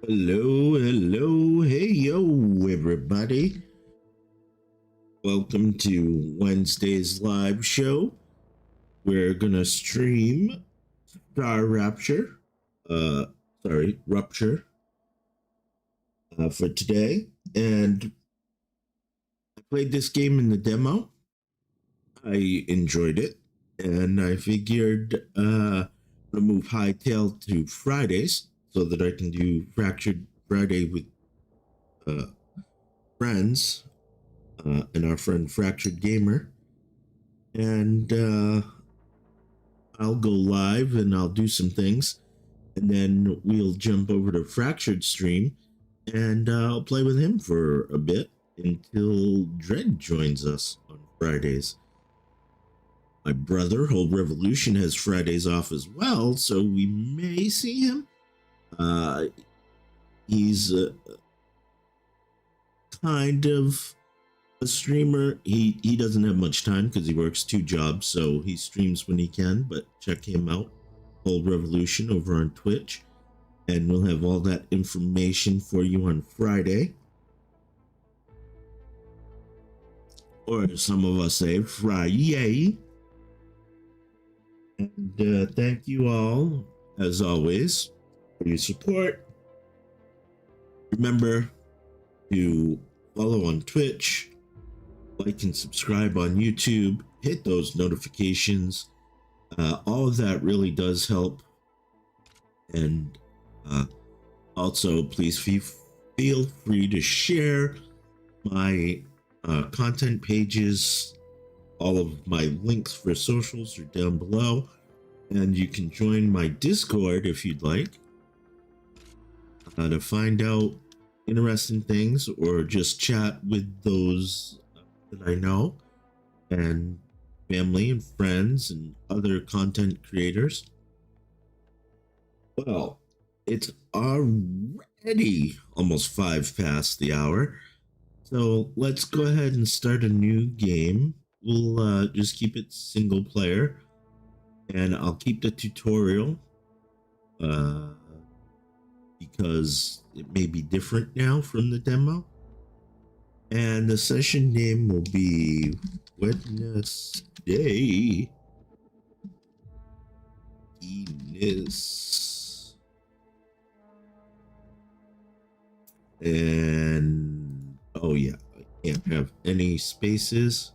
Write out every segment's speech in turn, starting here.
Hello, hello, hey yo, everybody. Welcome to Wednesday's live show. We're gonna stream Star Rupture, uh, Rupture, for today. And I played this game in the demo. I enjoyed it, and I figured to move Hightail to Fridays so that I can do Fractured Friday with friends and our friend Fractured Gamer. And I'll go live and I'll do some things. And then we'll jump over to Fractured stream and I'll play with him for a bit until Dread joins us on Fridays. My brother, Whole Revolution, has Fridays off as well, so we may see him. He's kind of a streamer. He doesn't have much time because he works 2 jobs, so he streams when he can, but check him out, Whole Revolution, over on Twitch, and we'll have all that information for you on Friday. Or as some of us say, Friday. And thank you all, as always, for your support. Remember to follow on Twitch, like and subscribe on YouTube, hit those notifications. All of that really does help. And also, please feel free to share my content pages. All of my links for socials are down below, and you can join my Discord if you'd like to find out interesting things or just chat with those that I know and family and friends and other content creators. Well, it's already almost 5 past the hour, so let's go ahead and start a new game. We'll just keep it single player, and I'll keep the tutorial because it may be different now from the demo. And the session name will be Wednesday. And oh yeah, I can't have any spaces.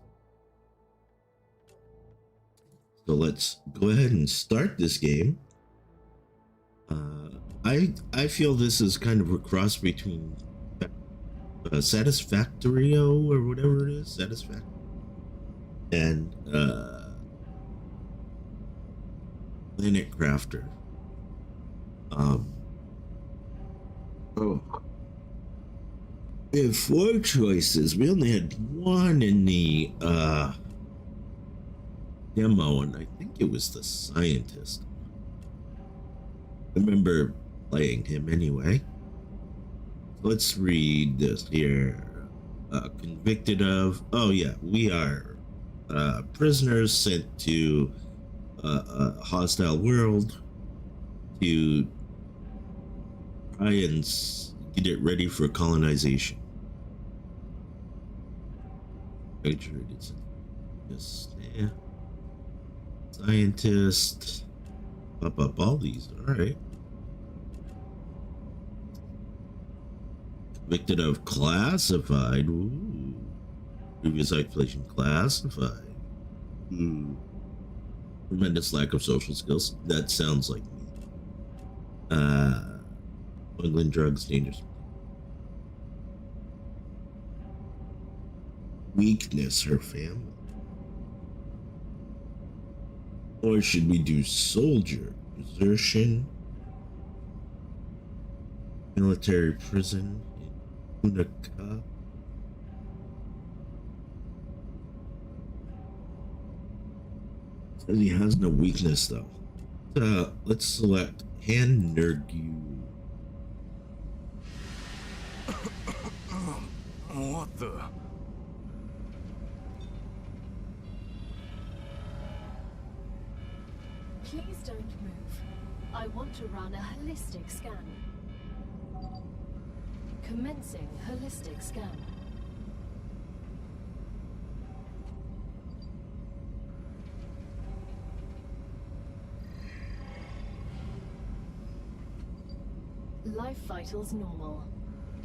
So let's go ahead and start this game. I feel this is kind of a cross between Satisfactorio or whatever it is, Satisfactory, and Planet Crafter. We have 4 choices. We only had 1 in the demo, and I think it was the scientist. I remember playing him anyway. Let's read this here. Convicted of, oh yeah, we are prisoners sent to a hostile world to try and get it ready for colonization. Just, yeah. Scientist. Pop up all these, alright. Convicted of classified. Ooh. Previous isolation classified. Ooh. Tremendous lack of social skills. That sounds like me. Smuggling drugs, dangerous. Weakness, her family. Or should we do soldier? Desertion. Military prison. Unica. Says he has no weakness though. Let's select hand nergu. What the? Please don't move. I want to run a holistic scan. Commencing holistic scan. Life vitals normal.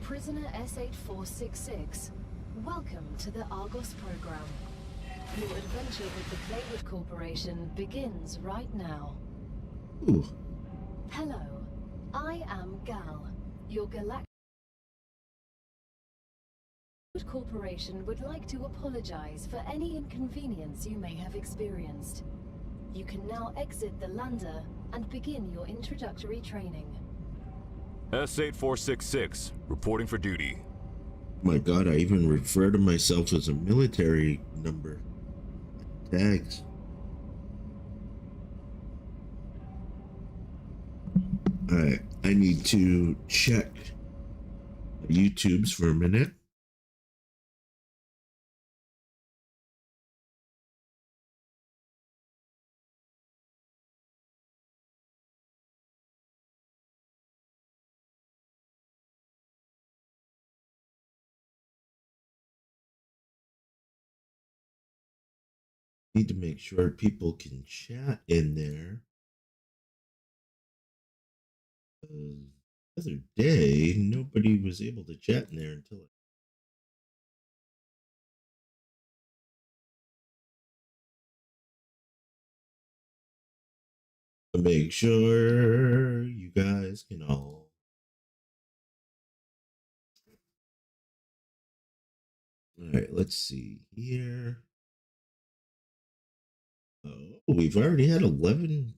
Prisoner S8466. Welcome to the Argos program. Your adventure with the Playwood Corporation begins right now. Ooh. Hello, I am Gal, your galactic Corporation would like to apologize for any inconvenience you may have experienced. You can now exit the lander and begin your introductory training. S8466, reporting for duty. My God, I even refer to myself as a military number. Tags. Alright, I need to check YouTube's for a minute. Need to make sure people can chat in there. The other day, nobody was able to chat in there until make sure you guys can all. All right, let's see here. Oh, we've already had 11.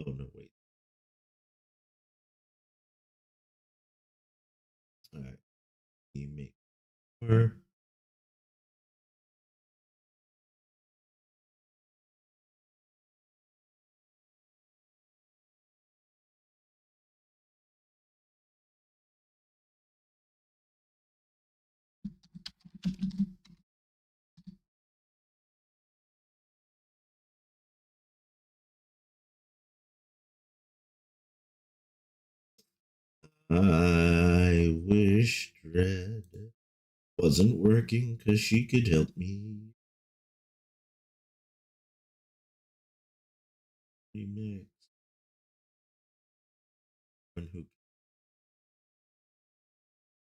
Oh, no, wait. All right. You make sure. I wish Dread wasn't working because she could help me. Remix. One who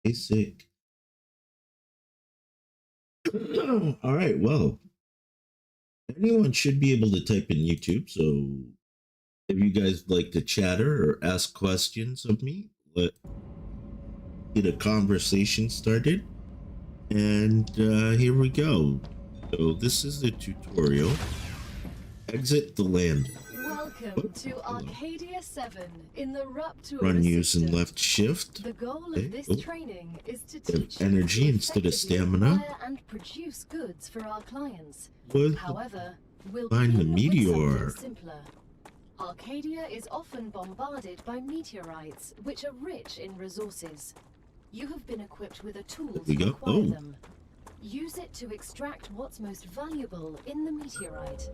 basic. All right, well, anyone should be able to type in YouTube. So if you guys like to chatter or ask questions of me, let get a conversation started. And here we go. So this is the tutorial. Exit the land. Welcome to Arcadia 7 in the Rupture Run system. using left shift. The goal Okay. of this training is to teach energy you to instead of effectively stamina. acquire and produce goods for our clients. What? However, we'll Find the begin with meteor. something simpler. Arcadia is often bombarded by meteorites, which are rich in resources. You have been equipped with a tool we to go. acquire Oh. them. Use it to extract what's most valuable in the meteorite.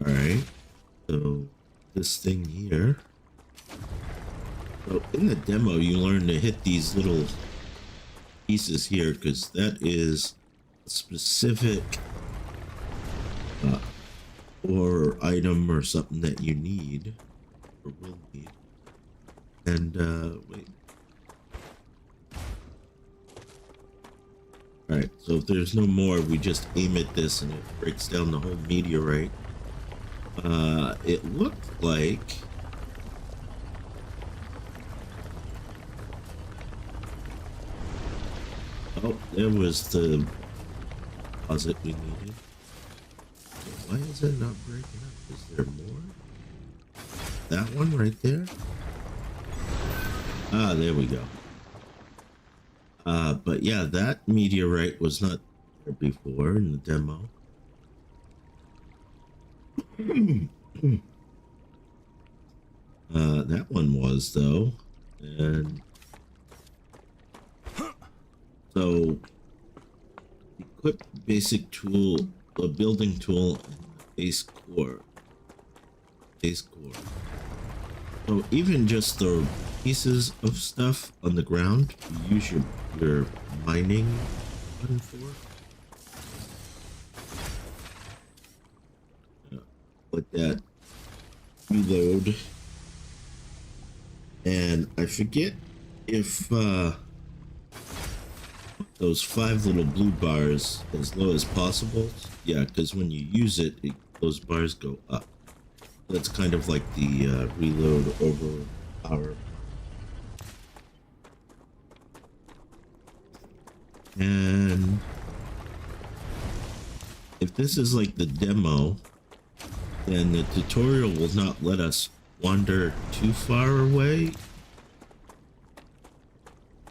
All right. So this thing here. So in the demo, you learn to hit these little pieces here because that is a specific or item or something that you need or will need. And wait. All right. So if there's no more, we just aim at this and it breaks down the whole meteorite. It looked like oh, there was the deposit we needed. Why is it not breaking up? Is there more? That one right there? Ah, there we go. But yeah, that meteorite was not there before in the demo. That one was though, and so equip basic tool, a building tool, and base core. So even just the pieces of stuff on the ground, you use your mining button for. Let that reload. And I forget if those 5 little blue bars as low as possible. Yeah, because when you use it, those bars go up. That's kind of like the reload over power. And if this is like the demo, then the tutorial will not let us wander too far away.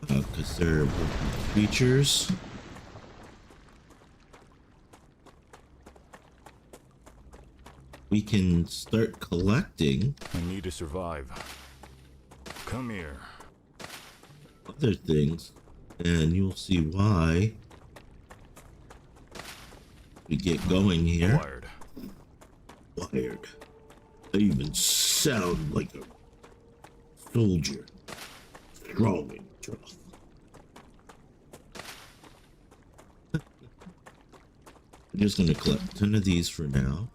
Because there will be creatures. We can start collecting. I need to survive. Come here. Other things, and you'll see why. We get going here. Wired. Wired. I even sound like a soldier. Strong and tough. I'm just gonna collect 10 of these for now.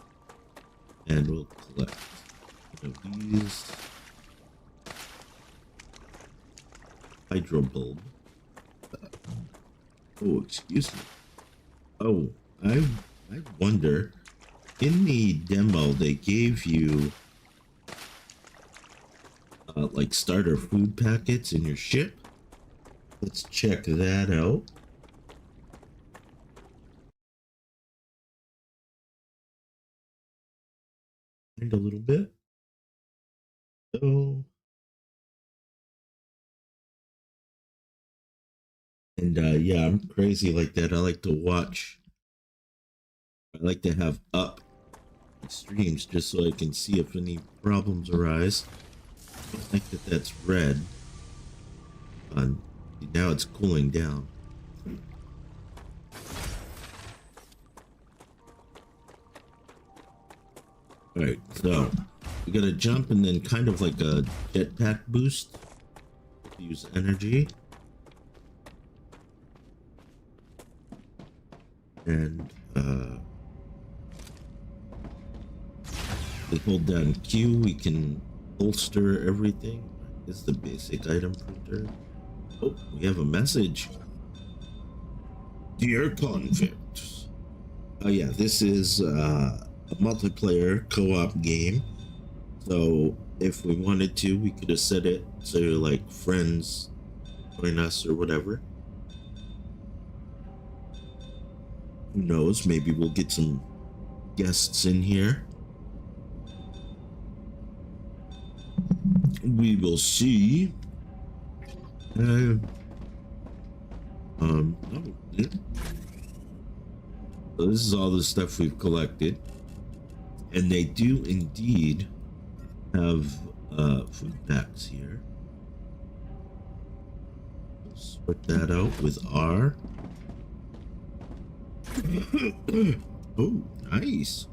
And we'll collect 10 of these. Hydro bulb. Oh, excuse me. Oh, I wonder. In the demo, they gave you like starter food packets in your ship. Let's check that out. And a little bit. So, and yeah, I'm crazy like that. I like to watch. I like to have up streams just so I can see if any problems arise. I think that that's red. Now it's cooling down. Alright, so we gotta jump and then kind of like a jetpack boost. Use energy. And we hold down Q, we can bolster everything. It's the basic item printer. Oh, we have a message. Dear convicts. Oh yeah, this is a multiplayer co-op game. So if we wanted to, we could have set it so like friends join us or whatever. Who knows? Maybe we'll get some guests in here. We will see. Oh, yeah. So this is all the stuff we've collected, and they do indeed have food packs here. We'll sort that out with R. Oh, nice.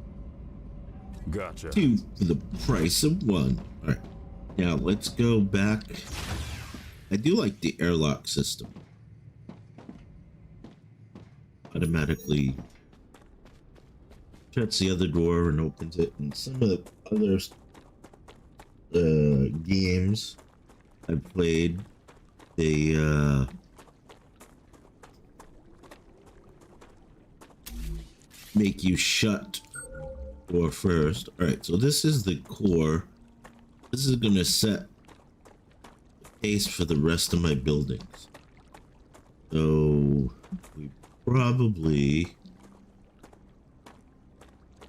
Gotcha. 2 for the price of 1. All right. Now let's go back. I do like the airlock system. Automatically shuts the other door and opens it. And some of the other games I've played, they make you shut door first. All right, so this is the core. This is gonna set the pace for the rest of my buildings. So we probably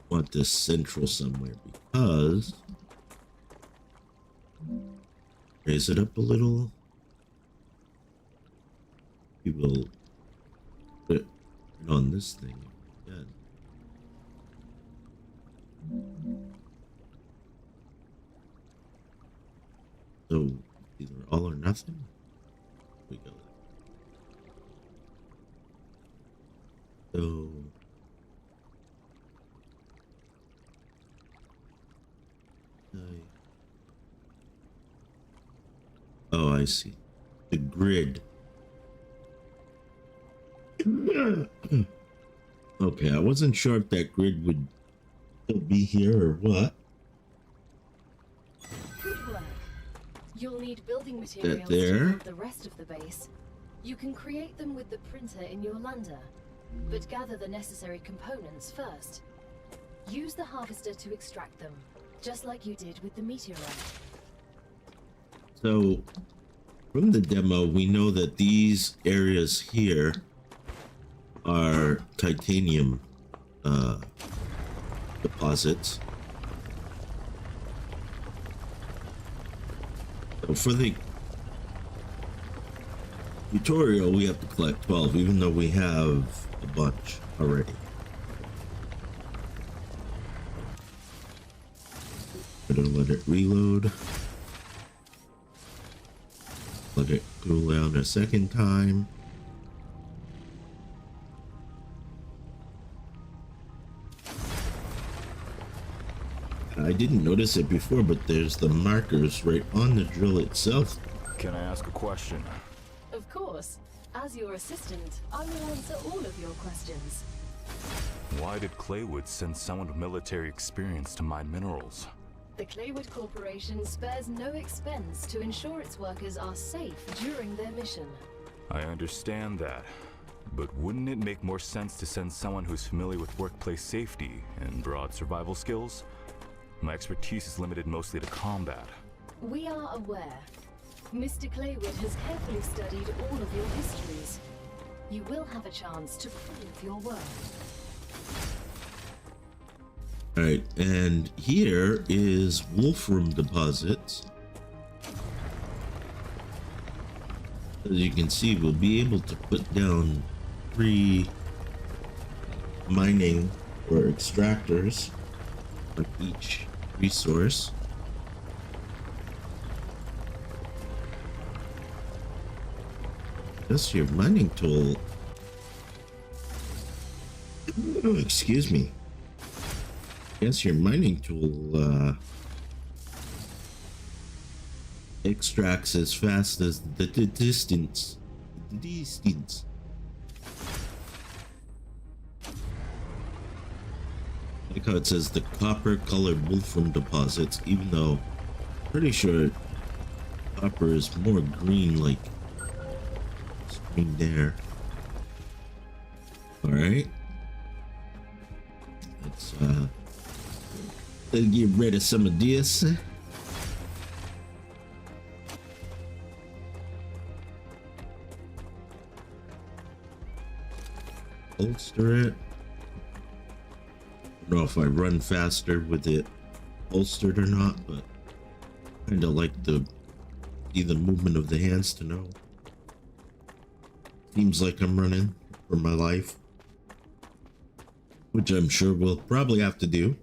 want this central somewhere because raise it up a little. We will put it on this thing again. So either all or nothing. We go. So Oh, I see. The grid. Okay, I wasn't sure if that grid would still be here or what. Good work. You'll need building materials to there. build the rest of the base. You can create them with the printer in your lander, but gather the necessary components first. Use the harvester to extract them, just like you did with the meteorite. So, from the demo, we know that these areas here are titanium deposits. So for the tutorial, we have to collect 12, even though we have a bunch already. I'm gonna let it reload. Let it cool down a second time. I didn't notice it before, but there's the markers right on the drill itself. Can I ask a question? Of course. As your assistant, I will answer all of your questions. Why did Claywood send someone with military experience to mine minerals? The Claywood Corporation spares no expense to ensure its workers are safe during their mission. I understand that, but wouldn't it make more sense to send someone who's familiar with workplace safety and broad survival skills? My expertise is limited mostly to combat. We are aware. Mr. Claywood has carefully studied all of your histories. You will have a chance to prove your worth. All right, and here is wolfram deposits. As you can see, we'll be able to put down 3 mining or extractors on each resource. That's your mining tool. Oh, excuse me. Yes, your mining tool extracts as fast as the distance. Like how it says the copper colored wolfram deposits, even though I'm pretty sure copper is more green, like it's green there. All right, let's get rid of some of this. Holster it. I don't know if I run faster with it holstered or not, but kind of like to see the movement of the hands to know. Seems like I'm running for my life, which I'm sure we'll probably have to do,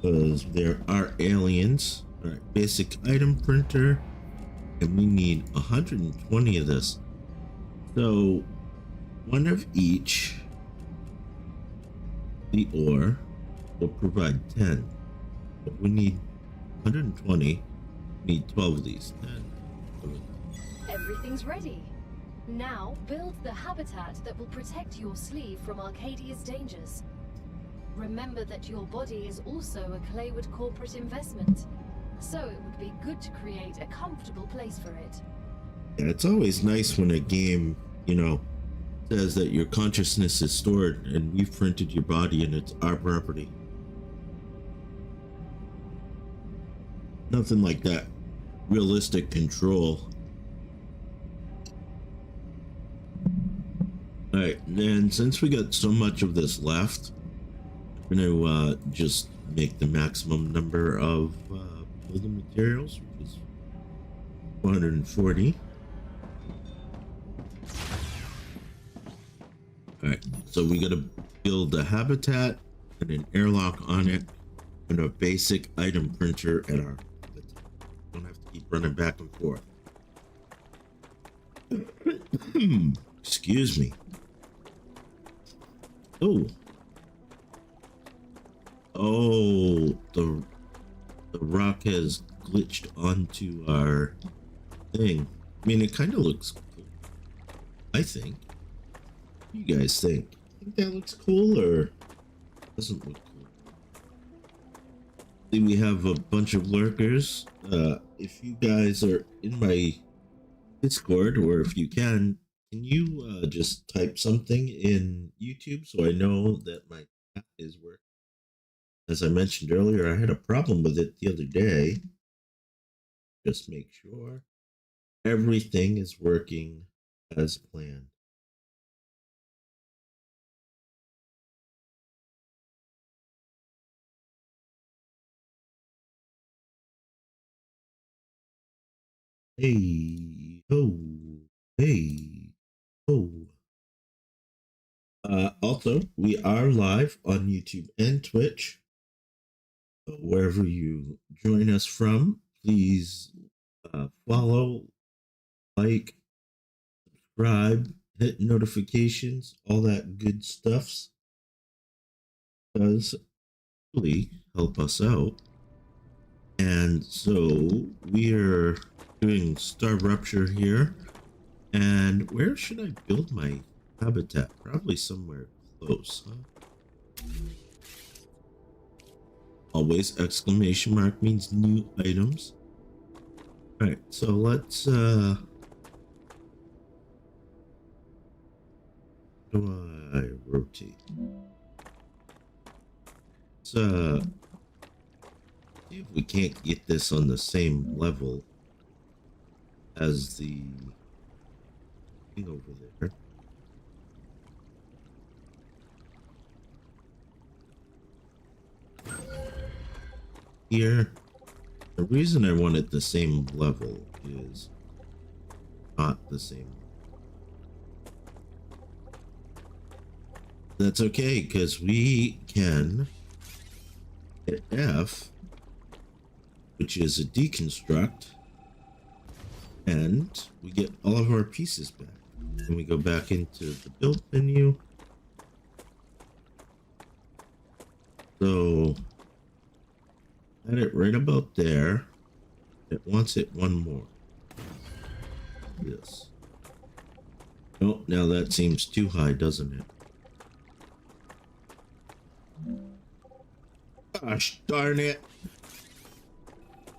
because there are aliens. All right, basic item printer, and we need 120 of this. So one of each. The ore will provide 10, but we need 120. We need 12 of these. 10. Everything's ready. Now build the habitat that will protect your sleeve from Arcadia's dangers. Remember that your body is also a Claywood corporate investment, so it would be good to create a comfortable place for it. Yeah, it's always nice when a game, you know, says that your consciousness is stored and we've printed your body and it's our property. Nothing like that realistic control. All right, then since we got so much of this left, I'm gonna just make the maximum number of building materials, which is 140. All right, so we gotta build a habitat and an airlock on it and a basic item printer at our habitat. Don't have to keep running back and forth. Excuse me. Oh, the rock has glitched onto our thing. I mean, it kind of looks cool, I think. What do you guys think? Think that looks cool or doesn't look cool? See, we have a bunch of lurkers. If you guys are in my Discord, or if you can you just type something in YouTube so I know that my chat is working? As I mentioned earlier, I had a problem with it the other day. Just make sure everything is working as planned. Hey, ho, hey, ho. Also, we are live on YouTube and Twitch. Wherever you join us from, please follow, like, subscribe, hit notifications, all that good stuffs does really help us out. And so we are doing Star Rupture here. And where should I build my habitat? Probably somewhere close, huh? Always exclamation mark means new items. All right, so let's do I rotate? Let's see if we can't get this on the same level as the thing over there. Here, the reason I want it the same level is not the same. That's okay, because we can hit F, which is a deconstruct, and we get all of our pieces back. And we go back into the build menu. So had it right about there. It wants it one more. Yes. Oh, now that seems too high, doesn't it? Gosh darn it.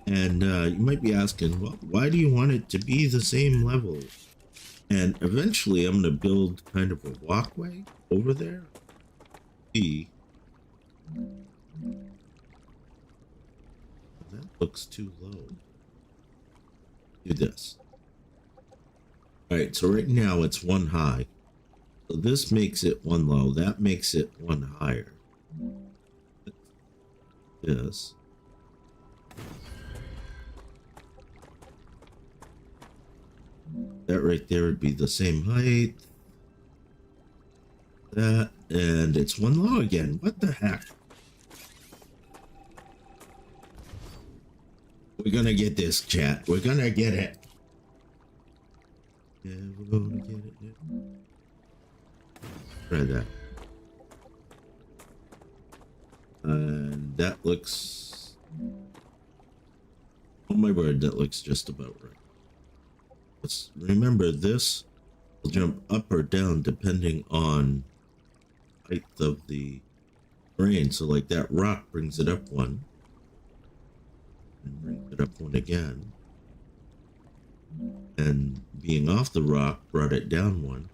And you might be asking, well, why do you want it to be the same level? And eventually I'm going to build kind of a walkway over there. See. That looks too low. Do this. Alright, so right now it's one high. So this makes it one low. That makes it one higher. This. That right there would be the same height. That, and it's one low again. What the heck? We're gonna get this, chat. We're gonna get it. Yeah, we're gonna get it. Yeah. Try that. And that looks... Oh my word, that looks just about right. Let's remember this will jump up or down depending on height of the terrain. So like that rock brings it up one. And brings it up one again. And being off the rock brought it down one.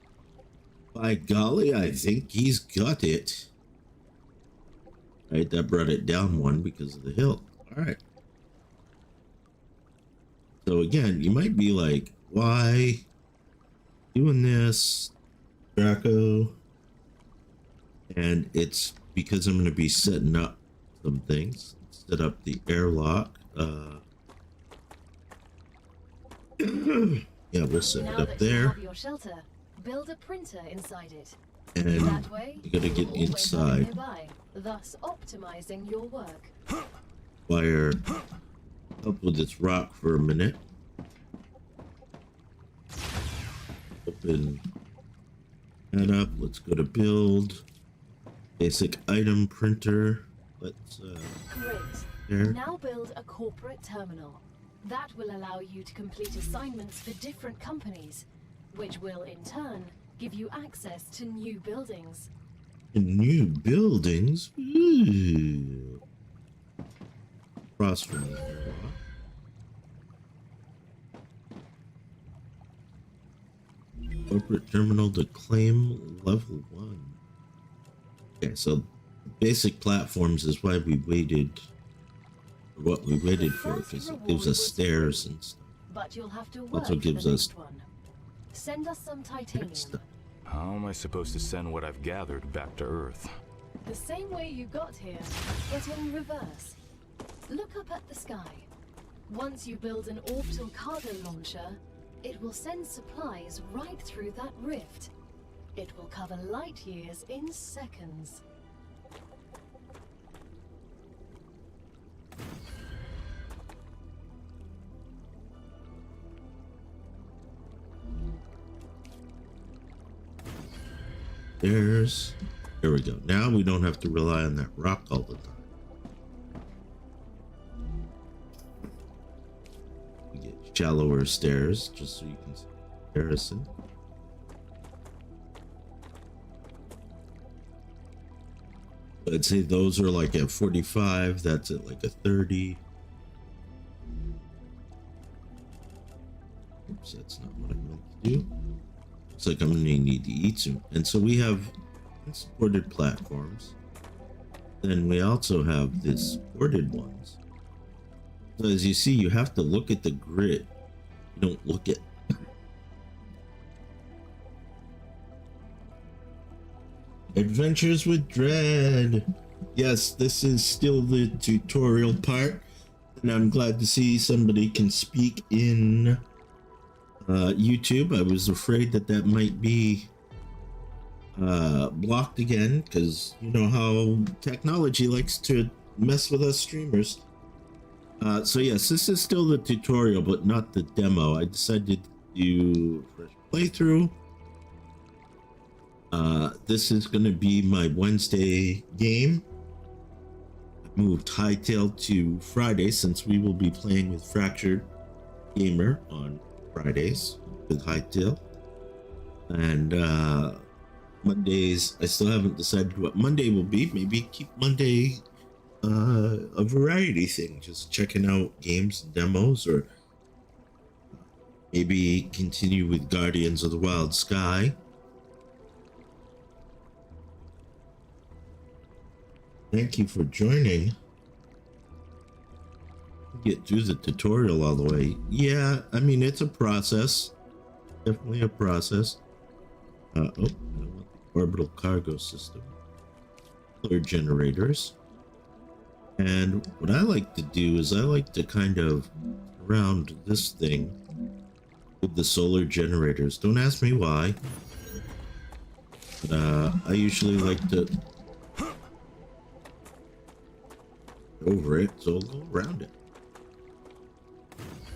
By golly, I think he's got it. Right, that brought it down one because of the hill. Alright. So again, you might be like, why doing this, Draco? And it's because I'm going to be setting up some things. Set up the airlock. Yeah, we'll set it up there. Have your shelter, build a printer inside it. And that way, you gotta get inside. nearby, thus optimizing your work. Fire up with this rock for a minute. Open that up. Let's go to build. Basic item printer. Let's Great. there. Now build a corporate terminal. That will allow you to complete assignments for different companies, which will in turn give you access to new buildings. New buildings? Ooh. Across from here. Corporate terminal to claim level 1. Okay, so basic platforms is why we waited, or what we waited for, because it gives us stairs and stuff. But you'll have to work Also gives us one. Send us some titanium. How am I supposed to send what I've gathered back to Earth? The same way you got here, but in reverse. Look up at the sky. Once you build an orbital cargo launcher, it will send supplies right through that rift. It will cover light years in seconds. There we go. Now we don't have to rely on that rock all the time. We get shallower stairs just so you can see the comparison. I'd say those are like at 45, that's at like a 30. Oops, that's not what I meant to do. Looks like I'm gonna need to eat soon. And so we have unsupported platforms. Then we also have the supported ones. So as you see, you have to look at the grid. You don't look at Adventures with Dread. Yes, this is still the tutorial part, and I'm glad to see somebody can speak in YouTube. I was afraid that that might be blocked again, because you know how technology likes to mess with us streamers. So yes, this is still the tutorial, but not the demo. I decided to do a fresh playthrough. This is going to be my Wednesday game. I moved Hightail to Friday since we will be playing with Fractured Gamer on Fridays with Hightail. And Mondays, I still haven't decided what Monday will be. Maybe keep Monday a variety thing, just checking out games and demos, or maybe continue with Guardians of the Wild Sky. Thank you for joining. Get through the tutorial all the way. Yeah, I mean, it's a process. Definitely a process. I don't want the orbital cargo system. Solar generators. And what I like to do is I like to kind of surround this thing with the solar generators. Don't ask me why. But I usually like to over it, so I'll go around it.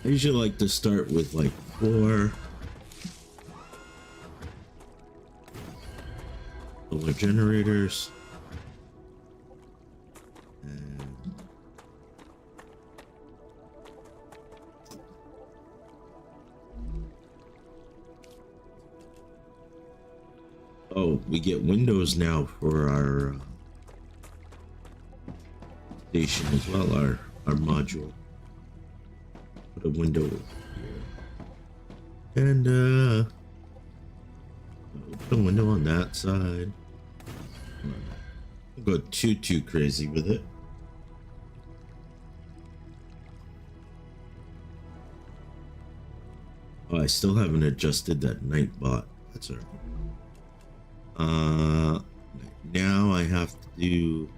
I usually like to start with like 4 solar generators, and oh, we get windows now for our station as well, our module. Put a window here, and put a window on that side. Don't go too crazy with it. Oh, I still haven't adjusted that night bot. That's all right. Now I have to do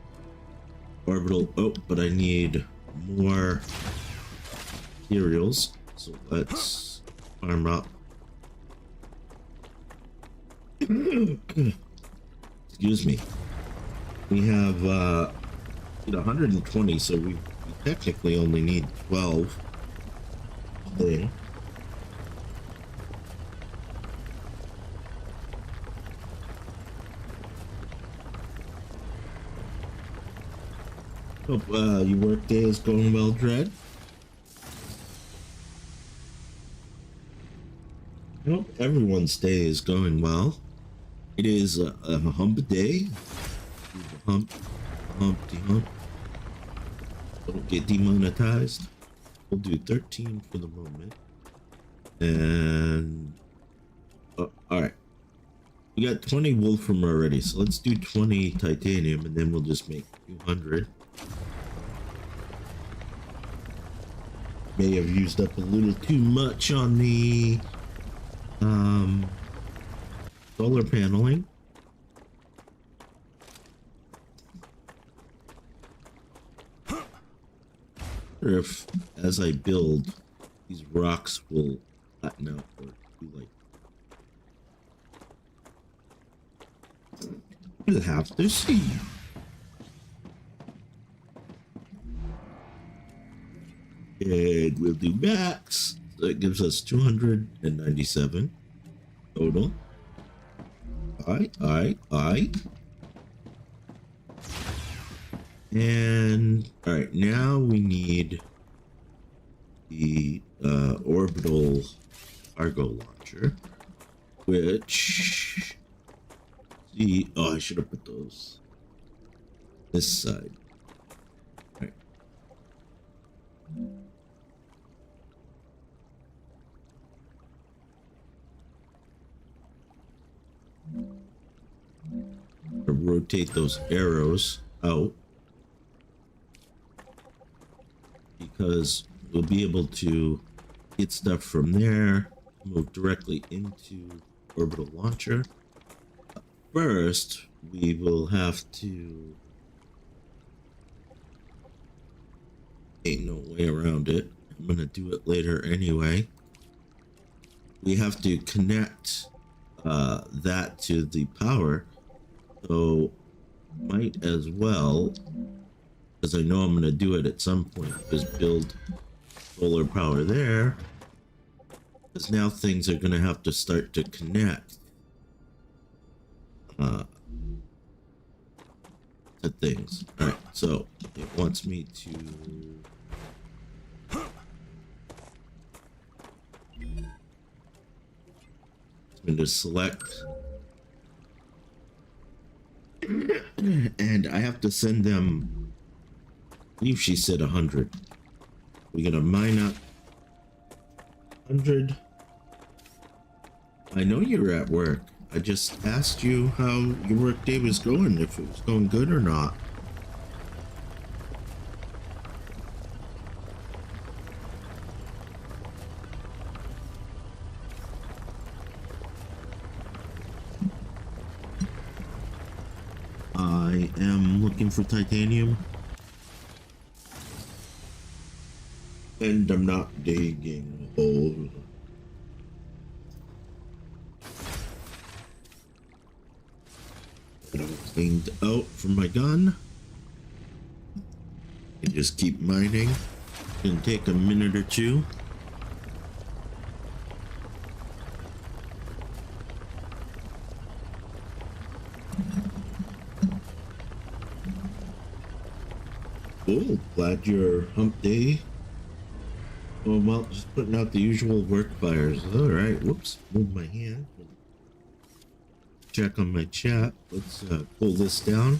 orbital. Oh, but I need more materials, so let's farm up. Excuse me. We have 120, so we technically only need 12 thing. Hope your work day is going well, Dread. I hope everyone's day is going well. It is a hump day. Hump, humpty hump. Don't get demonetized. We'll do 13 for the moment. And all right, we got 20 wolfram already, so let's do 20 titanium, and then we'll just make 200. May have used up a little too much on the solar paneling. Or if, as I build, these rocks will flatten out or do like. We'll have to see. And we'll do max. So that gives us 297 total. Alright. And alright, now we need the orbital cargo launcher, which I should have put those this side. Alright. Rotate those arrows out because we'll be able to get stuff from there, move directly into orbital launcher. First, we will have to, ain't no way around it, I'm gonna do it later anyway. We have to connect that to the power, so might as well, because I know I'm gonna do it at some point, just build solar power there, because now things are gonna have to start to connect to things. All right, so it wants me to select, and I have to send them, I believe she said 100. We're gonna mine up 100. I know you're at work. I just asked you how your work day was going, if it was going good or not. I am looking for titanium. And I'm not digging a hole. Cleaned out from my gun. And just keep mining. Gonna take a minute or two. Oh, glad your hump day. Oh, well, just putting out the usual work fires. All right, whoops, move my hand. Check on my chat. Let's pull this down.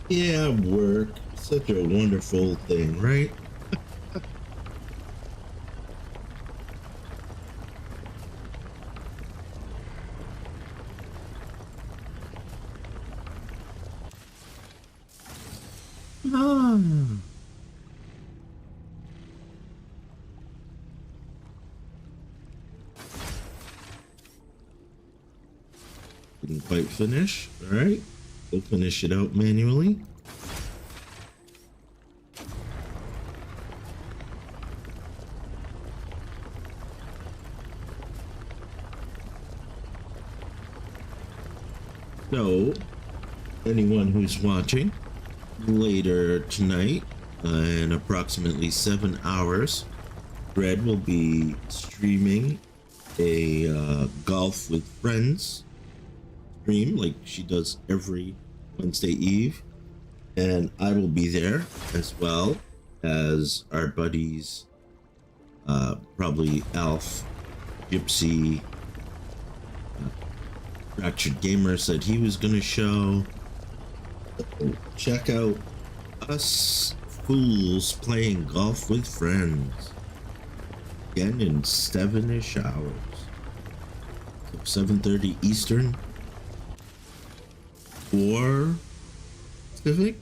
Yeah, work. Such a wonderful thing, right? Didn't quite finish. All right, we'll finish it out manually. So, anyone who's watching later tonight, in approximately 7 hours, Red will be streaming a golf with friends stream like she does every Wednesday Eve, and I will be there as well as our buddies, probably Alf, Gypsy, Fractured Gamer said he was gonna show. So check out us fools playing golf with friends again in 7-ish hours. So 7:30 Eastern or Pacific.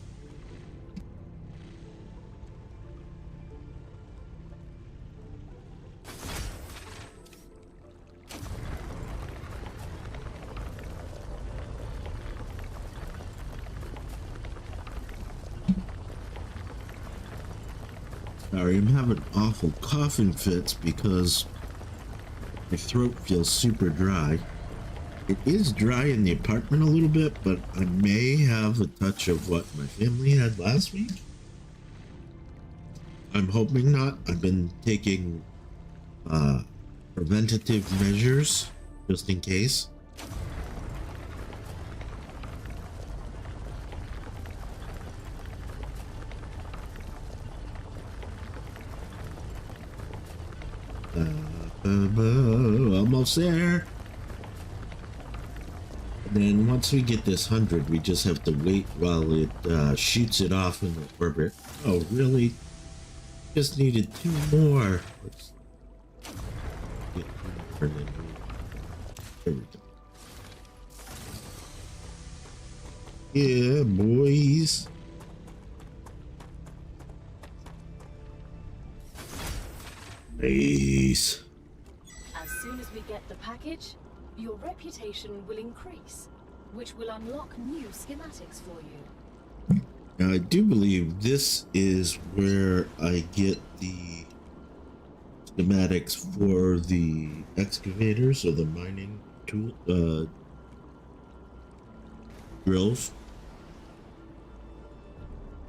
Sorry, I'm having awful coughing fits because my throat feels super dry. It is dry in the apartment a little bit, but I may have a touch of what my family had last week. I'm hoping not. I've been taking preventative measures just in case. Almost there. And then once we get this 100, we just have to wait while it shoots it off in the orbit. Oh, really? Just needed 2 more. Let's get 2 more. There we go. Yeah, boys. Nice. As soon as we get the package, your reputation will increase, which will unlock new schematics for you. Now, I do believe this is where I get the schematics for the excavators or the mining tool, drills.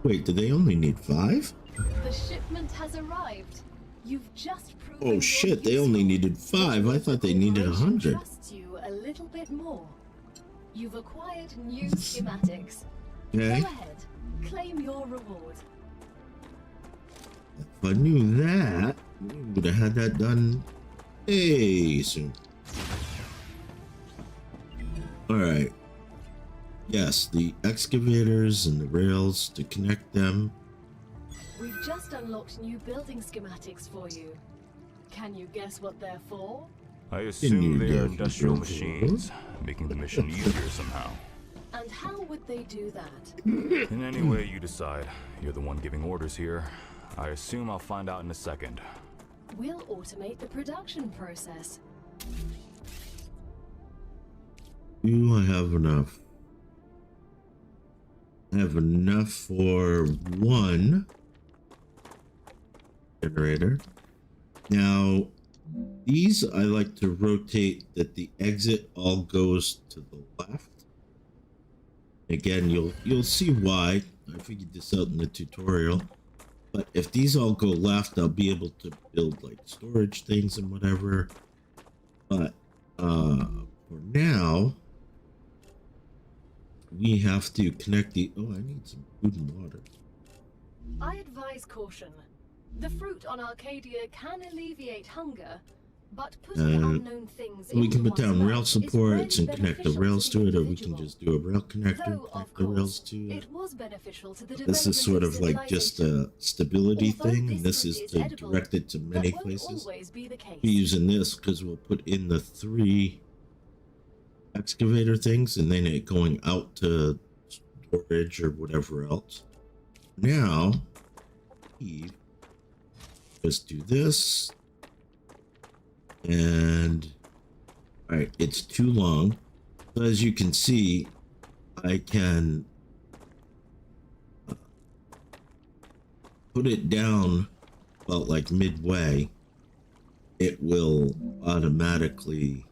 Wait, do they only need 5? The shipment has arrived. You've just proven Oh your shit, they only useful. needed 5. I thought they needed Corporation 100. trusts you a little bit more. You've acquired new schematics. Okay. Go ahead, claim your reward. If I knew that, we would have had that done soon. Alright. Yes, the excavators and the rails to connect them. We've just unlocked new building schematics for you. Can you guess what they're for? I you assume they are guys industrial reserve the machines, making the mission easier somehow. And how would they do that? In any way you decide, you're the one giving orders here. I assume I'll find out in a second. We'll automate the production process. Do I have enough? I have enough for 1 generator. Now, these I like to rotate that the exit all goes to the left. Again, you'll see why. I figured this out in the tutorial. But if these all go left, I'll be able to build like storage things and whatever. But for now, we have to connect the... Oh, I need some food and water. I advise caution. The fruit on Arcadia can alleviate hunger, but putting unknown things We can into put down one's rail mouth is supports rarely and connect the beneficial rails to it, or we individual. can just do a rail connector, Though, of connect the rails course, to it. it was beneficial to the This is sort of development like just civilization. a stability Although thing, and this fruit is to edible, direct it to that many won't places. always be the case. We're using this because we'll put in the 3 excavator things and then it going out to storage or whatever else. Now, we just do this. And all right, it's too long. So as you can see, I can put it down about like midway. It will automatically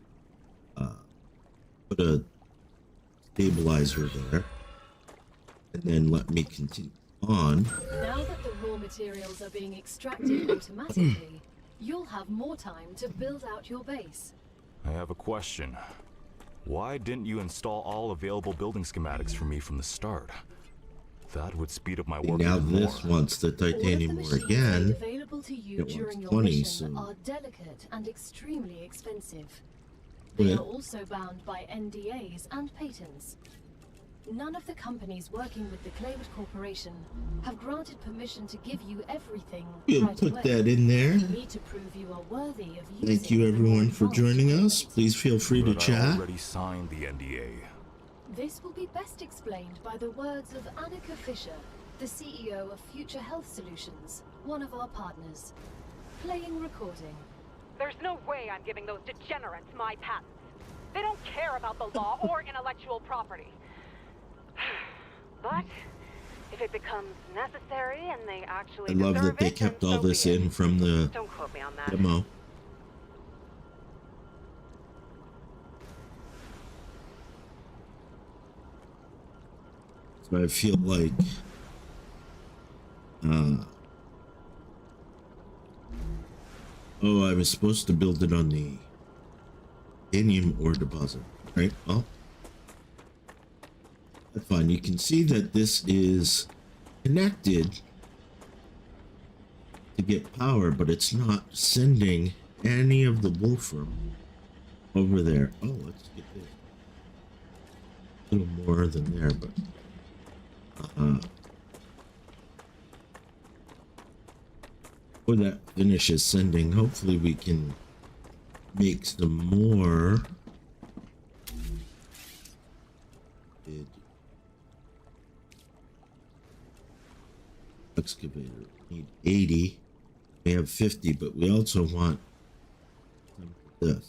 put a stabilizer there and then let me continue on. Now that the raw materials are being extracted automatically, you'll have more time to build out your base. I have a question. Why didn't you install all available building schematics for me from the start? That would speed up my work Now even this more. wants the All of the titanium ore machines again. made available to you It during wants your 20, mission so- are delicate and extremely expensive. They Yeah. are also bound by NDAs and patents. None of the companies working with the Claywood Corporation have granted permission to give you everything We'll right put away. that in there. You need to prove you are worthy of using Thank you the everyone more for advanced joining us. equipment. Please feel free to But I chat. already signed the NDA. This will be best explained by the words of Annika Fisher, the CEO of Future Health Solutions, one of our partners. Playing recording. There's no way I'm giving those degenerates my patents. They don't care about the law or intellectual property. But if it becomes necessary and they actually I love deserve that they it, kept then all so this be it. in from the Don't quote me on that. demo. So I feel like oh, I was supposed to build it on the titanium ore deposit, right? Well, that's fine. You can see that this is connected to get power, but it's not sending any of the wolfram over there. Oh, let's get this. A little more than there, but before that finishes sending, hopefully we can make some more. Excavator. We need 80. We have 50, but we also want some of this.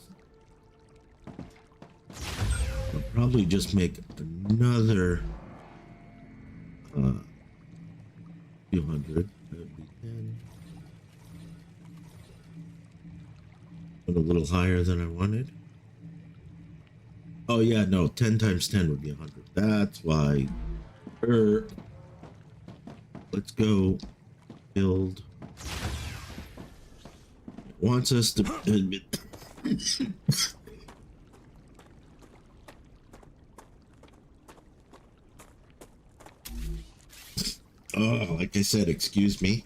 I'll probably just make another 200. That would be 10. Went a little higher than I wanted. Oh yeah, no, 10 times 10 would be 100. That's why. Let's go build. It wants us to admit. Oh, like I said, excuse me.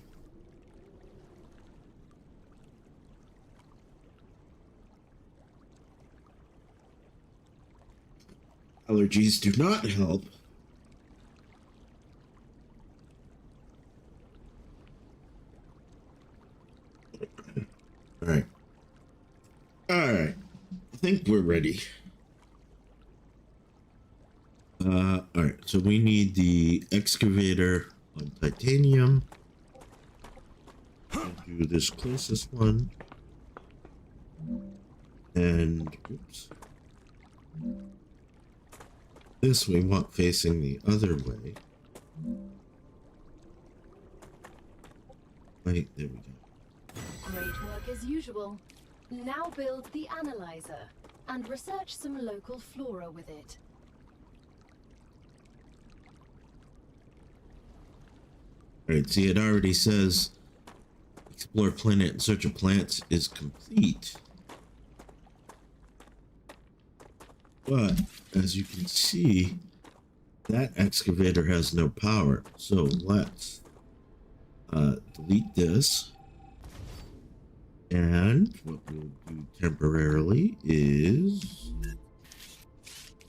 Allergies do not help. All right. All right. I think we're ready. All right. So we need the excavator on titanium. I'll do this closest one. And oops. This we want facing the other way. Wait, there we go. Great work as usual. Now build the analyzer and research some local flora with it. Alright, see, it already says explore planet in search of plants is complete. But as you can see, that excavator has no power. So let's delete this. And what we'll do temporarily is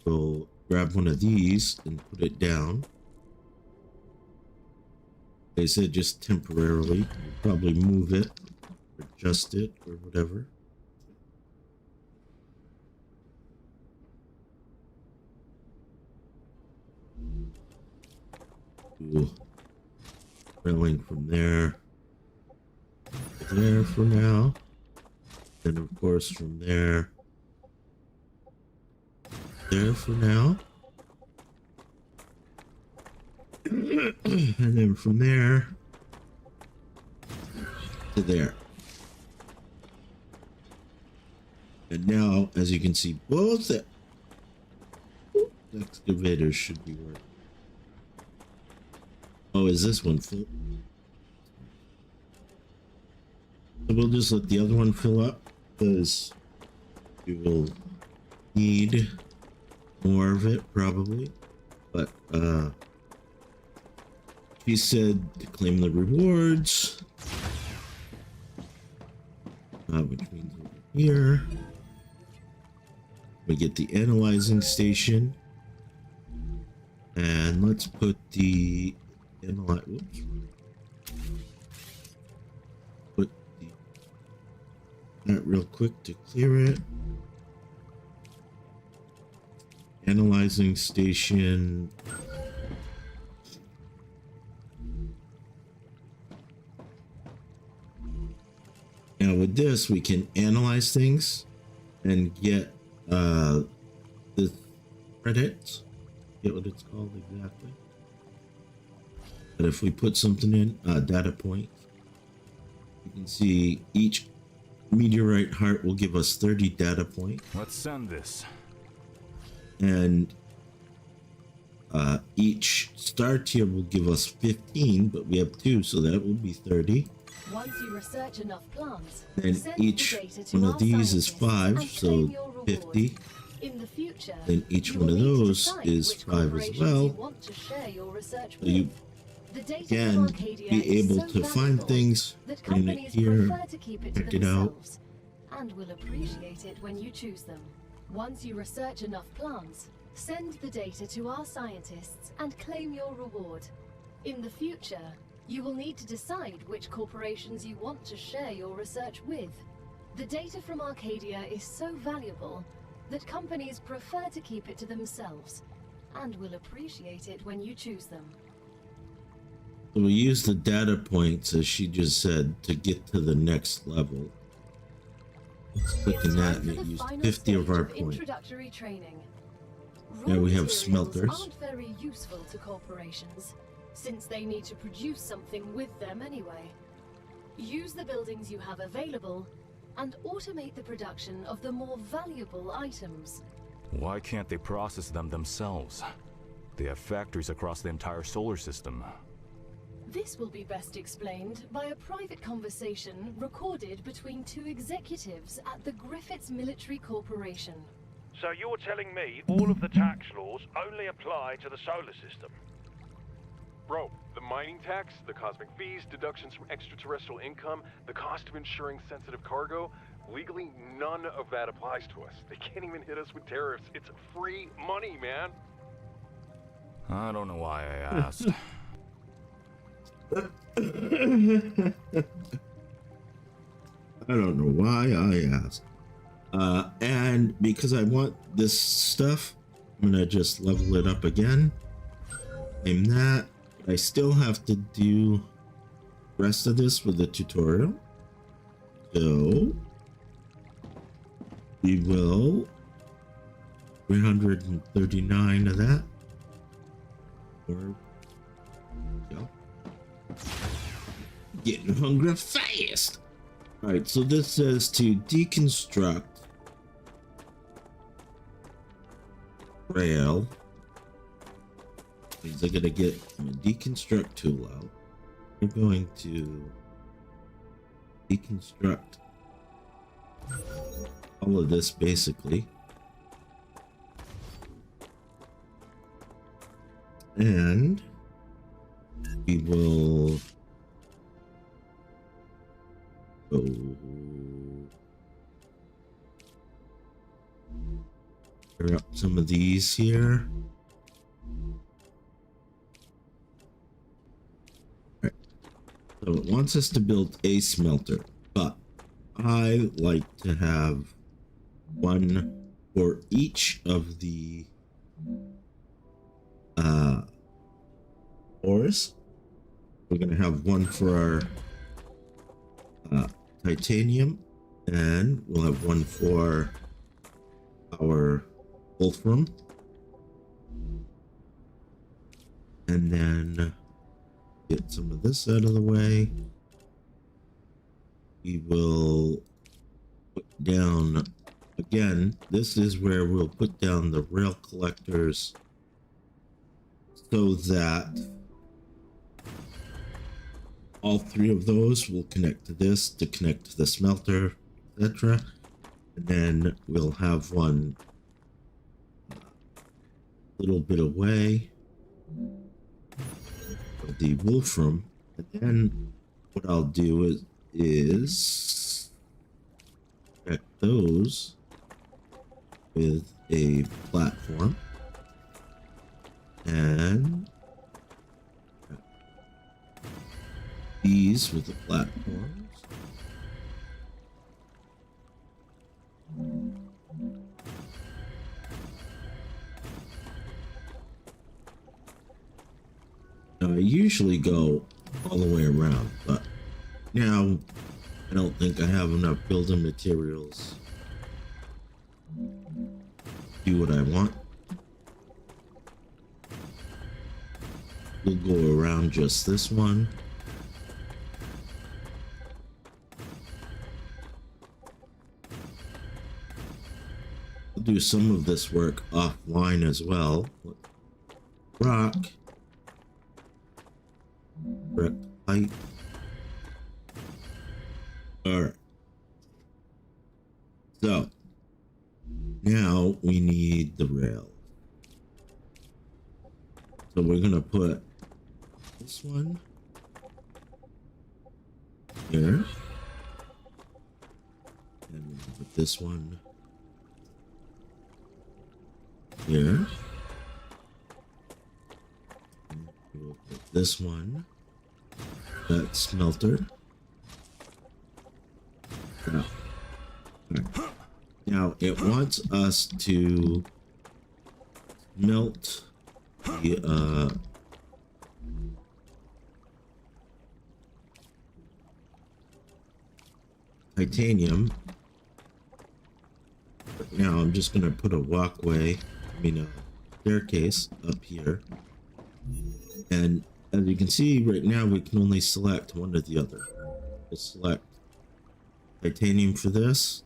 we'll grab one of these and put it down. They said just temporarily. We'll probably move it, adjust it, or whatever. Ooh. Drilling from there for now. Then of course from there for now. And then from there to there. And now, as you can see, both the excavators should be working. Oh, is this one full? So we'll just let the other one fill up because we will need more of it probably. But he said to claim the rewards, which means over here we get the analyzing station, and let's put the put that real quick to clear it. Analyzing station. Now with this, we can analyze things and get the credits. Get what it's called exactly. But if we put something in, data point, you can see each meteorite heart will give us 30 data points. Let's send this. And each star tier will give us 15, but we have 2, so that will be 30. Once you research enough plants, And send each the data to one our of these is scientists 5, and so claim your reward. 50. In the future, Then each you one will of need to those decide is which 5 as corporations well. you want to share your research So you with. The data can from Arcadia be is able so to find valuable things, that bring it companies here, prefer to keep it to check it out. themselves and will appreciate it when you choose them. Once you research enough plants, send the data to our scientists and claim your reward. In the future, you will need to decide which corporations you want to share your research with. The data from Arcadia is so valuable that companies prefer to keep it to themselves and will appreciate it when you choose them. So we use the data points, as she just said, to get to the next level. Let's click It's on that time and for it the used final 50 of stage our points. introductory training. Now we have Raw materials smelters. aren't very useful to corporations, since they need to produce something with them anyway. Use the buildings you have available and automate the production of the more valuable items. Why can't they process them themselves? They have factories across the entire solar system. This will be best explained by a private conversation recorded between 2 executives at the Griffiths Military Corporation. So you're telling me all of the tax laws only apply to the solar system? Bro, the mining tax, the cosmic fees, deductions from extraterrestrial income, the cost of insuring sensitive cargo, legally none of that applies to us. They can't even hit us with tariffs. It's free money, man. I don't know why I asked. I don't know why I asked. And because I want this stuff, I'm gonna just level it up again. Name that. I still have to do the rest of this with the tutorial. So we will 339 of that. Or go. Getting hungry fast. All right, so this says to deconstruct rail. Means I gotta get a deconstruct tool out. We're going to deconstruct all of this basically. And we will go clear up some of these here. Right. So it wants us to build a smelter, but I like to have one for each of the ores. We're gonna have one for our titanium, and we'll have one for our wolfram, and then get some of this out of the way. We will put down again, this is where we'll put down the rail collectors so that all three of those will connect to this to connect to the smelter, etc. And then we'll have one a little bit away of the wolfram. And then what I'll do is connect those with a platform and these with the platforms. Now, I usually go all the way around, but now I don't think I have enough building materials to do what I want. We'll go around just this one. I'll do some of this work offline as well. Rock. Direct height. Alright. So now we need the rail. So we're gonna put this one here. And we'll put this one here. And we'll put this one. That smelter. Now, now it wants us to melt the titanium. But now I'm just gonna put a walkway, a staircase up here. And as you can see right now, we can only select one or the other. We'll select titanium for this,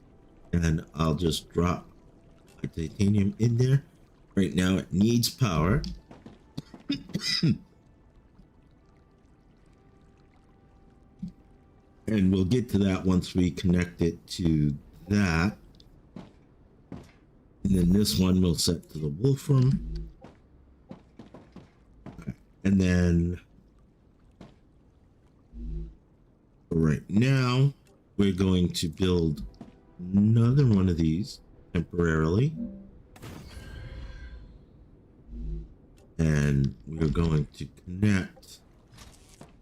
and I'll just drop my titanium in there. Right now it needs power. And we'll get to that once we connect it to that. And then this one we'll set to the wolfram. And then right now we're going to build another one of these temporarily. And we're going to connect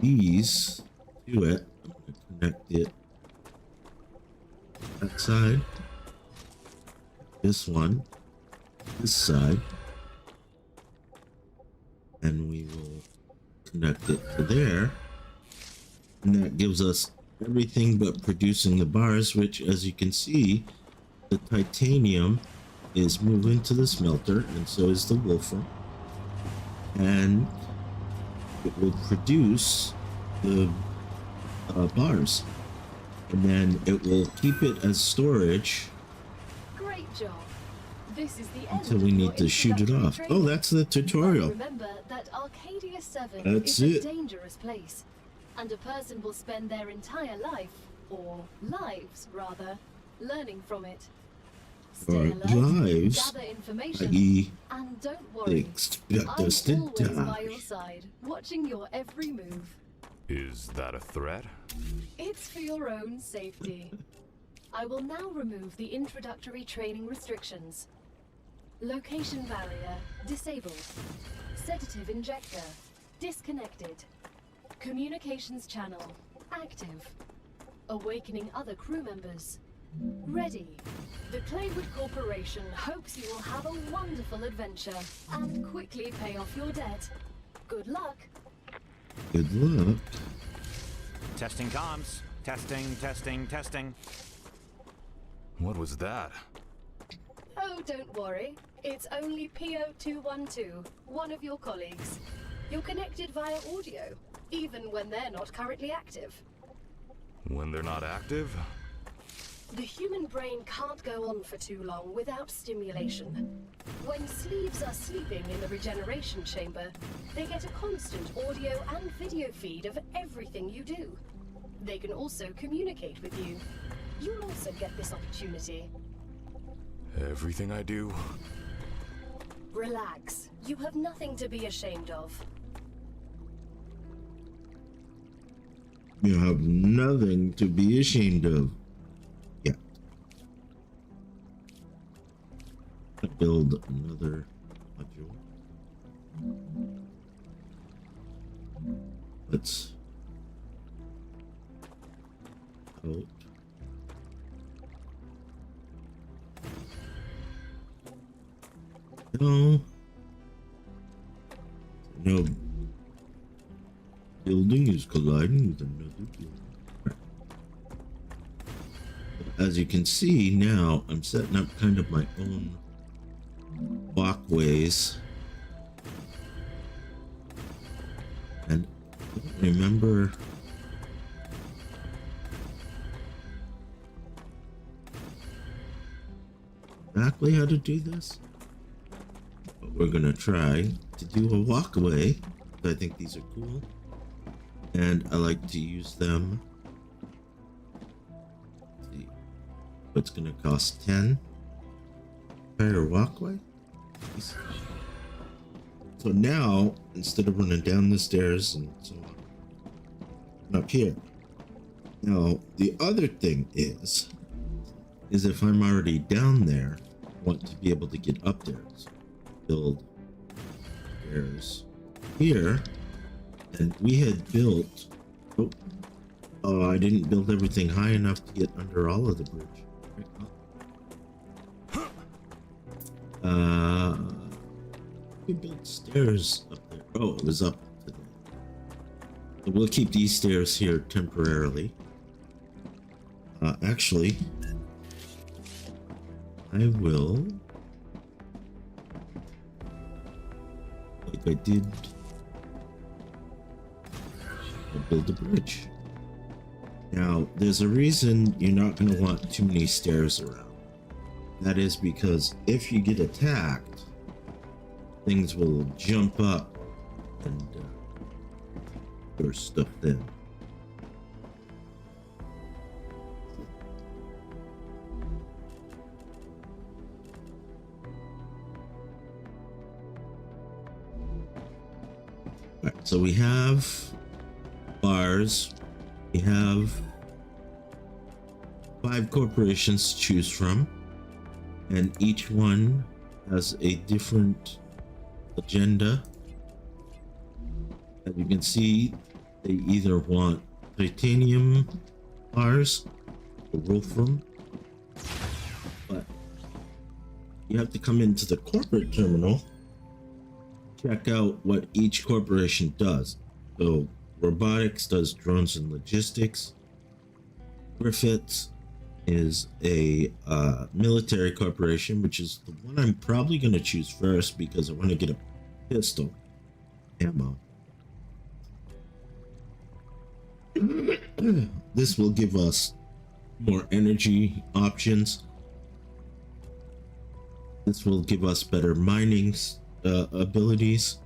these to it. I'm going to connect it that side, this one, this side, and we will connect it to there. And that gives us everything but producing the bars, which, as you can see, the titanium is moving to the smelter, and so is the wolfram. And it will produce the bars, and then it will keep it as storage. Great job. This is the end Until we need to shoot it off. training. Oh, that's the tutorial. Remember that Arcadia 7 That's is it. a dangerous place, and a person will spend their entire life, or lives rather, learning from it. Stay Or alert, lives, gather information, i.e. and don't they worry. expect I'm us to always by die. your side, watching your every move. Is that a threat? It's for your own safety. I will now remove the introductory training restrictions. Location barrier disabled. Sedative injector disconnected. Communications channel active. Awakening other crew members. Ready. The Claywood Corporation hopes you will have a wonderful adventure and quickly pay off your debt. Good luck. Good luck. Testing comms. Testing, testing, testing. What was that? Oh, don't worry. It's only PO212, one of your colleagues. You're connected via audio, even when they're not currently active. When they're not active? The human brain can't go on for too long without stimulation. When sleeves are sleeping in the regeneration chamber, they get a constant audio and video feed of everything you do. They can also communicate with you. You'll also get this opportunity. Everything I do? Relax. You have nothing to be ashamed of. You have nothing to be ashamed of. Yeah. Build another module. Let's out. No. No. Building is colliding with another building. As you can see now, I'm setting up kind of my own walkways. And I don't remember exactly how to do this. But we're gonna try to do a walkway. I think these are cool. And I like to use them. Let's see. What's gonna cost 10? Entire walkway? So now, instead of running down the stairs and so on, I'm up here. Now, the other thing is if I'm already down there, I want to be able to get up there. So build stairs here. And we had built, oh, I didn't build everything high enough to get under all of the bridge. We built stairs up there. Oh, it was up to there. So we'll keep these stairs here temporarily. Actually, I will, like I did, I'll build a bridge. Now, there's a reason you're not going to want too many stairs around. That is because if you get attacked, things will jump up and your stuff in. Alright, so we have bars. We have 5 corporations to choose from, and each one has a different agenda. As you can see, they either want titanium bars or wolfram, but you have to come into the corporate terminal, check out what each corporation does. So robotics does drones and logistics. Griffiths is a military corporation, which is the one I'm probably going to choose first because I want to get a pistol ammo. This will give us more energy options. This will give us better mining abilities,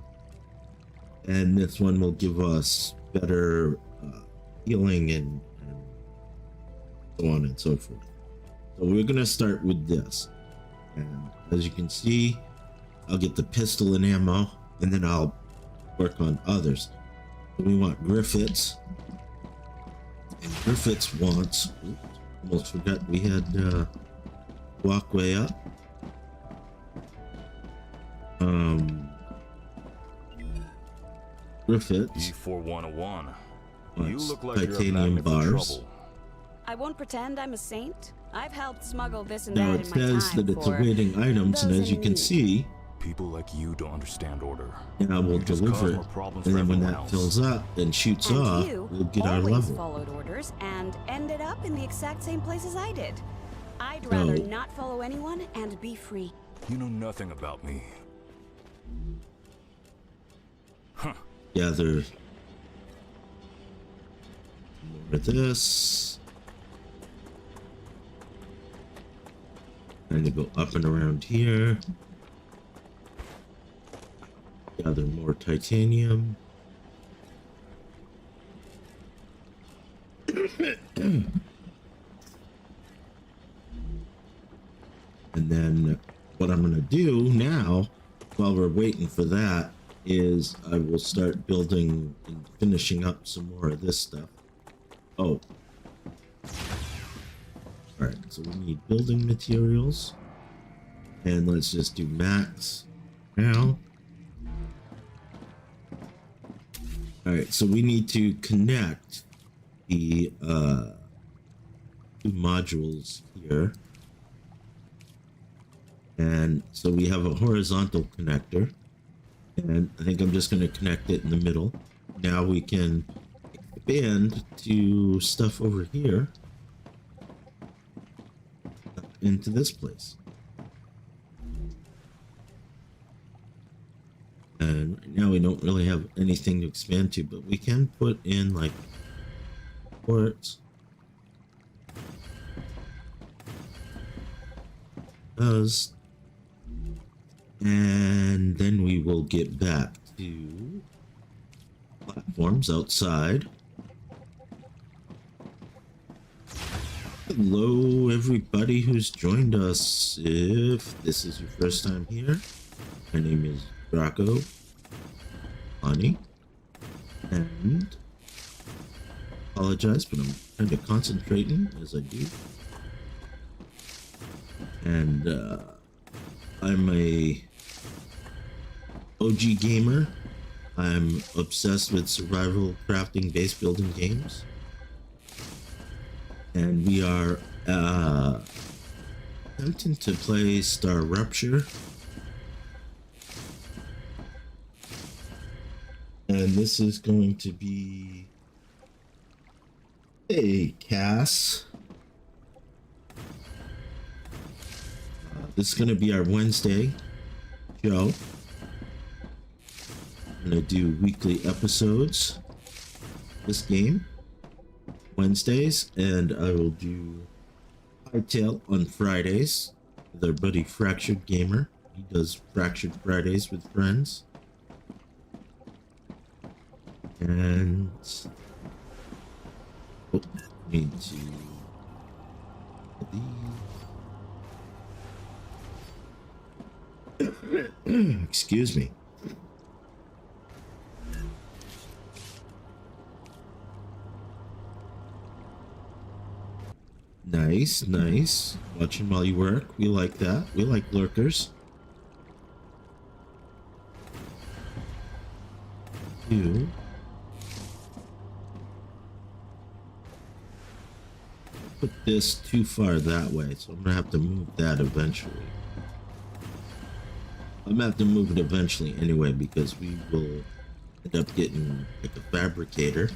and this one will give us better healing and so on and so forth. So we're gonna start with this, and as you can see, I'll get the pistol and ammo, and then I'll work on others. So we want Griffiths, and Griffiths wants, oops, almost forgot we had walkway up. Griffiths E4101. You wants look like you're a titanium magnet for bars. trouble. I won't pretend I'm a saint. I've helped smuggle this and Now that it in my says time that it's for awaiting items, and those as you in can need. see, People like you don't understand order. now we'll You just deliver cause it, more problems and for then when everyone that else. fills up and shoots And off, you we'll get our always level. followed orders and ended up in the exact same places I did. I'd rather No. not follow anyone and be free. You know nothing about me. Gather more of this. Trying to go up and around here. Gather more titanium. And then what I'm going to do now, while we're waiting for that, is I will start building and finishing up some more of this stuff. Oh. Alright, so we need building materials. And let's just do max now. Alright, so we need to connect the two modules here. And so we have a horizontal connector. And I think I'm just going to connect it in the middle. Now we can expand to stuff over here. Into this place. And right now we don't really have anything to expand to, but we can put in like ports. Those. And then we will get back to platforms outside. Hello everybody who's joined us. If this is your first time here, my name is Draco, Solani, and apologize, but I'm kind of concentrating as I do. And I'm a OG gamer. I'm obsessed with survival crafting base building games. And we are attempting to play Star Rupture. And this is going to be a Cass. This is going to be our Wednesday show. I'm going to do weekly episodes this game Wednesdays, and I will do Hightail on Fridays with our buddy Fractured Gamer. He does Fractured Fridays with friends. And need to excuse me. Nice. Watching while you work. We like that. We like lurkers. You. Put this too far that way, so I'm gonna have to move that eventually. I'm gonna have to move it eventually anyway, because we will end up getting like a fabricator.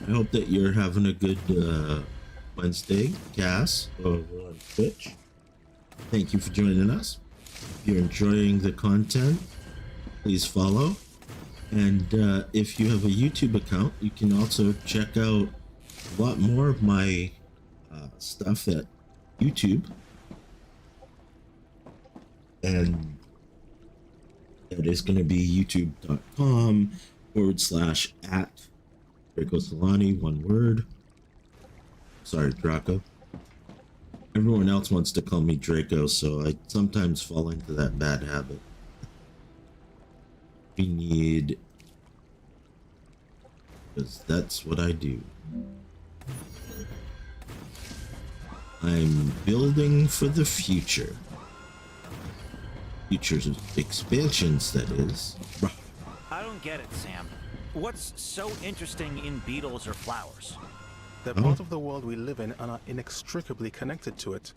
I hope that you're having a good Wednesday, Cass, over on Twitch. Thank you for joining us. If you're enjoying the content, please follow. And if you have a YouTube account, you can also check out a lot more of my stuff at YouTube. And that is going to be youtube.com/@ Draco Solani, one word. Sorry, Draco. Everyone else wants to call me Draco, so I sometimes fall into that bad habit. We need, because that's what I do. I'm building for the future. Future's expansions, that is. I don't get it, Sam. What's so interesting in beetles or flowers? They're part of the world we live in and are inextricably connected to it.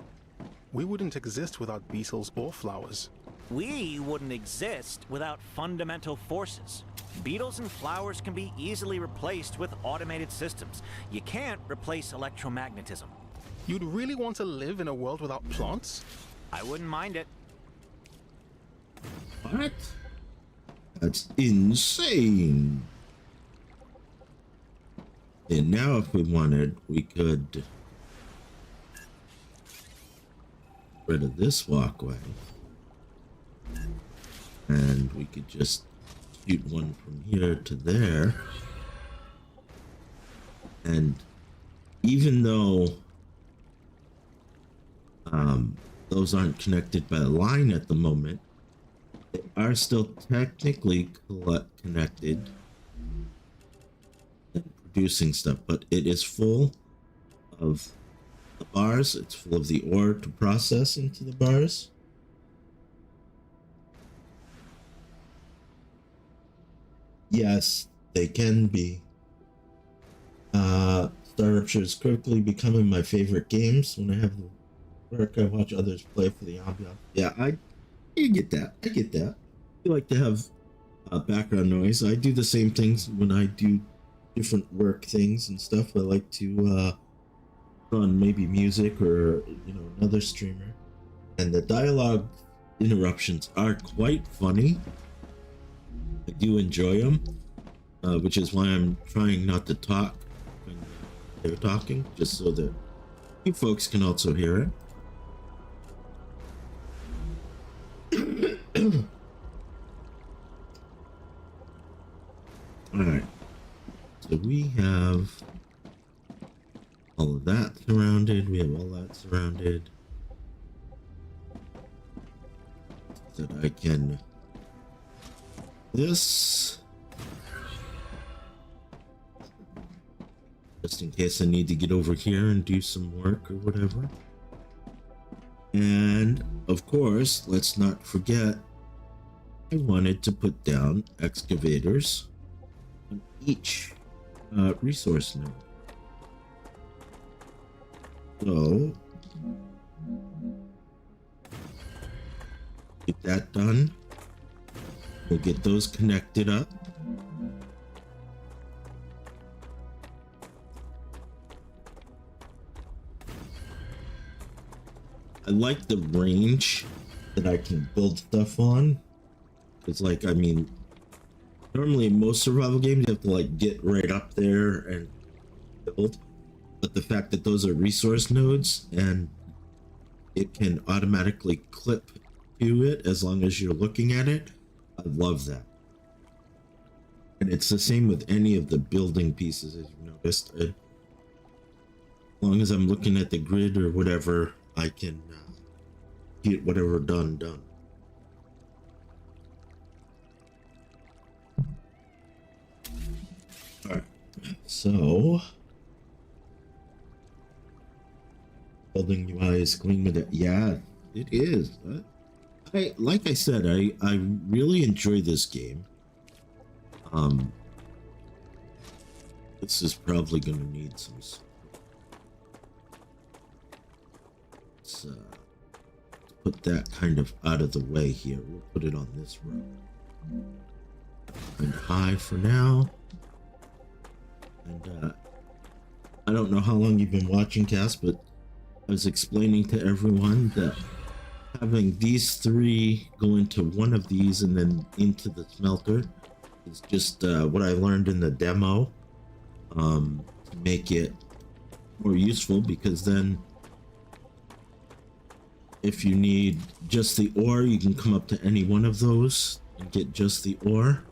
We wouldn't exist without beetles or flowers. We wouldn't exist without fundamental forces. Beetles and flowers can be easily replaced with automated systems. You can't replace electromagnetism. You'd really want to live in a world without plants? I wouldn't mind it. What? That's insane. And now if we wanted, we could rid of this walkway. And we could just shoot one from here to there. And even though those aren't connected by a line at the moment, they are still technically connected and producing stuff, but it is full of the bars. It's full of the ore to process into the bars. Yes, they can be. Star Rupture is quickly becoming my favorite games. When I have the work, I watch others play for the ambiance. Yeah, I get that. I get that. I like to have background noise. I do the same things when I do different work things and stuff. I like to run maybe music or another streamer. And the dialogue interruptions are quite funny. I do enjoy them, which is why I'm trying not to talk when they're talking, just so that you folks can also hear it. All right, so we have all of that surrounded. We have all that surrounded, so that I can this just in case I need to get over here and do some work or whatever. And of course, let's not forget, I wanted to put down excavators on each resource node. So get that done. We'll get those connected up. I like the range that I can build stuff on. It's like, I mean, normally in most survival games you have to like get right up there and build, but the fact that those are resource nodes and it can automatically clip to it as long as you're looking at it, I love that. And it's the same with any of the building pieces, as you noticed. As long as I'm looking at the grid or whatever, I can get whatever done. All right, so building UI is clean with it. Yeah, it is. Like I said, I really enjoy this game. This is probably gonna need some. Let's put that kind of out of the way here. We'll put it on this row. And high for now. And I don't know how long you've been watching, Cass, but I was explaining to everyone that having these three go into one of these and then into the smelter is just what I learned in the demo, to make it more useful, because then if you need just the ore, you can come up to any one of those and get just the ore.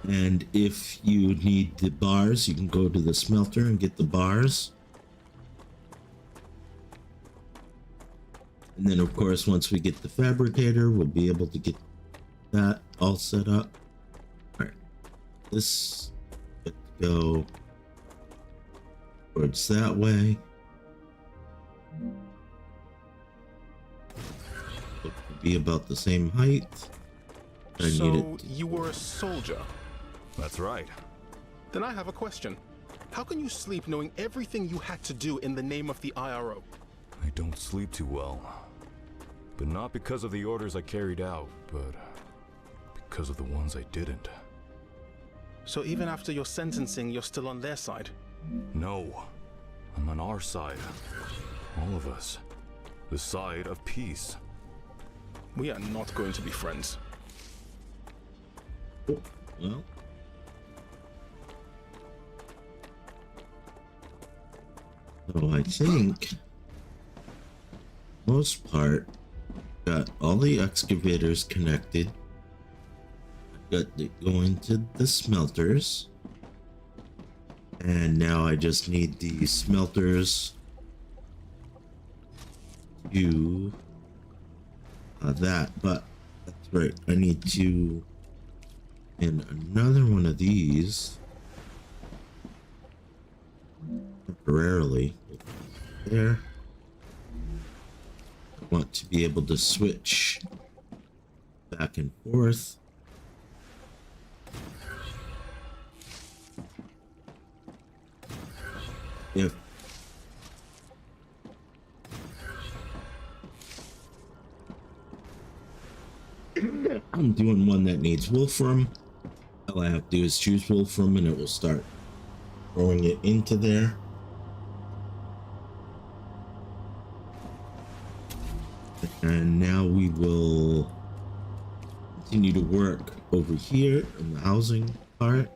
And if you need the bars, you can go to the smelter and get the bars. And then of course, once we get the fabricator, we'll be able to get that all set up. All right, this get to go towards that way. Look to be about the same height. So you were a soldier? That's right. Then I have a question. How can you sleep knowing everything you had to do in the name of the IRO? I don't sleep too well. But not because of the orders I carried out, but because of the ones I didn't. So even after your sentencing, you're still on their side? No. I'm on our side. All of us. The side of peace. We are not going to be friends. Well, so I think most part, got all the excavators connected. Got it going to the smelters. And now I just need the smelters to that. But that's right. I need to in another one of these temporarily there. I want to be able to switch back and forth. If I'm doing one that needs wolfram, all I have to do is choose wolfram and it will start throwing it into there. And now we will continue to work over here in the housing part.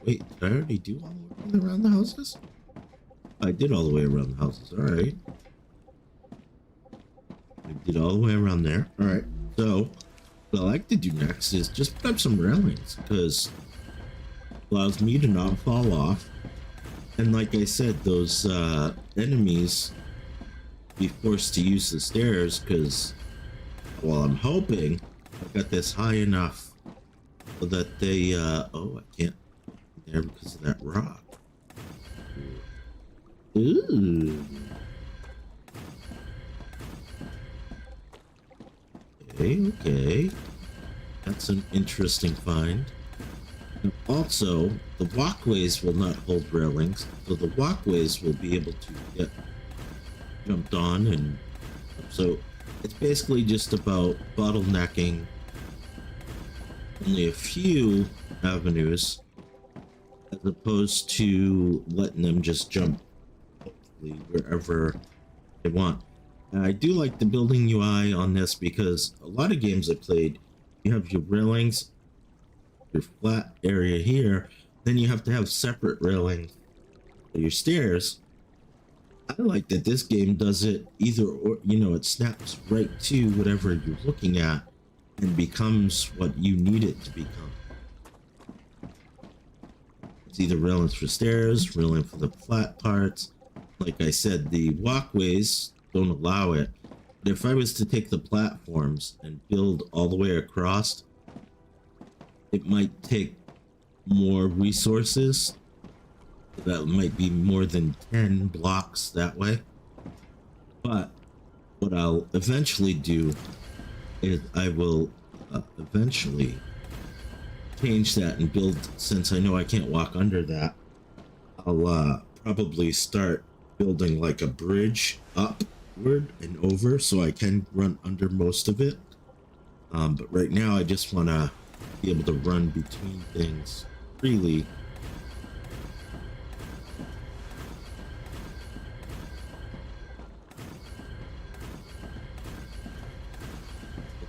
Wait, did I already do all the way around the houses? I did all the way around the houses. All right. I did all the way around there. All right. So what I like to do next is just put up some railings because it allows me to not fall off. And like I said, those enemies be forced to use the stairs because, well, I'm hoping I got this high enough so that they, oh, I can't there because of that rock. Ooh. Okay. That's an interesting find. And also, the walkways will not hold railings, so the walkways will be able to get jumped on, and so it's basically just about bottlenecking only a few avenues as opposed to letting them just jump wherever they want. And I do like the building UI on this because a lot of games I played, you have your railings, your flat area here, then you have to have separate railings for your stairs. I like that this game does it either or, you know, it snaps right to whatever you're looking at and becomes what you need it to become. It's either railings for stairs, railing for the flat parts. Like I said, the walkways don't allow it. But if I was to take the platforms and build all the way across, it might take more resources. That might be more than 10 blocks that way. But what I'll eventually do is I will eventually change that and build, since I know I can't walk under that, I'll probably start building like a bridge upward and over so I can run under most of it. But right now I just want to be able to run between things freely.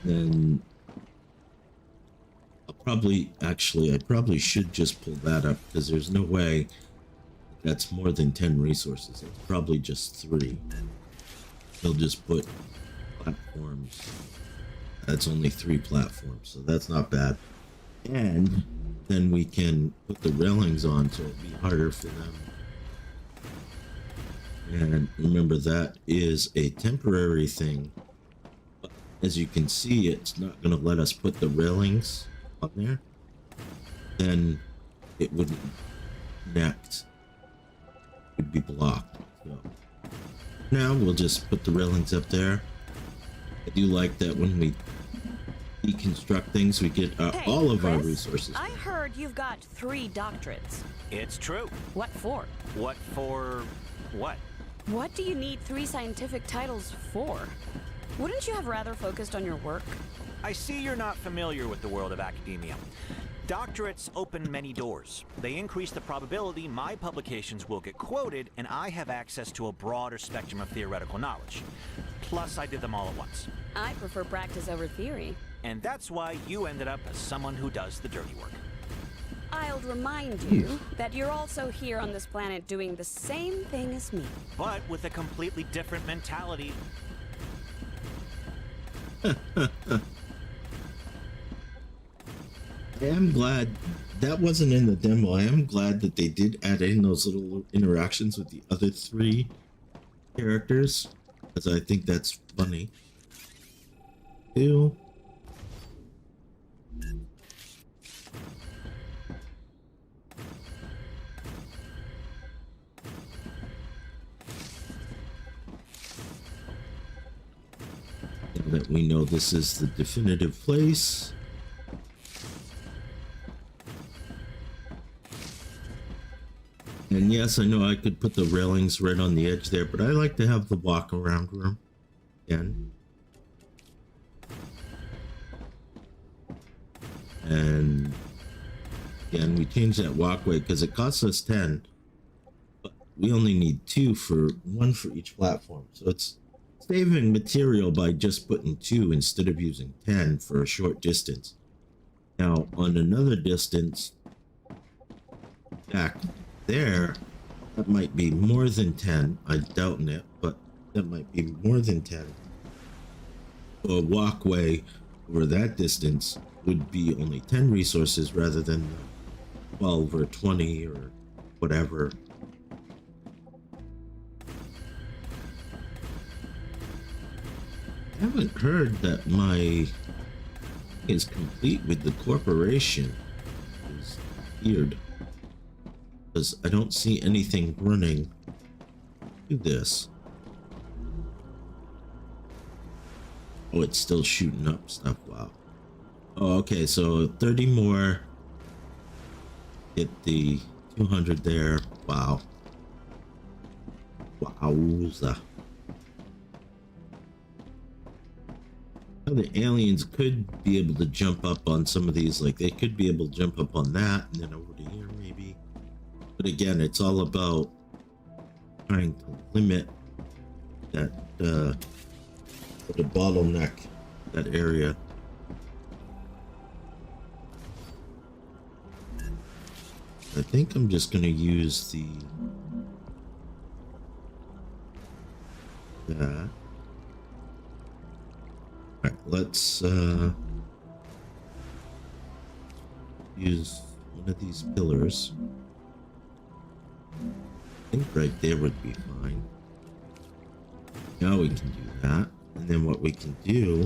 Then I'll probably, actually, I probably should just pull that up because there's no way that's more than 10 resources. It's probably just 3. They'll just put platforms. That's only 3 platforms, so that's not bad. And then we can put the railings on so it'll be harder for them. And remember, that is a temporary thing. As you can see, it's not going to let us put the railings on there. Then it wouldn't connect. It would be blocked. So now we'll just put the railings up there. I do like that when we deconstruct things, we get all of our resources. I heard you've got 3 doctorates. It's true. What for? What for what? What do you need 3 scientific titles for? Wouldn't you have rather focused on your work? I see you're not familiar with the world of academia. Doctorates open many doors. They increase the probability my publications will get quoted, and I have access to a broader spectrum of theoretical knowledge. Plus, I did them all at once. I prefer practice over theory. And that's why you ended up as someone who does the dirty work. I'll remind you that you're also here on this planet doing the same thing as me. But with a completely different mentality. I am glad that wasn't in the demo. I am glad that they did add in those little interactions with the other 3 characters, because I think that's funny. 2. Now that we know this is the definitive place. And yes, I know I could put the railings right on the edge there, but I like to have the walk around room again. And again, we changed that walkway because it costs us 10, but we only need 2 for 1 for each platform. So it's saving material by just putting 2 instead of using 10 for a short distance. Now on another distance back there, that might be more than 10. I doubt it, but that might be more than 10. A walkway over that distance would be only 10 resources rather than 12 or 20 or whatever. I haven't heard that my is complete with the corporation. Is weird. Because I don't see anything running to this. Oh, it's still shooting up stuff. Wow. Oh, okay, so 30 more. Get the 200 there. Wow. Wowza. Now the aliens could be able to jump up on some of these. Like, they could be able to jump up on that and then over to here maybe. But again, it's all about trying to limit that the bottleneck, that area. I think I'm just going to use the that. All right, let's use one of these pillars. I think right there would be fine. Now we can do that. And then what we can do,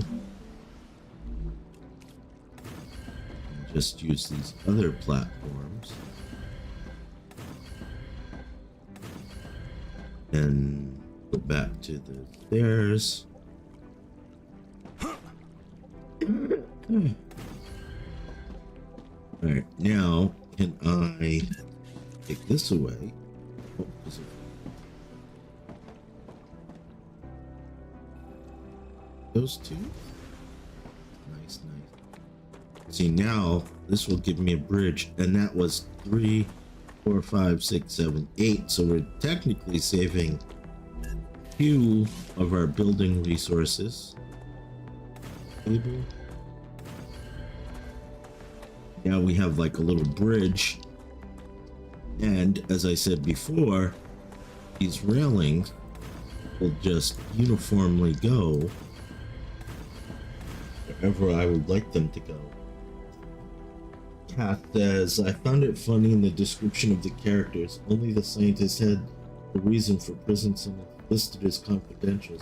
just use these other platforms. And go back to the stairs. Alright, now can I take this away? Oh, is it? Those two? Nice, nice. See, now this will give me a bridge, and that was 3, 4, 5, 6, 7, 8. So we're technically saving 2 of our building resources. Table. Now we have like a little bridge, and as I said before, these railings will just uniformly go wherever I would like them to go. Kat says, I found it funny in the description of the characters. Only the scientist had a reason for presence and it's listed as confidential.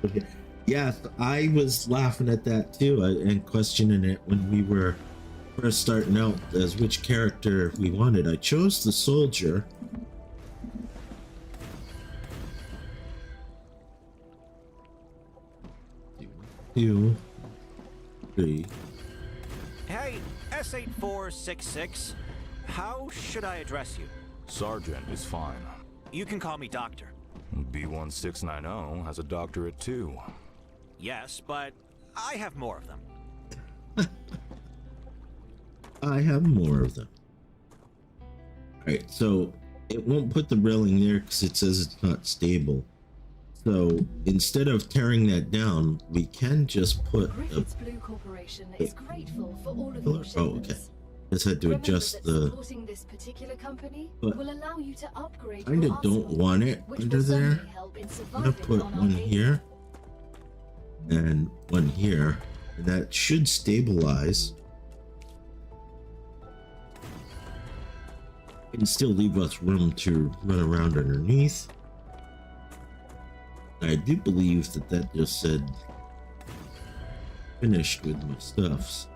Okay. Yes, I was laughing at that too and questioning it when we were first starting out as which character we wanted. I chose the soldier. 2, 3. Hey, S8466. How should I address you? Sergeant is fine. You can call me Doctor. B1690 has a doctorate too. Yes, but I have more of them. I have more of them. Alright, so it won't put the railing there because it says it's not stable. So instead of tearing that down, we can just put Griffith's Blue Corporation is grateful for all of pillar. your Oh, okay. Just had to adjust the. Supporting this particular company But will allow you to upgrade kind your of don't arsenal, want it which under will there. certainly help in I'm gonna surviving put on one Arcadia. here. and one here, and that should stabilize and still leave us room to run around underneath. I do believe that that just said finished with my stuffs.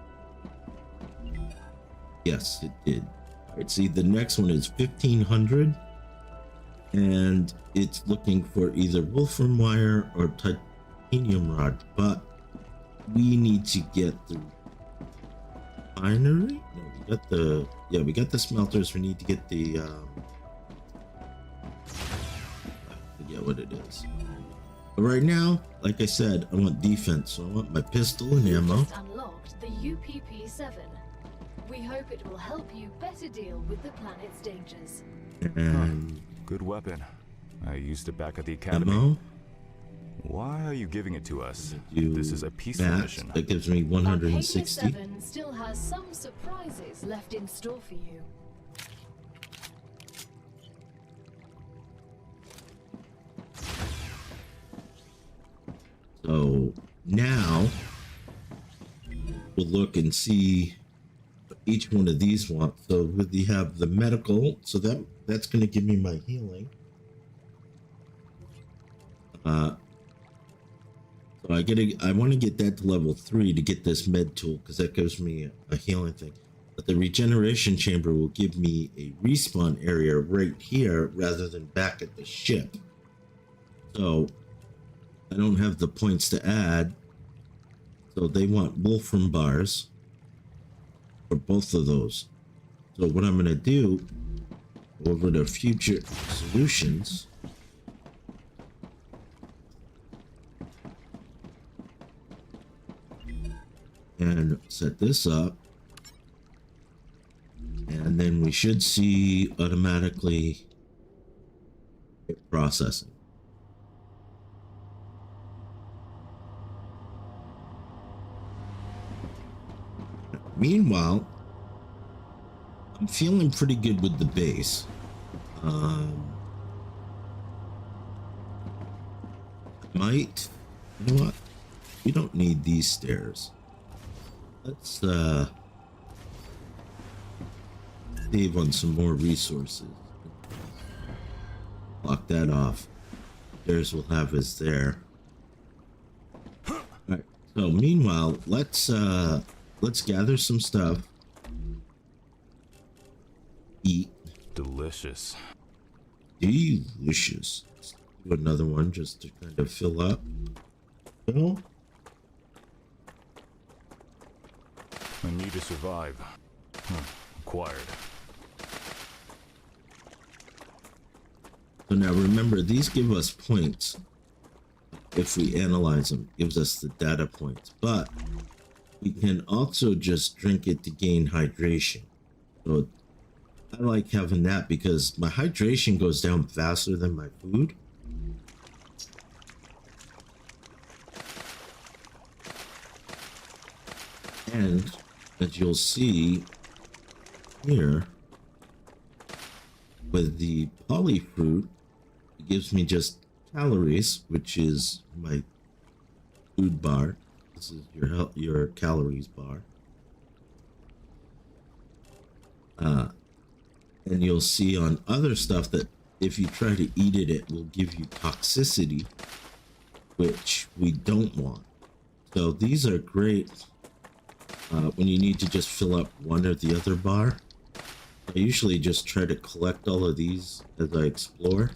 Yes, it did. All right, see, the next one is 1500, and it's looking for either wolfram wire or titanium rod, but we need to get the refinery. No, we got the, yeah, we got the smelters. We need to get the I forget what it is. But right now, like I said, I want defense, so I want my pistol and ammo. Just unlocked the UPP-7. We hope it will help you better deal with the planet's dangers. And Good weapon. I used it back at the academy. ammo. Why are you giving it to us? Do This is a peaceful that. mission. That gives me 160. Arcadia 7 still has some surprises left in store for you. So now we'll look and see what each one of these wants. So we have the medical, so that's going to give me my healing. So I want to get that to level 3 to get this med tool, because that gives me a healing thing. But the regeneration chamber will give me a respawn area right here rather than back at the ship. So I don't have the points to add. So they want wolfram bars for both of those. So what I'm going to do, go over to future solutions. And set this up. And then we should see automatically it processing. Meanwhile, I'm feeling pretty good with the base. Might, you know what? We don't need these stairs. Let's save on some more resources. Lock that off. Stairs we'll have is there. Alright, so meanwhile, let's gather some stuff. Eat. Delicious. Delicious. Let's do another one just to kind of fill up. No? I need to survive. Acquired. So now remember, these give us points. If we analyze them, gives us the data points. But we can also just drink it to gain hydration. So I like having that because my hydration goes down faster than my food. And as you'll see here, with the polyfruit, it gives me just calories, which is my food bar. This is your calories bar. And you'll see on other stuff that if you try to eat it, it will give you toxicity, which we don't want. So these are great when you need to just fill up one or the other bar. I usually just try to collect all of these as I explore.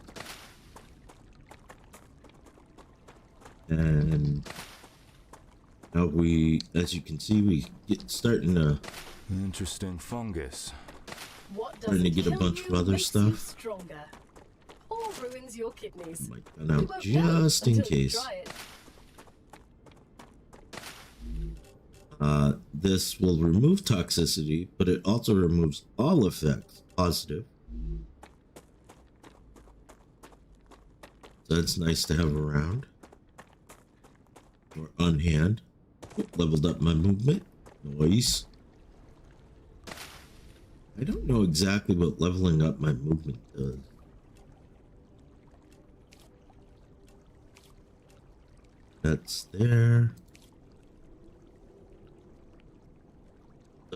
And now as you can see, we get starting to fungus. What starting to doesn't get a kill bunch of you other makes you stuff. stronger, or ruins your kidneys. Might gun out You won't know just in until you case. try it. This will remove toxicity, but it also removes all effects, positive. So that's nice to have around. Or on hand. Leveled up my movement. Nice. I don't know exactly what leveling up my movement does. That's there.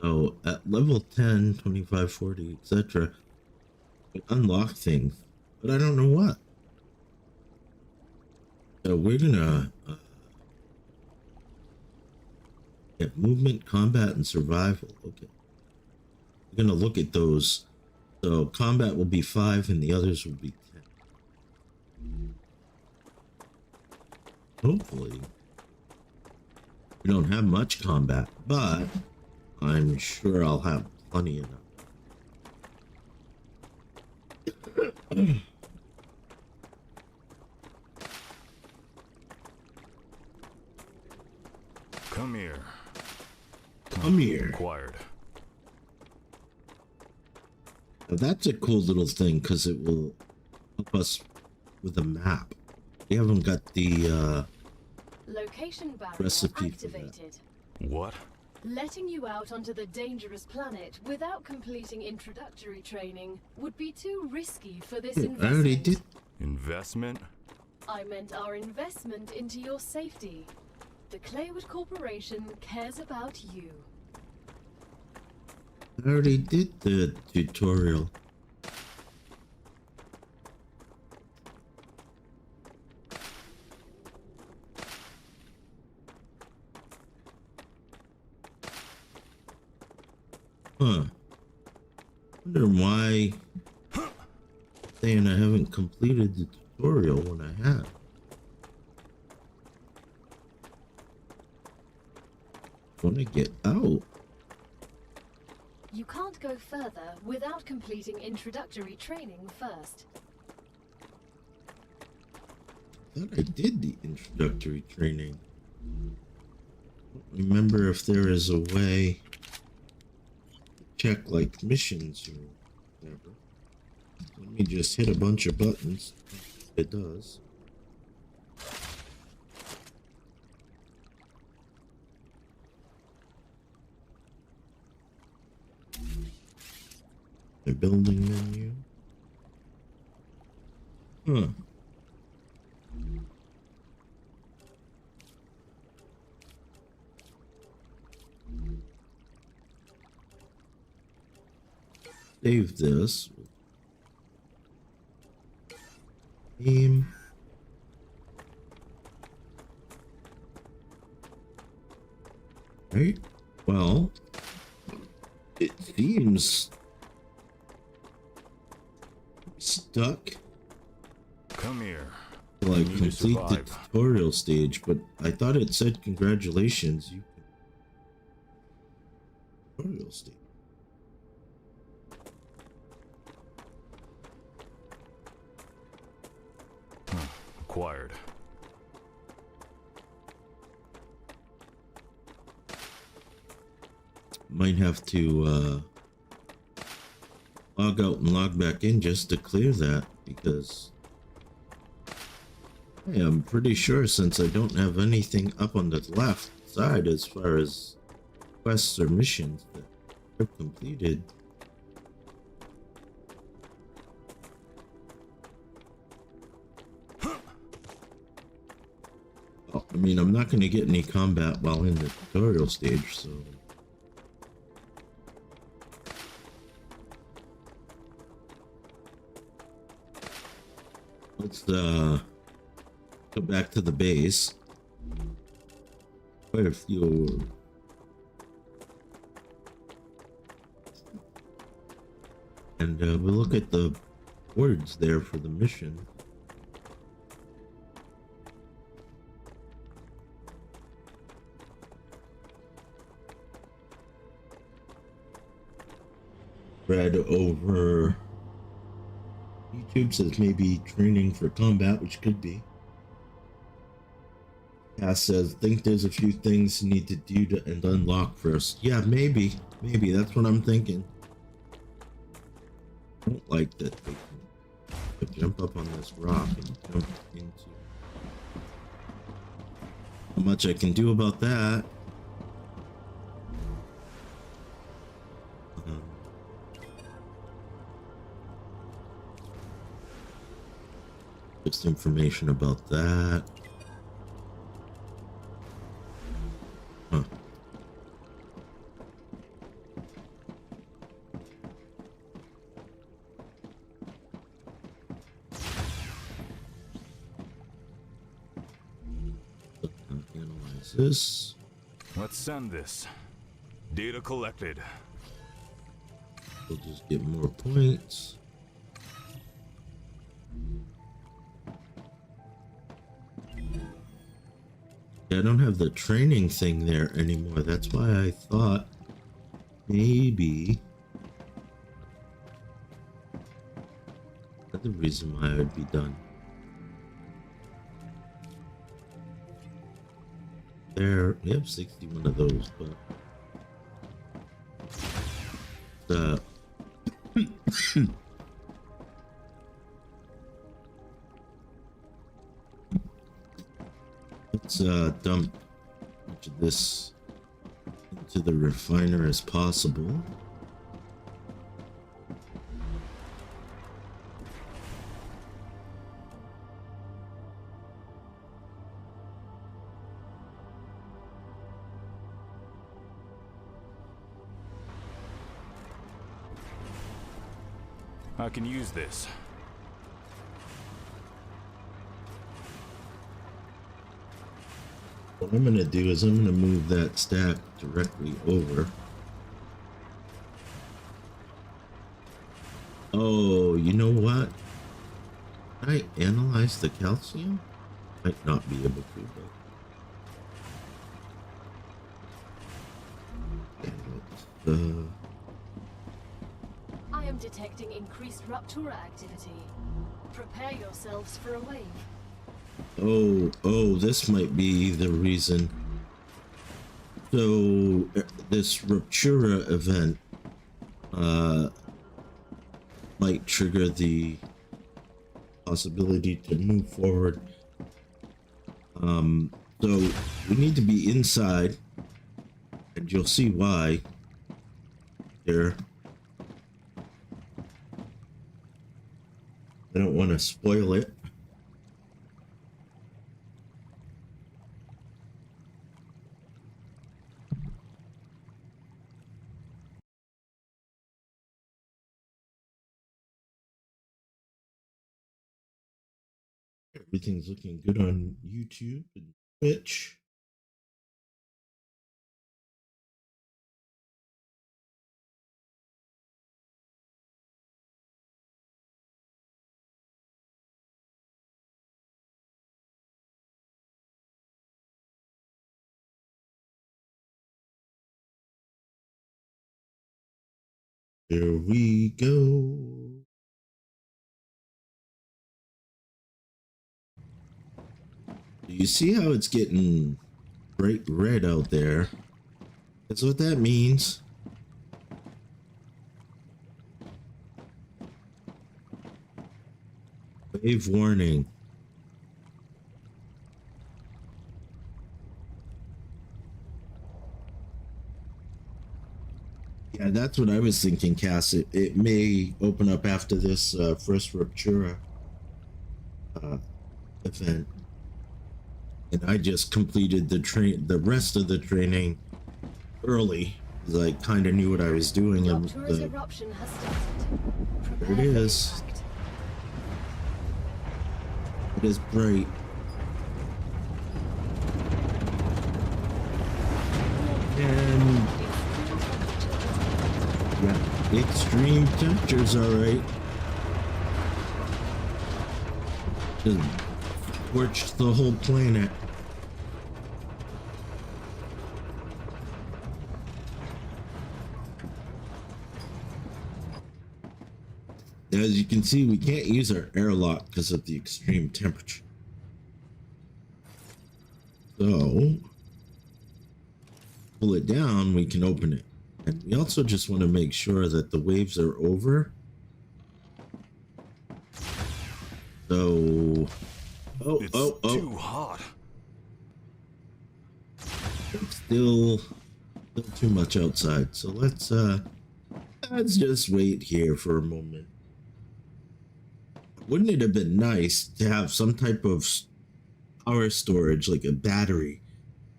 So at level 10, 25, 40, etc., we unlock things, but I don't know what. So we're gonna get movement, combat, and survival. Okay. We're gonna look at those. So combat will be 5 and the others will be 10. Hopefully. We don't have much combat, but I'm sure I'll have plenty enough. Come here. Come here. Acquired. Now that's a cool little thing because it will help us with a map. We haven't got the Location barrier recipe for that. activated. What? Letting you out onto the dangerous planet without completing introductory training would be too risky for this I investment. already did. Investment? I meant our investment into your safety. The Claywood Corporation cares about you. I already did the tutorial. Huh. Wonder why saying I haven't completed the tutorial when I have. Want to get out. You can't go further without completing introductory training first. I thought I did the introductory training. Don't remember if there is a way to check like missions or whatever. Let me just hit a bunch of buttons. It does. The building menu. Huh. Save this. Aim. Right. Well, it seems stuck. Come here. Well, I You need to complete the survive. tutorial stage, but I thought it said congratulations. You tutorial stage. Acquired. Might have to log out and log back in just to clear that, because I am pretty sure, since I don't have anything up on the left side as far as quests or missions that I've completed. Well, I mean, I'm not going to get any combat while in the tutorial stage, so let's go back to the base. Quite a few. And we'll look at the words there for the mission. Read over. YouTube says maybe training for combat, which could be. Cass says, think there's a few things you need to do to and unlock first. Yeah, maybe. Maybe. That's what I'm thinking. I don't like that they can jump up on this rock and jump into. How much I can do about that. Just information about that. What's this? Let's send this. Data collected. We'll just get more points. I don't have the training thing there anymore. That's why I thought maybe that's the reason why I would be done. There, we have 61 of those, but let's dump much of this into the refiner as possible. I can use this. What I'm gonna do is I'm gonna move that stack directly over. Oh, you know what? Can I analyze the calcium? Might not be able to, but I am detecting increased Rupture activity. Prepare yourselves for a wave. oh, this might be the reason. So this Ruptura event might trigger the possibility to move forward. So we need to be inside, and you'll see why here. I don't want to spoil it. Everything's looking good on YouTube and Twitch. There we go. You see how it's getting bright red out there? That's what that means. Wave warning. Yeah, that's what I was thinking, Cass. It may open up after this first Ruptura event. And I just completed the rest of the training early because I kind of knew what I was doing. And Eruption has started. there it is. It is bright. And yeah, extreme temperatures, all right. Just scorched the whole planet. As you can see, we can't use our airlock because of the extreme temperature. So, pull it down, we can open it. And we also just want to make sure that the waves are over. So, It's too hot. It's still too much outside. So let's just wait here for a moment. Wouldn't it have been nice to have some type of power storage, like a battery?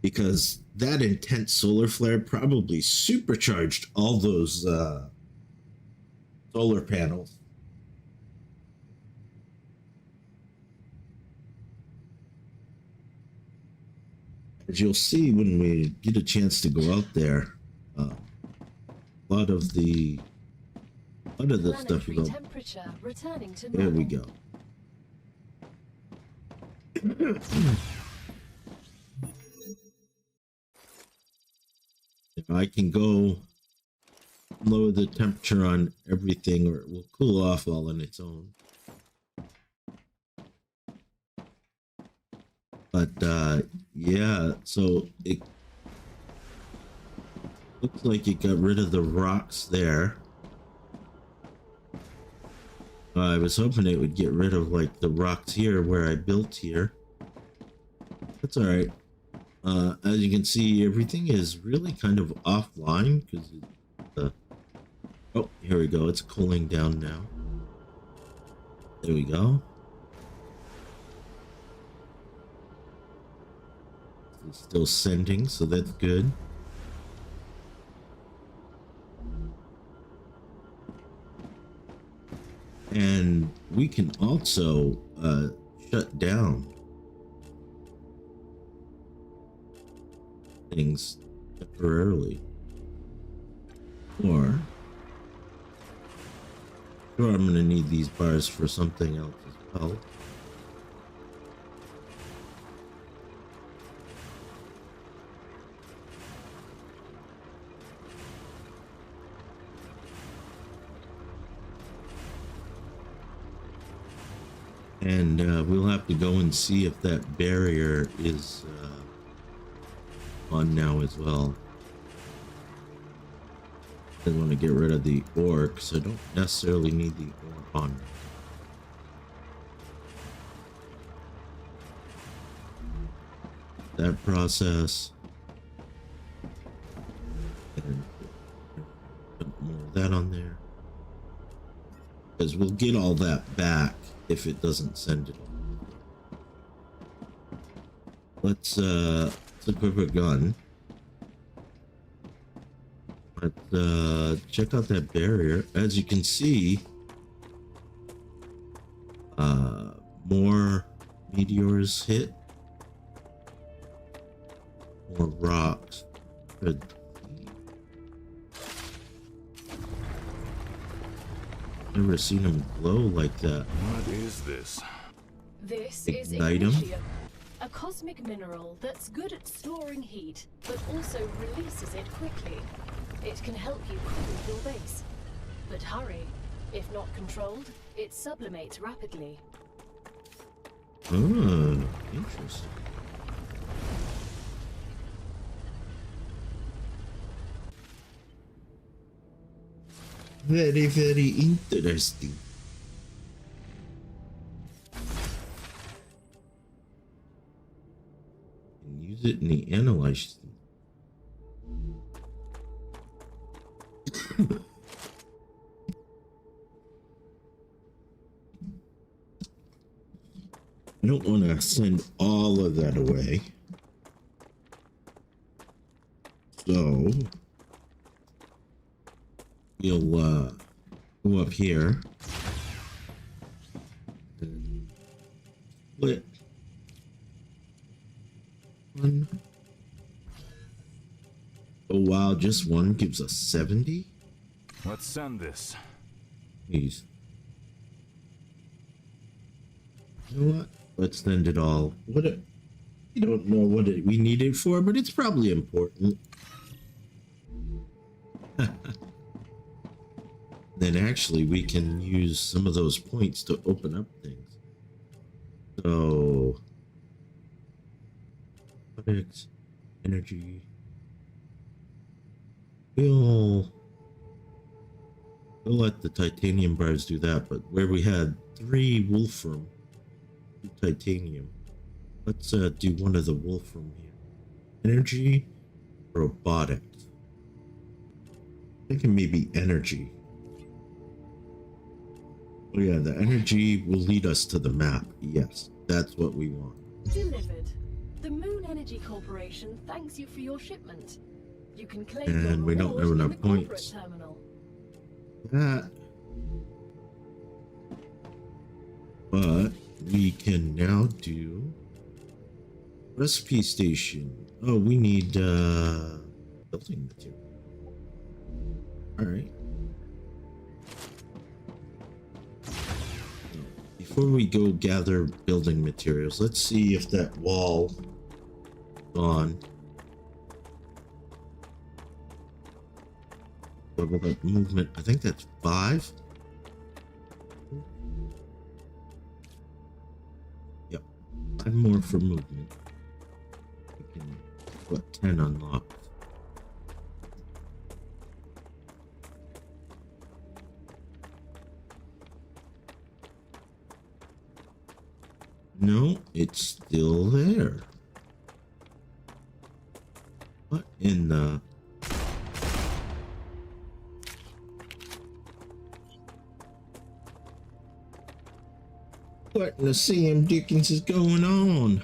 Because that intense solar flare probably supercharged all those solar panels. As you'll see when we get a chance to go out there, a lot of the stuff we go. Temperature returning to There we normal. go. I can go lower the temperature on everything, or it will cool off all on its own. But yeah, so it looks like it got rid of the rocks there. I was hoping it would get rid of like the rocks here where I built here. That's all right. As you can see, everything is really kind of offline because oh, here we go. It's cooling down now. There we go. It's still sending, so that's good. And we can also shut down things temporarily, or sure, I'm gonna need these bars for something else as well. And we'll have to go and see if that barrier is on now as well. I want to get rid of the ore because I don't necessarily need the ore on. That process. And put more of that on there. Because we'll get all that back if it doesn't send it. Let's equip a gun. Let's check out that barrier. As you can see, more meteors hit, more rocks. Good. Never seen them glow like that. What is this? This Ignite is 'em? Ignition, a cosmic mineral that's good at storing heat, but also releases it quickly. It can help you cool your base. But hurry, if not controlled, it sublimates rapidly. Oh, interesting. Very, very interesting. And use it in the analyze. I don't want to send all of that away. So we'll go up here and split one. Oh wow, just one gives us 70? Let's send this. Jeez. You know what? Let's send it all. You don't know what we need it for, but it's probably important. Then actually we can use some of those points to open up things. So products, energy. We'll let the titanium bars do that, but where we had 3 wolfram, 2 titanium, let's do one of the wolfram here. Energy, robotics. I think it may be energy. Oh yeah, the energy will lead us to the map. Yes, that's what we want. Delivered. The Moon Energy Corporation thanks you for your shipment. You can claim And your we don't have reward enough in the corporate points. terminal. That. But we can now do Recipe station. Oh, we need building material. All right. Before we go gather building materials, let's see if that wall is gone. Level up movement. I think that's 5. Yep. 5 more for movement. We can, what, 10 unlocked. No, it's still there. What in the... What in the Sam Dickens is going on?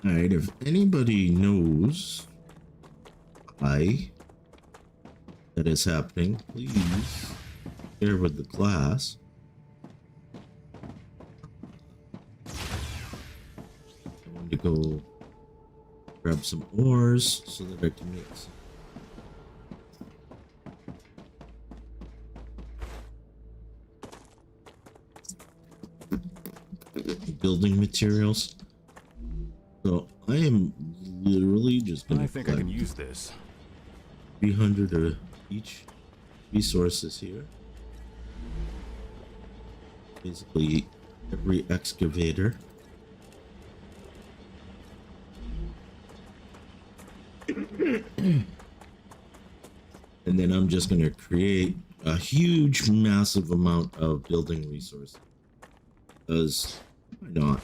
Alright, if anybody knows why that is happening, please share with the class. I want to go grab some ores so that I can make some building materials. So I am literally just gonna I think I can use this. 300 of each resources here. Basically every excavator. And then I'm just gonna create a huge massive amount of building resources. Because why not?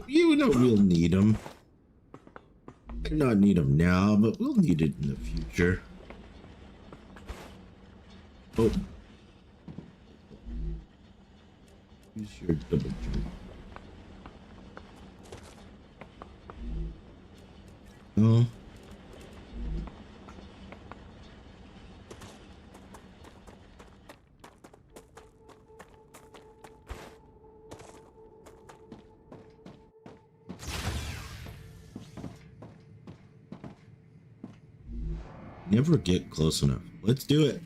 You know we'll need them. Might not need them now, but we'll need it in the future. Oh. Use your double jump. No. Never get close enough. Let's do it.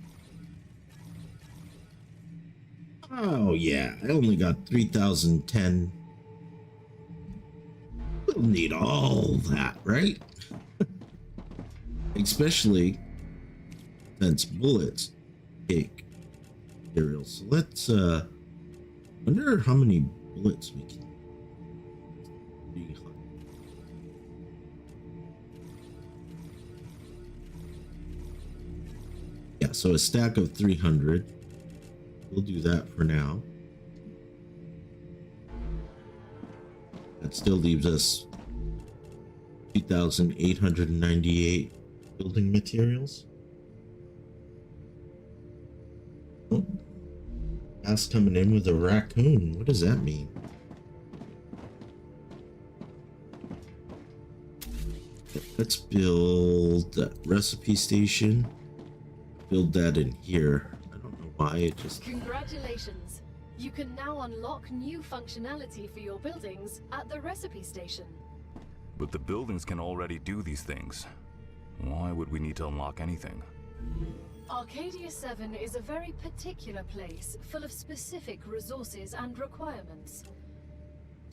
Oh yeah, I only got 3010. We'll need all that, right? Especially since bullets take materials. So let's wonder how many bullets we can. Yeah, so a stack of 300. We'll do that for now. That still leaves us 2,898 building materials. Oh, that's coming in with a raccoon. What does that mean? Let's build that recipe station. Build that in here. I don't know why it just... Congratulations! You can now unlock new functionality for your buildings at the recipe station. But the buildings can already do these things. Why would we need to unlock anything? Arcadia 7 is a very particular place, full of specific resources and requirements.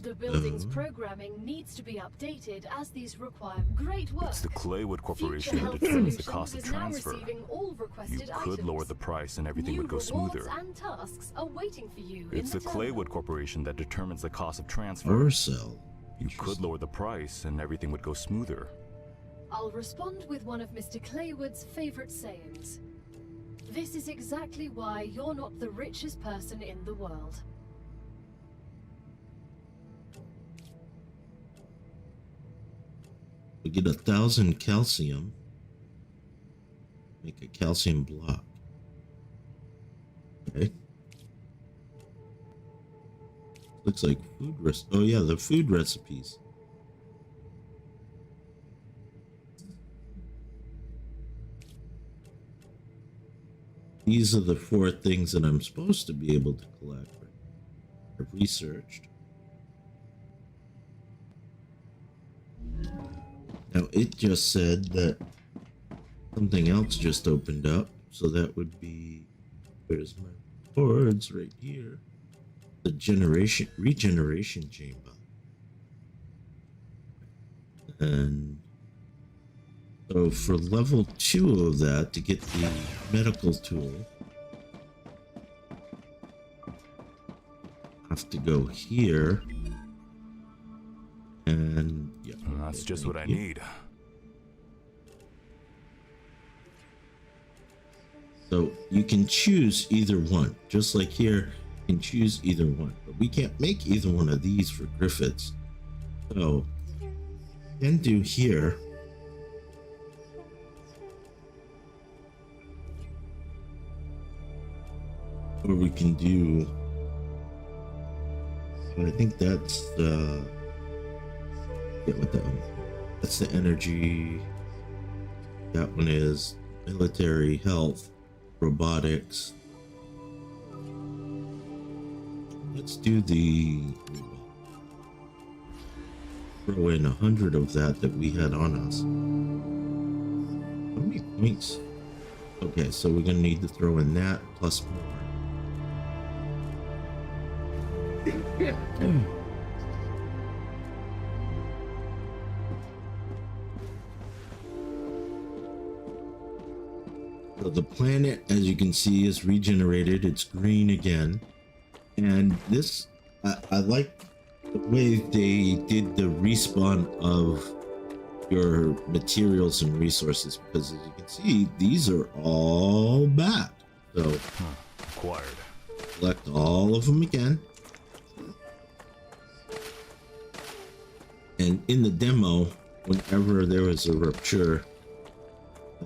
The building's programming needs to be updated as these require great work. It's the Claywood Corporation Future that Health determines the Solutions cost of is now transfer. receiving all You requested could items. lower the price and everything New would go rewards smoother. and tasks are waiting for you It's in the the Claywood terminal. Corporation that determines the cost of transfer. Or sell. You could lower the price and everything would go smoother. I'll respond with one of Mr. Claywood's favorite sayings. This is exactly why you're not the richest person in the world. We get 1,000 calcium. Make a calcium block. Okay. Looks like food oh yeah, the food recipes. these are the 4 things that I'm supposed to be able to collect. I've researched. Now it just said that something else just opened up, so that would be, where's my boards? Right here. The regeneration chamber. And so for level 2 of that, to get the medical tool, I have to go here. And yeah, that's just what I need. So you can choose either one, just like here, you can choose either one, but we can't make either one of these for Griffiths. So can do here. Or we can do, so I think that's that's the energy. That one is military, health, robotics. Let's do the, throw in 100 of that we had on us. How many points? Okay, so we're gonna need to throw in that plus more. So the planet, as you can see, is regenerated. It's green again. And this, I like the way they did the respawn of your materials and resources, because as you can see, these are all back. So Acquired. Collect all of them again. And in the demo, whenever there was a rupture,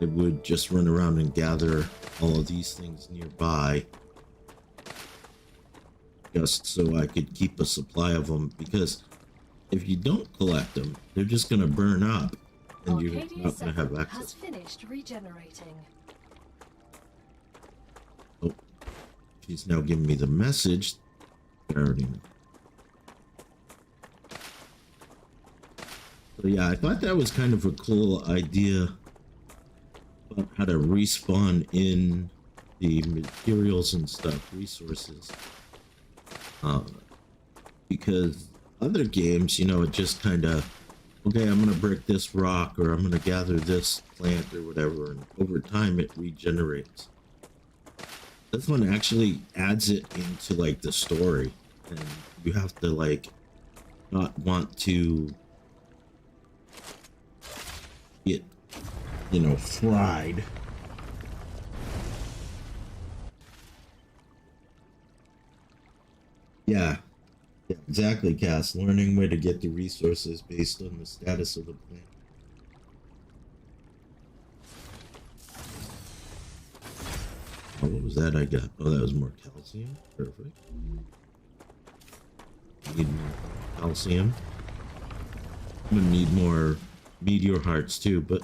I would just run around and gather all of these things nearby, just so I could keep a supply of them, because if you don't collect them, they're just going to burn up and you're not going to have access. Has finished regenerating. Oh, she's now giving me the message. I already know. So yeah, I thought that was kind of a cool idea about how to respawn in the materials and stuff, resources. Because other games, you know, it just kind of, okay, I'm gonna break this rock, or I'm gonna gather this plant or whatever, and over time it regenerates. This one actually adds it into like the story, and you have to like not want to get, you know, fried. Yeah, exactly, Cass. Learning where to get the resources based on the status of the plant. Oh, what was that I got? Oh, that was more calcium. Perfect. Need more calcium. I'm gonna need more meteor hearts too, but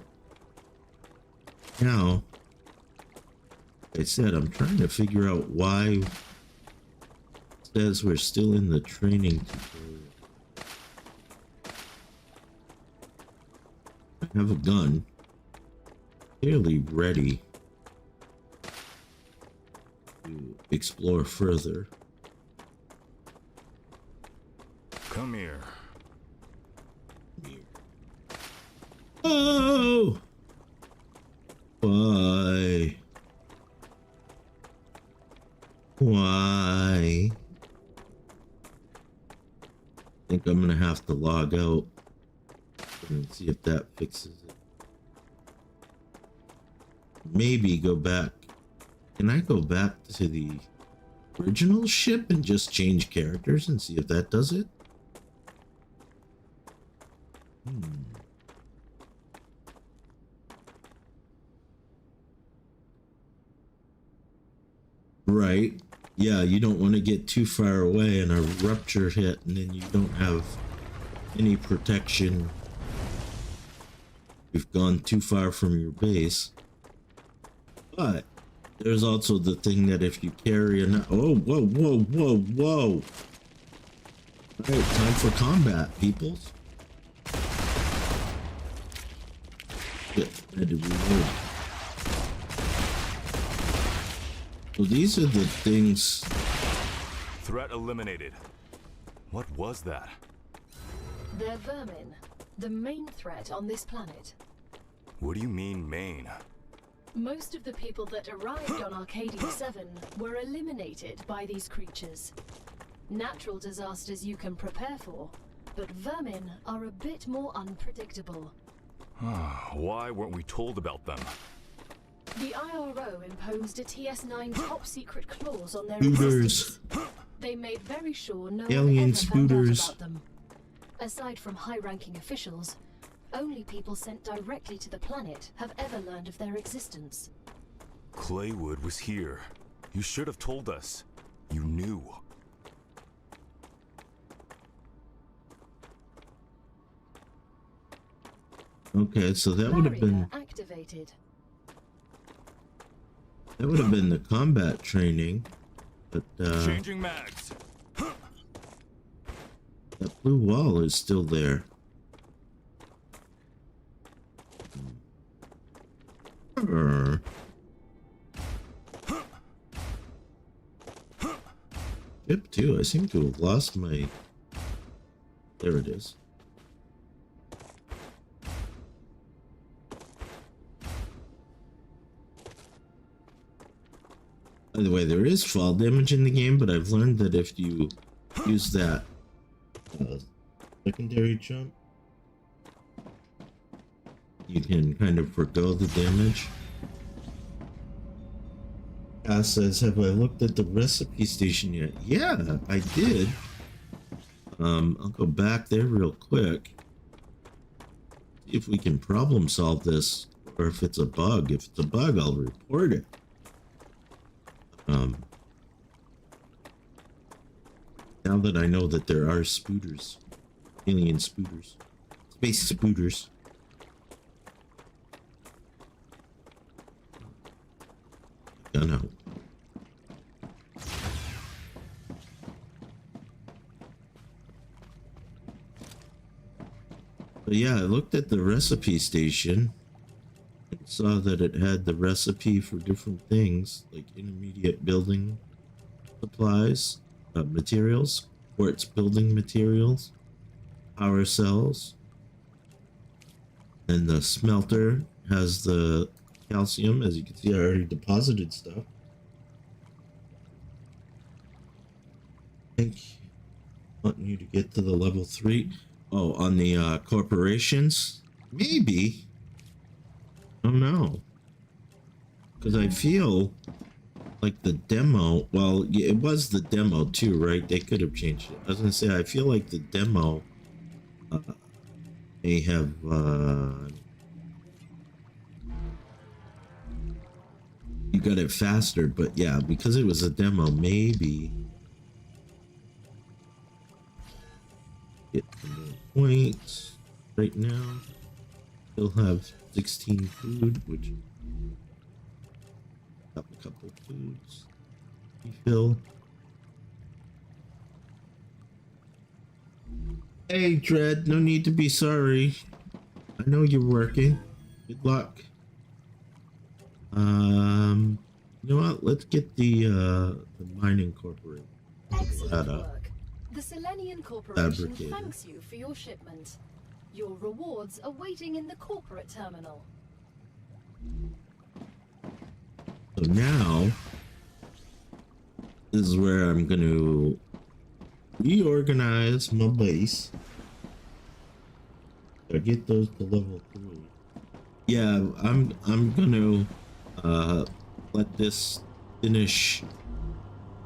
now, like I said, I'm trying to figure out why it says we're still in the training tutorial. I have a gun, clearly ready to explore further. Come here. Oh! Why? Why? I think I'm gonna have to log out and see if that fixes it. Maybe go back. Can I go back to the original ship and just change characters and see if that does it? Right. Yeah, you don't want to get too far away and a rupture hit, and then you don't have any protection. You've gone too far from your base. But There's also the thing that if you carry an oh whoa whoa whoa whoa. All right, time for combat, peoples. Shit, I had to reload. So these are the things. Threat eliminated. What was that? They're vermin, the main threat on this planet. What do you mean, main? Most of the people that arrived on Arcadia 7 were eliminated by these creatures. Natural disasters you can prepare for, but vermin are a bit more unpredictable. Why weren't we told about them? The IRO imposed a TS9 top secret clause on their Spooters. existence. They made very sure no Alien one ever found out spooters. about them. Aside from high-ranking officials, only people sent directly to the planet have ever learned of their existence. Claywood was here. You should have told us. You knew. Okay, so that would have been Barrier activated. the combat training, but Changing mags. that blue wall is still there. Ship 2, I seem to have lost my... There it is. By the way, there is fall damage in the game, but I've learned that if you use that secondary jump, you can kind of forgo the damage. Cass says, have I looked at the recipe station yet? Yeah, I did. I'll go back there real quick. See if we can problem solve this, or if it's a bug. If it's a bug, I'll report it. Now that I know that there are spooters, alien spooters, space spooters. Gun out. But yeah, I looked at the recipe station and saw that it had the recipe for different things, like intermediate building supplies, materials, quartz building materials, power cells, and the smelter has the calcium. As you can see, I already deposited stuff. I think wanting you to get to the level 3. Oh, on the corporations? Maybe. I don't know. Because I feel like the demo, well, yeah, it was the demo too, right? They could have changed it. I was going to say, I feel like the demo may have... you got it faster, but yeah, because it was a demo, maybe... Get some more points right now. Still have 16 food, which have a couple foods. Refill. Hey, Dread, no need to be sorry. I know you're working. Good luck. You know what? Let's get the mining corporation. Excellent work. The Selenian Corporation Fabricator. thanks you for your shipment. Your rewards are waiting in the corporate terminal. So now, this is where I'm going to reorganize my base. I get those to level 3. Yeah, I'm gonna let this finish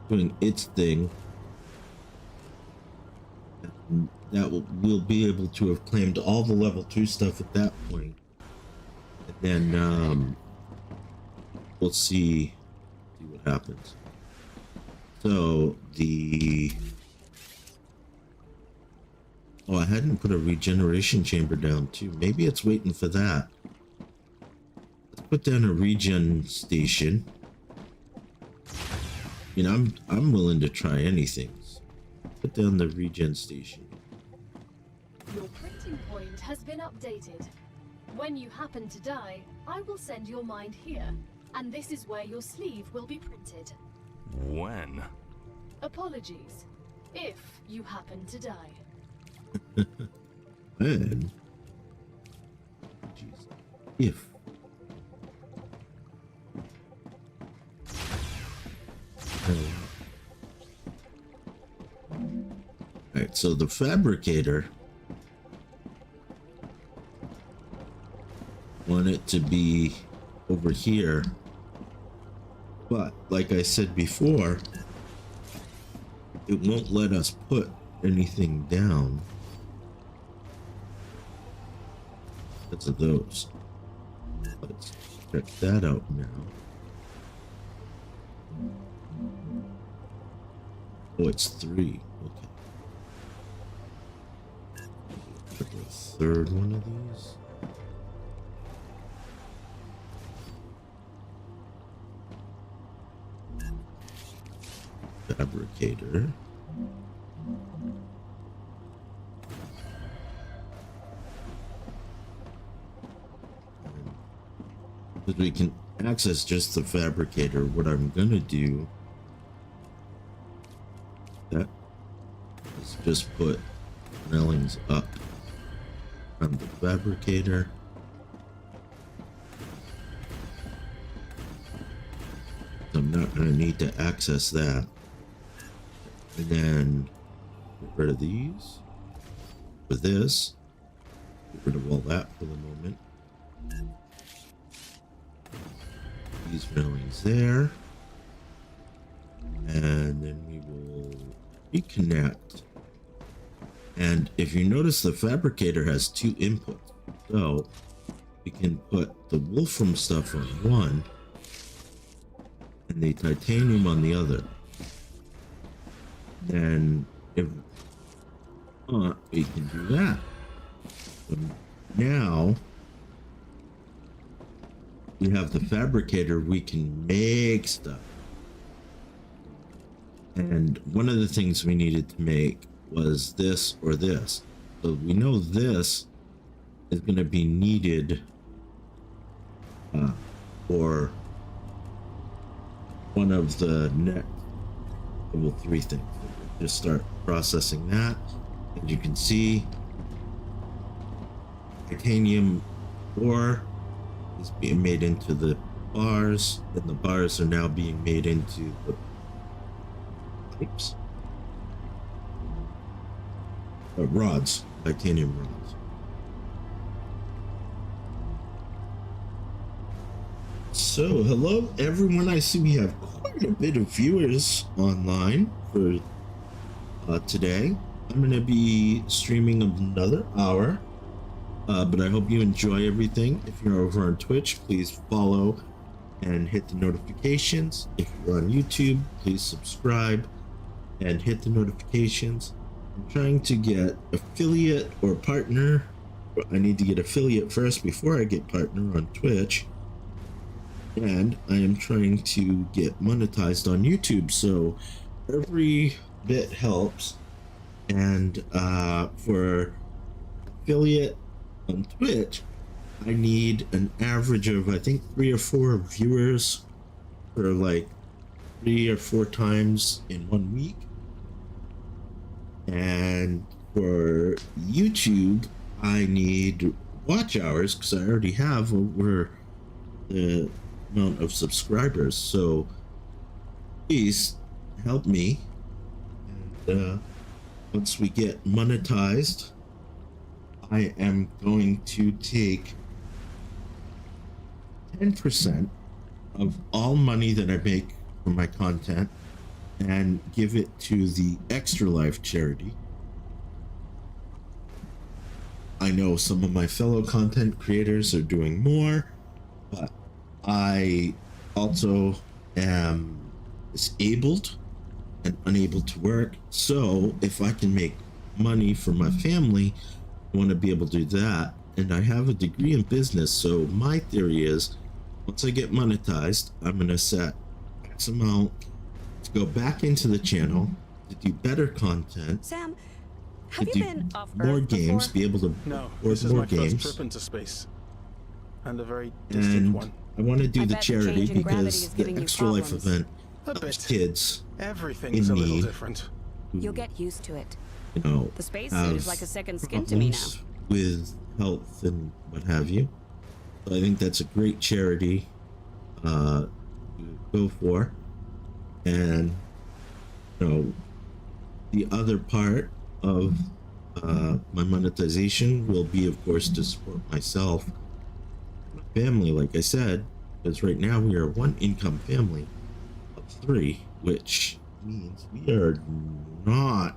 doing its thing. That we'll be able to have claimed all the level 2 stuff at that point. And then we'll see what happens. So I hadn't put a regeneration chamber down too. Maybe it's waiting for that. Let's put down a regen station. You know, I'm willing to try anything. Put down the regen station. Your printing point has been updated. When you happen to die, I will send your mind here, and this is where your sleeve will be printed. When? Apologies, if you happen to die. When? Jeez. If. Alright, so the fabricator want it to be over here, but like I said before, it won't let us put anything down because of those. Let's check that out now. Oh, it's 3. Okay. Check the third one of these. Fabricator. Because we can access just the fabricator, what I'm gonna do that is just put railings up on the fabricator. I'm not gonna need to access that. And then get rid of these. For this, get rid of all that for the moment. These railings there. And then we will reconnect. And if you notice, the fabricator has 2 inputs. So we can put the wolfram stuff on one and the titanium on the other. Then if we can do that. So now we have the fabricator, we can make stuff. And one of the things we needed to make was this or this. So we know this is going to be needed for one of the next level 3 things. Just start processing that. As you can see, titanium ore is being made into the bars, and the bars are now being made into the pipes. Rods, titanium rods. So, hello everyone. I see we have quite a bit of viewers online for today. I'm going to be streaming another hour, but I hope you enjoy everything. If you're over on Twitch, please follow and hit the notifications. If you're on YouTube, please subscribe and hit the notifications. I'm trying to get affiliate or partner. I need to get affiliate first before I get partner on Twitch. And I am trying to get monetized on YouTube, so every bit helps. And for affiliate on Twitch, I need an average of, I think, 3 or 4 viewers for like 3 or 4 times in 1 week. And for YouTube, I need watch hours because I already have over the amount of subscribers. So please help me. And once we get monetized, I am going to take 10% of all money that I make from my content and give it to the Extra Life charity. I know some of my fellow content creators are doing more, but I also am disabled and unable to work. So if I can make money for my family, I want to be able to do that. And I have a degree in business, so my theory is once I get monetized, I'm going to set X amount go back into the channel, to do better content, Sam, to have you do been off more Earth games, before? be able to No, record this is more my first games. trip into space. And a very distant And one. I want to do I the bet the charity change in gravity because is the giving you Extra Life problems. event A helps bit. kids Everything's in a little need different. who, You'll get used to it. you know, The spacesuit have is like a second skin to me now. problems with health and what have you. So I think that's a great charity to go for. And you know, the other part of my monetization will be, of course, to support myself, my family, like I said, because right now we are one income family of 3, which means we are not.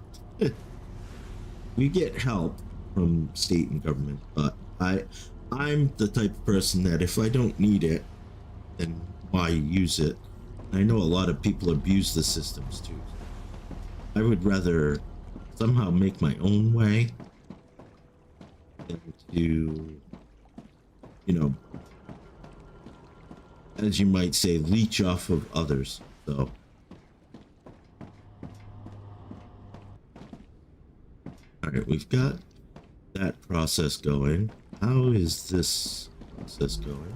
We get help from state and government, but I'm the type of person that if I don't need it, then why use it? I know a lot of people abuse the systems too. I would rather somehow make my own way than to, you know, as you might say, leech off of others. So all right, we've got that process going. How is this process going?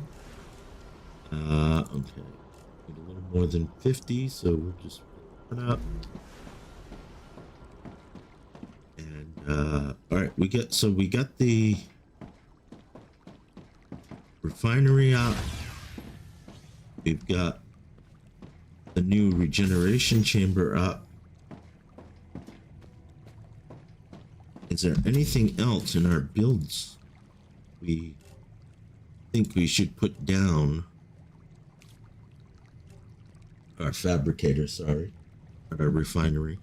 Okay, need a little more than 50, so we'll just put it up. And all right, we got the refinery up. We've got the new regeneration chamber up. Is there anything else in our builds we think we should put down? Our fabricator, sorry, our refinery.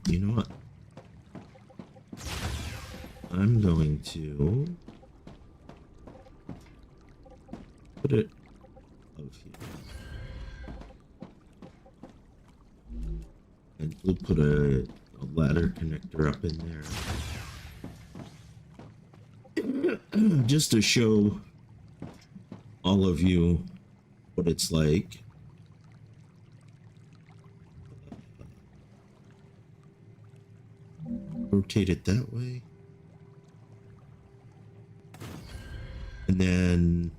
You know what? I'm going to put it over here. And we'll put a ladder connector up in there. Just to show all of you what it's like. Rotate it that way. And then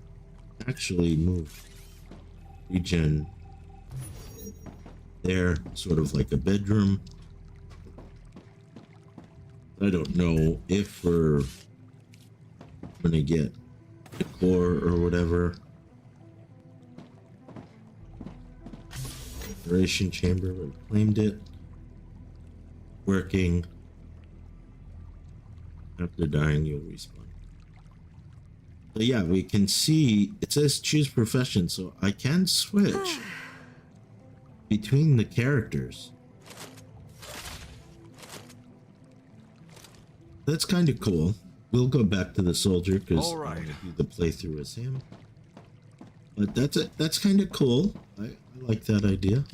actually move regen there, sort of like a bedroom. I don't know if we're gonna get a core or whatever. Generation chamber, we claimed it. Working. After dying, you'll respawn. So yeah, we can see it says choose profession, so I can switch between the characters. That's kind of cool. We'll go back to the soldier because I want to do the playthrough as him. But that's kind of cool. I like that idea.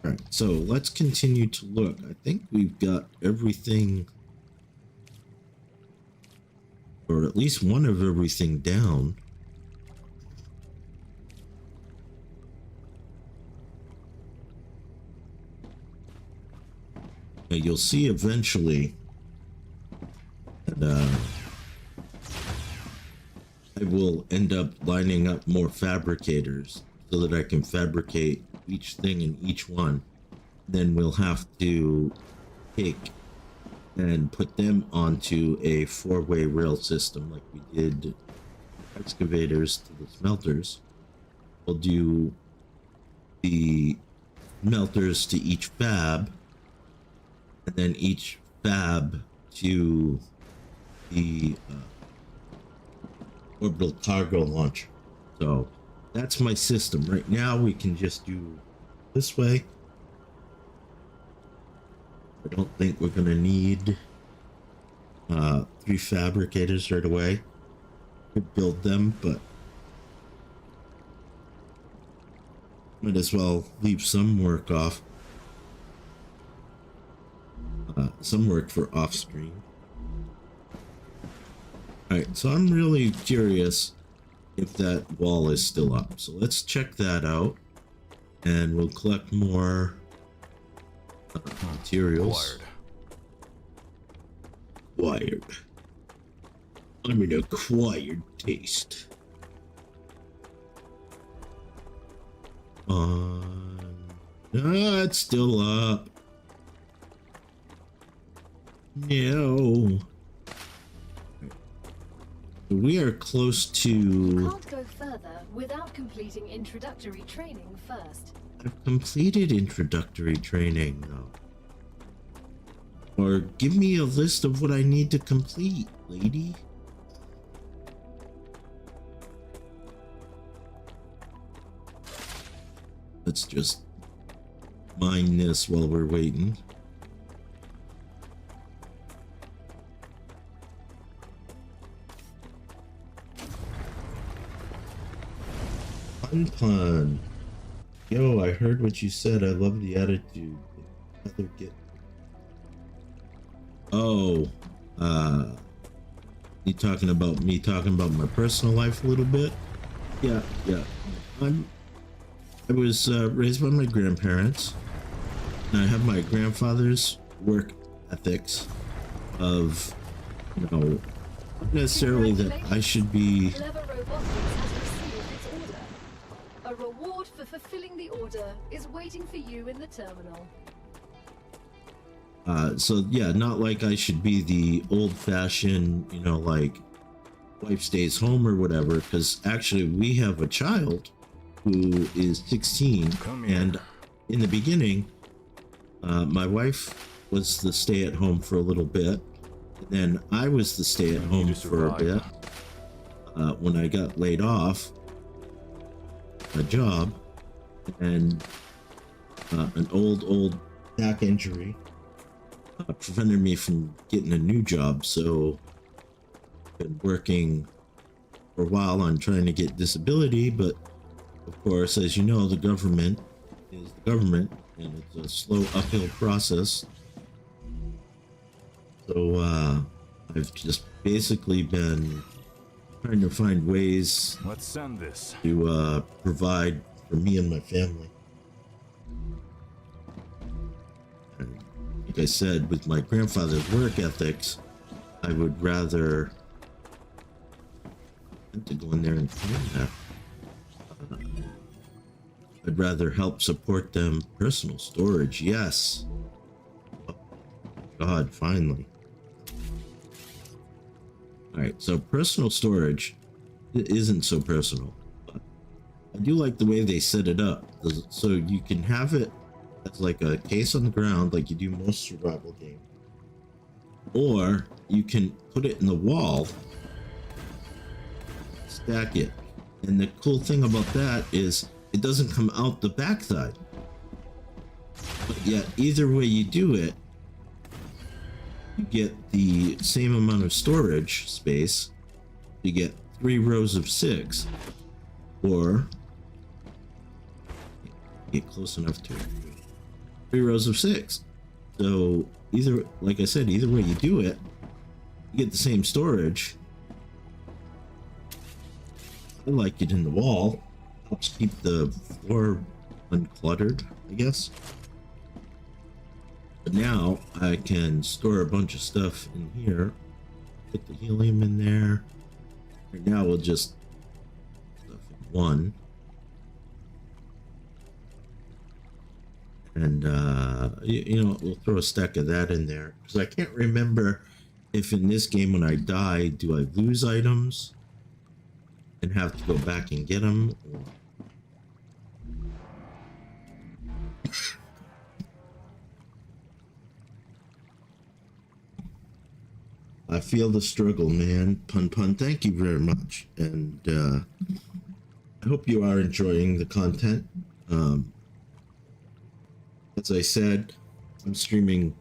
All right, so let's continue to look. I think we've got everything, or at least one of everything down. Now you'll see eventually that I will end up lining up more fabricators so that I can fabricate each thing in each one. Then we'll have to take and put them onto a 4-way rail system like we did excavators to the smelters. We'll do the smelters to each fab, and then each fab to the orbital cargo launcher. So that's my system. Right now we can just do this way. I don't think we're gonna need 3 fabricators right away. Could build them, but might as well leave some work off some work for off screen. Alright, so I'm really curious if that wall is still up. So let's check that out. And we'll collect more materials. Acquired. I'm an acquired taste. It's still up. No. We are close to... Can't go further without completing introductory training first. I've completed introductory training, though. Or give me a list of what I need to complete, lady. Let's just mine this while we're waiting. Pun. Yo, I heard what you said. I love the attitude. Other get. Oh, you talking about me talking about my personal life a little bit? Yeah. I was raised by my grandparents, and I have my grandfather's work ethics of, you know, not necessarily that I should be. Clever Robotics has received its order. A reward for fulfilling the order is waiting for you in the terminal. So yeah, not like I should be the old-fashioned, you know, like wife stays home or whatever, because actually we have a child who is 16, and in the beginning, my wife was the stay-at-home for a little bit, and then I was the stay-at-home for a bit. When I got laid off my job, and an old back injury prevented me from getting a new job, so I've been working for a while on trying to get disability, but of course, as you know, the government is the government, and it's a slow uphill process. So I've just basically been trying to find ways Let's send this to provide for me and my family. And like I said, with my grandfather's work ethics, I would rather to go in there and find that. I'd rather help support them. Personal storage, yes. Oh, God, finally. Alright, so personal storage isn't so personal, but I do like the way they set it up. So you can have it as like a case on the ground, like you do most survival games. Or you can put it in the wall, stack it. And the cool thing about that is it doesn't come out the backside. But yet, either way you do it, you get the same amount of storage space. You get 3 rows of 6, or get close enough to it. 3 rows of 6. So either, like I said, either way you do it, you get the same storage. I like it in the wall. Helps keep the floor uncluttered, I guess. But now I can store a bunch of stuff in here. Put the helium in there. Right now we'll just stuff in one. And you know, we'll throw a stack of that in there. Because I can't remember if in this game when I die, do I lose items and have to go back and get them, or... I feel the struggle, man. Pun, thank you very much. And I hope you are enjoying the content. As I said, I'm streaming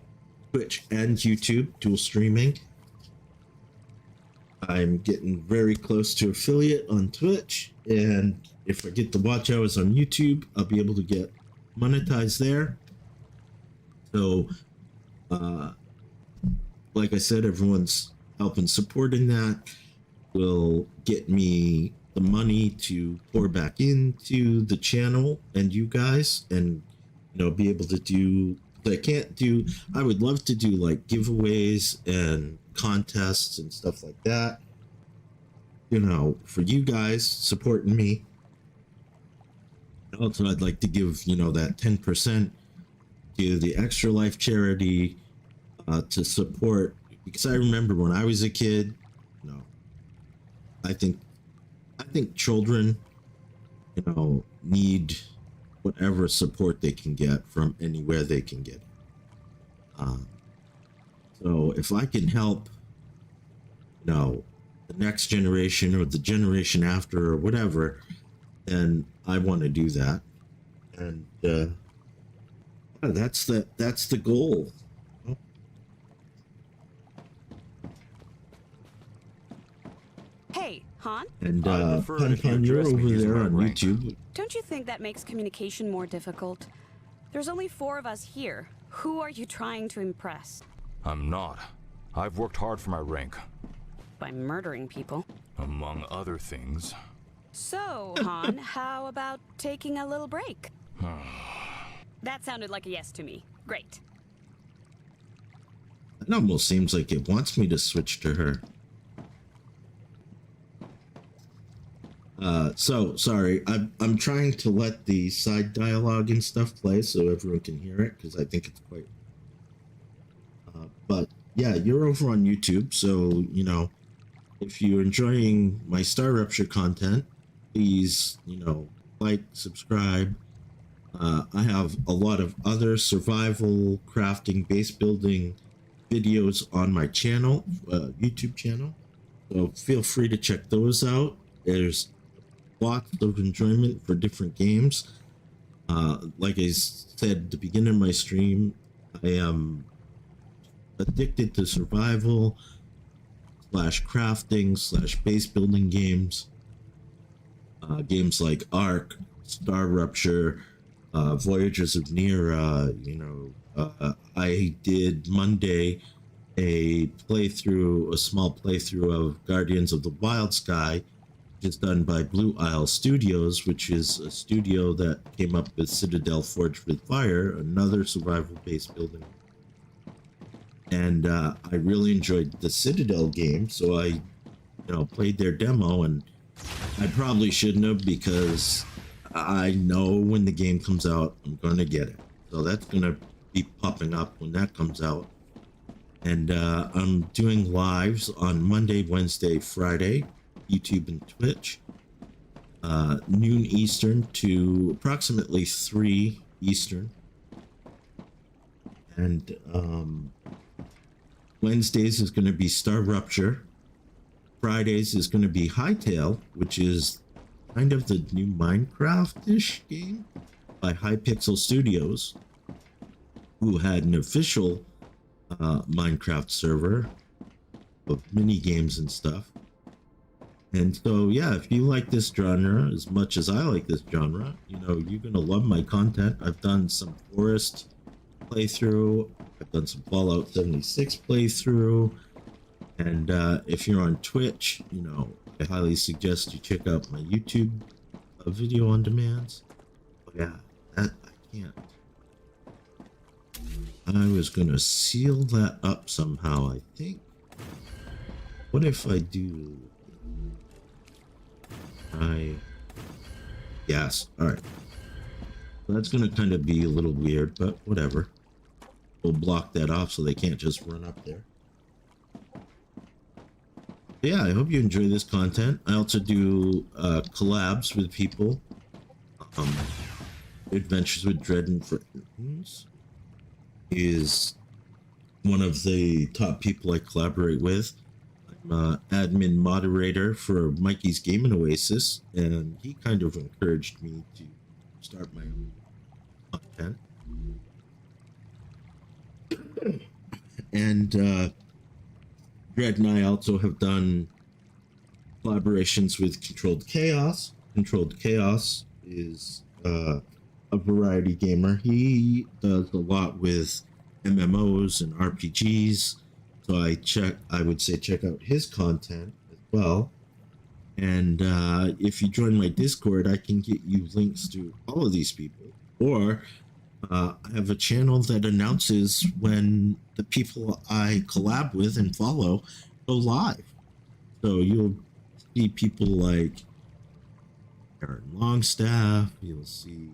Twitch and YouTube, dual streaming. I'm getting very close to affiliate on Twitch, and if I get the watch hours on YouTube, I'll be able to get monetized there. So like I said, everyone's help and supporting that will get me the money to pour back into the channel and you guys, and be able to do. I would love to do like giveaways and contests and stuff like that, for you guys supporting me. Also, I'd like to give, that 10% to the Extra Life charity to support, because I remember when I was a kid, I think children, need whatever support they can get from anywhere they can get it. So if I can help, the next generation or the generation after or whatever, then I want to do that. And that's the goal. Hey, Han? And prefer if you Pun, you're address me over using there my on rank. YouTube. Don't you think that makes communication more difficult? There's only 4 of us here. Who are you trying to impress? I'm not. I've worked hard for my rank, By murdering people. among other things. So, Han, how about taking a little break? That sounded like a yes to me. Great. It almost seems like it wants me to switch to her. So sorry, I'm trying to let the side dialogue and stuff play so everyone can hear it, because I think it's quite but yeah, you're over on YouTube, so if you're enjoying my Star Rupture content, please like, subscribe. I have a lot of other survival, crafting, base building videos on my channel, YouTube channel, so feel free to check those out. There's lots of enjoyment for different games. Like I said at the beginning of my stream, I am addicted to survival / crafting / base building games. Games like Ark, Star Rupture, Voyages of Nira. I did Monday a small playthrough of Guardians of the Wild Sky, which is done by Blue Isle Studios, which is a studio that came up with Citadel Forged with Fire, another survival-based building. And I really enjoyed the Citadel game, so I, played their demo, and I probably shouldn't have, because I know when the game comes out, I'm going to get it. So that's going to be popping up when that comes out. And I'm doing lives on Monday, Wednesday, Friday, YouTube and Twitch, noon Eastern to approximately 3 Eastern. And Wednesdays is going to be Star Rupture. Fridays is going to be Hightail, which is kind of the new Minecraft-ish game by Hypixel Studios, who had an official Minecraft server of mini games and stuff. And so, yeah, if you like this genre as much as I like this genre, you're gonna love my content. I've done some Forest playthrough, I've done some Fallout 76 playthrough, and if you're on Twitch, I highly suggest you check out my YouTube video on demands. Oh, yeah, that I can't. I was gonna seal that up somehow, I think. What if I do? Yes, alright. That's gonna kind of be a little weird, but whatever. We'll block that off so they can't just run up there. Yeah, I hope you enjoy this content. I also do collabs with people. Adventures with Dread and Friends is one of the top people I collaborate with. I'm admin moderator for Mikey's Gaming Oasis, and he kind of encouraged me to start my own content. And Dread and I also have done collaborations with Controlled Chaos. Controlled Chaos is a variety gamer. He does a lot with MMOs and RPGs, So I would say check out his content as well. And if you join my Discord, I can get you links to all of these people. Or I have a channel that announces when the people I collab with and follow go live. So you'll see people like Aaron Longstaff, you'll see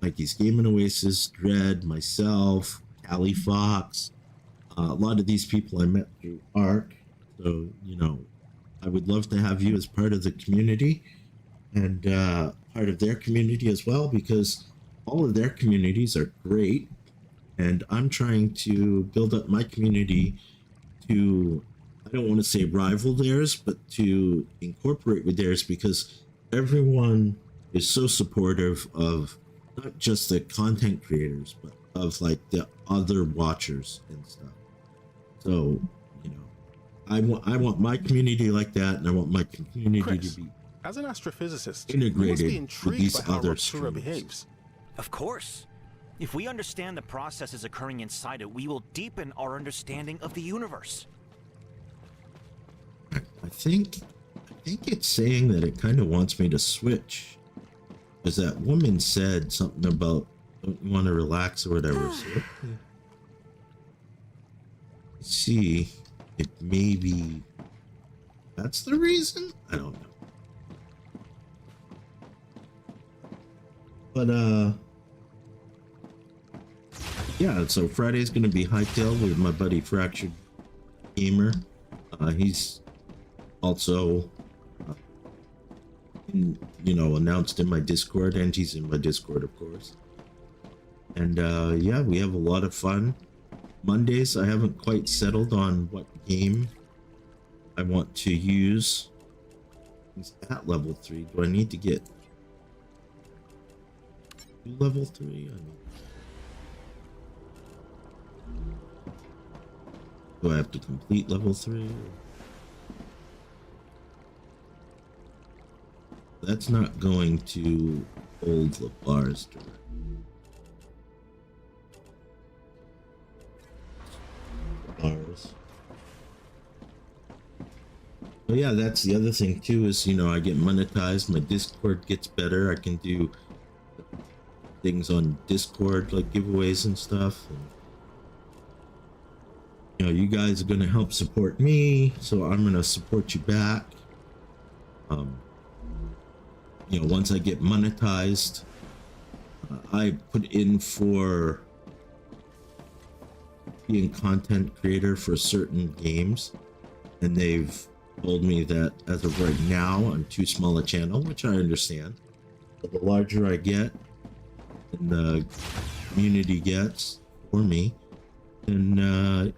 Mikey's Gaming Oasis, Dread, myself, Callie Fox. A lot of these people I met through ARC. So, you know, I would love to have you as part of the community and part of their community as well, because all of their communities are great. And I'm trying to build up my community to, I don't want to say rival theirs, but to incorporate with theirs, because everyone is so supportive of not just the content creators, but of like the other watchers and stuff. So, you know, I want my community like that, and I want my community Chris, to be as an astrophysicist, integrated you must be with intrigued these by how other Raptura streams. behaves. Of course. If we understand the processes occurring inside it, we will deepen our understanding of the universe. I think it's saying that it kind of wants me to switch, because that woman said something about don't you want to relax or whatever. So let's see, it maybe that's the reason. I don't know, but yeah. So Friday's gonna be Hightail with my buddy Fractured Gamer. He's also announced in my Discord, and he's in my Discord, of course. And yeah, we have a lot of fun. Mondays, I haven't quite settled on what game I want to use. He's at level 3. Do I need to get to level 3? I mean, do I have to complete level 3? That's not going to hold the bars directly. Bars. So yeah, that's the other thing too, is, you know, I get monetized, my Discord gets better, I can do things on Discord like giveaways and stuff. And, you know, you guys are gonna help support me, so I'm gonna support you back. You know, once I get monetized, I put in for being content creator for certain games, and they've told me that as of right now I'm too small a channel, which I understand. But the larger I get and the community gets for me, and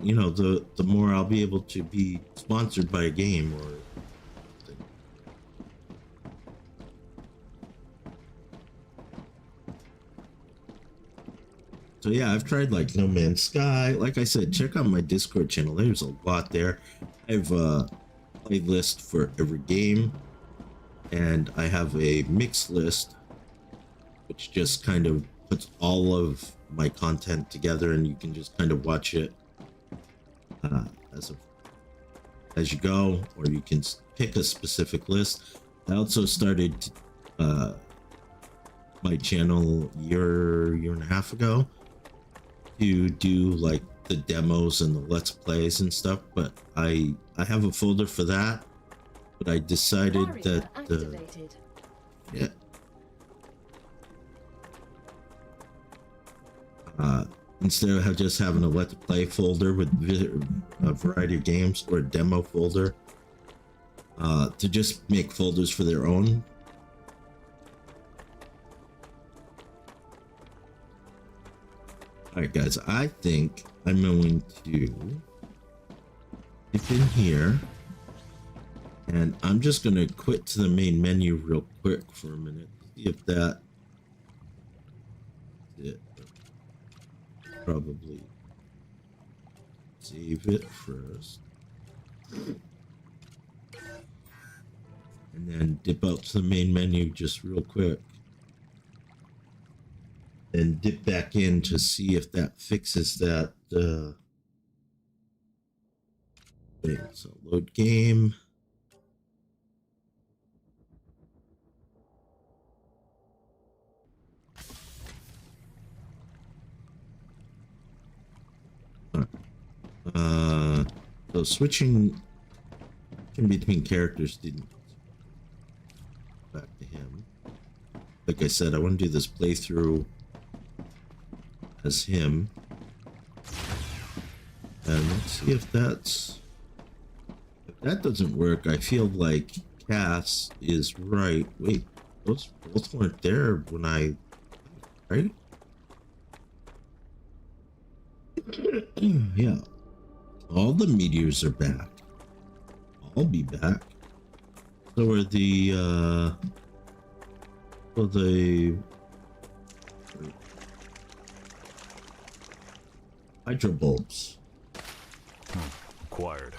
you know, the more I'll be able to be sponsored by a game or something. So yeah, I've tried like No Man's Sky. Like I said, check out my Discord channel. There's a lot there. I have a playlist for every game, and I have a mix list, which just kind of puts all of my content together, and you can just kind of watch it as you go, or you can pick a specific list. I also started my channel year and a half ago to do like the demos and the let's plays and stuff, but I have a folder for that, but I decided that yeah, instead of just having a let's play folder with a variety of games, or a demo folder, to just make folders for their own. Alright guys, I think I'm going to dip in here, and I'm just going to quit to the main menu real quick for a minute, see if that is it. Probably save it first, and then dip out to the main menu just real quick, and dip back in to see if that fixes that thing. So load game. So switching in between characters didn't back to him. Like I said, I want to do this playthrough as him. And let's see if that doesn't work. I feel like Cass is right. Wait, those both weren't there when I, right? Yeah. All the meteors are back. I'll be back. So are the hydro bulbs. Acquired.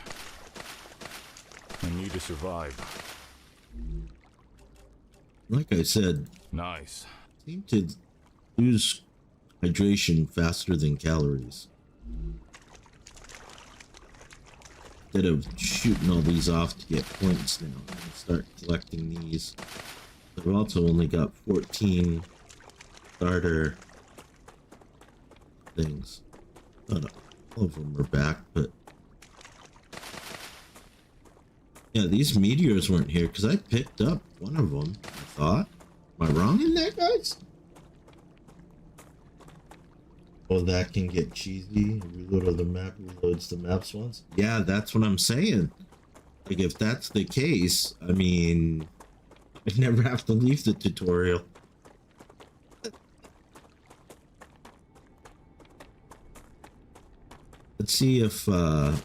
I need to survive. Like I said, Nice. seem to lose hydration faster than calories. Instead of shooting all these off to get points now, I'm gonna start collecting these. I've also only got 14 starter things. Not all of them are back, but yeah, these meteors weren't here because I picked up one of them, I thought. Am I wrong in that, guys? Oh, that can get cheesy. Reload of the map reloads the maps once. Yeah, that's what I'm saying. Like, if that's the case, I mean, I never have to leave the tutorial. Let's see if the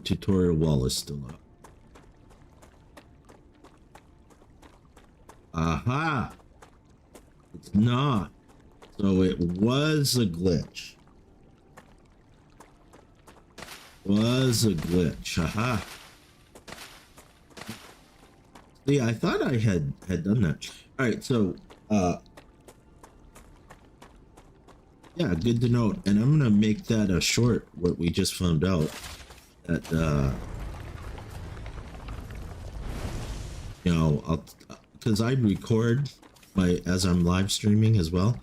tutorial wall is still up. Aha! It's not. So it was a glitch. Haha. See, I thought I had done that. All right, so yeah, good to know. And I'm gonna make that a short. What we just found out that you know, because I record as I'm live streaming as well.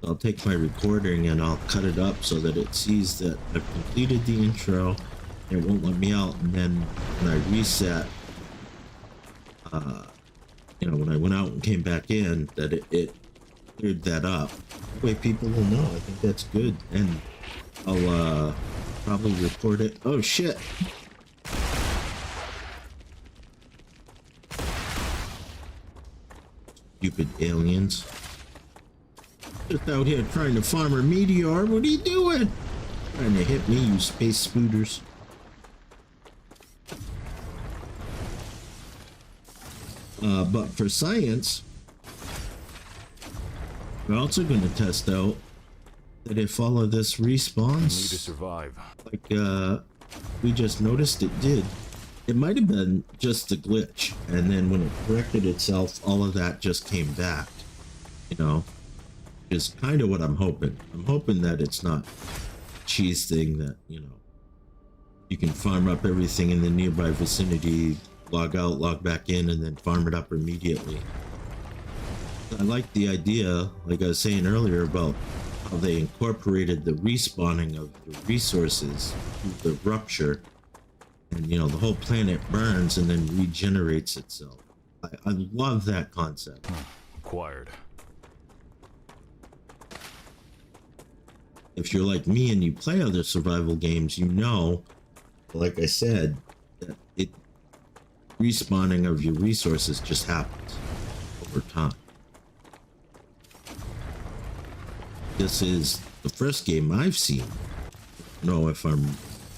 I'll take my recording and I'll cut it up so that it sees that I've completed the intro. It won't let me out, and then when I reset, you know, when I went out and came back in, that it cleared that up. That way people will know. I think that's good, and I'll probably record it. Oh shit! Stupid aliens. Just out here trying to farm a meteor. What are you doing? Trying to hit me, you space spooters. But for science, we're also going to test out that if all of this respawns, I need to survive. like we just noticed it did. It might have been just a glitch, and then when it corrected itself, all of that just came back. You know. Is kind of what I'm hoping. I'm hoping that it's not a cheese thing that, you know, you can farm up everything in the nearby vicinity, log out, log back in, and then farm it up immediately. I like the idea, like I was saying earlier, about how they incorporated the respawning of the resources through the rupture, and, you know, the whole planet burns and then regenerates itself. I love that concept. Acquired. If you're like me and you play other survival games, you know, like I said, that respawning of your resources just happens over time. This is the first game I've seen. I don't know if I'm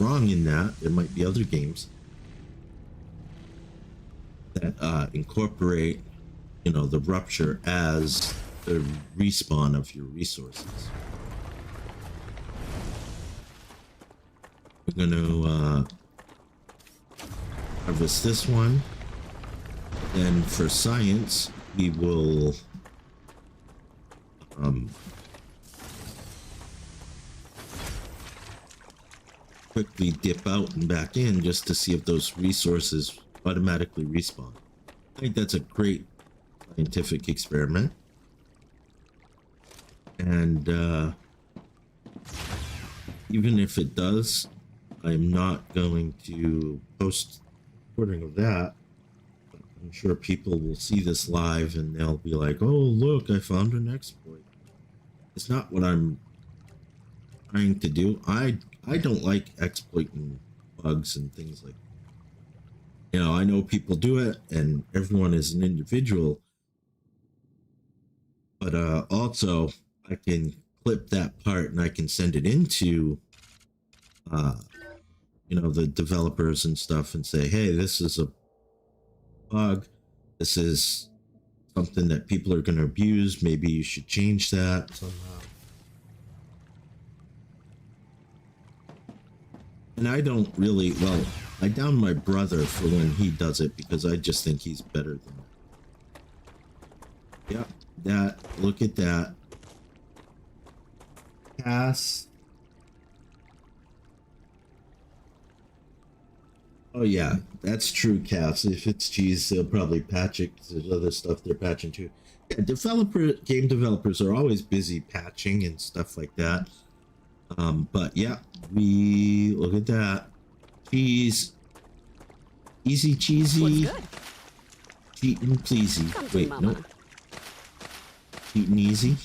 wrong in that. There might be other games that incorporate, you know, the rupture as the respawn of your resources. We're gonna harvest this one. Then for science, we will quickly dip out and back in just to see if those resources automatically respawn. I think that's a great scientific experiment. And even if it does, I'm not going to post recording of that. I'm sure people will see this live and they'll be like, oh, look, I found an exploit. It's not what I'm trying to do. I don't like exploiting bugs and things like that. You know, I know people do it and everyone is an individual. But also, I can clip that part and I can send it into, you know, the developers and stuff and say, hey, this is a bug. This is something that people are going to abuse. Maybe you should change that somehow. And I don't really, well, I down my brother for when he does it because I just think he's better than that. Yeah, that, look at that. Pass. Oh yeah, that's true, Cass. If it's cheese, they'll probably patch it because there's other stuff they're patching too. Yeah, game developers are always busy patching and stuff like that. But yeah, we look at that. Cheese. Easy cheesy. What's good? Cheating pleasy. Come to Wait, Mama. no. Cheating easy.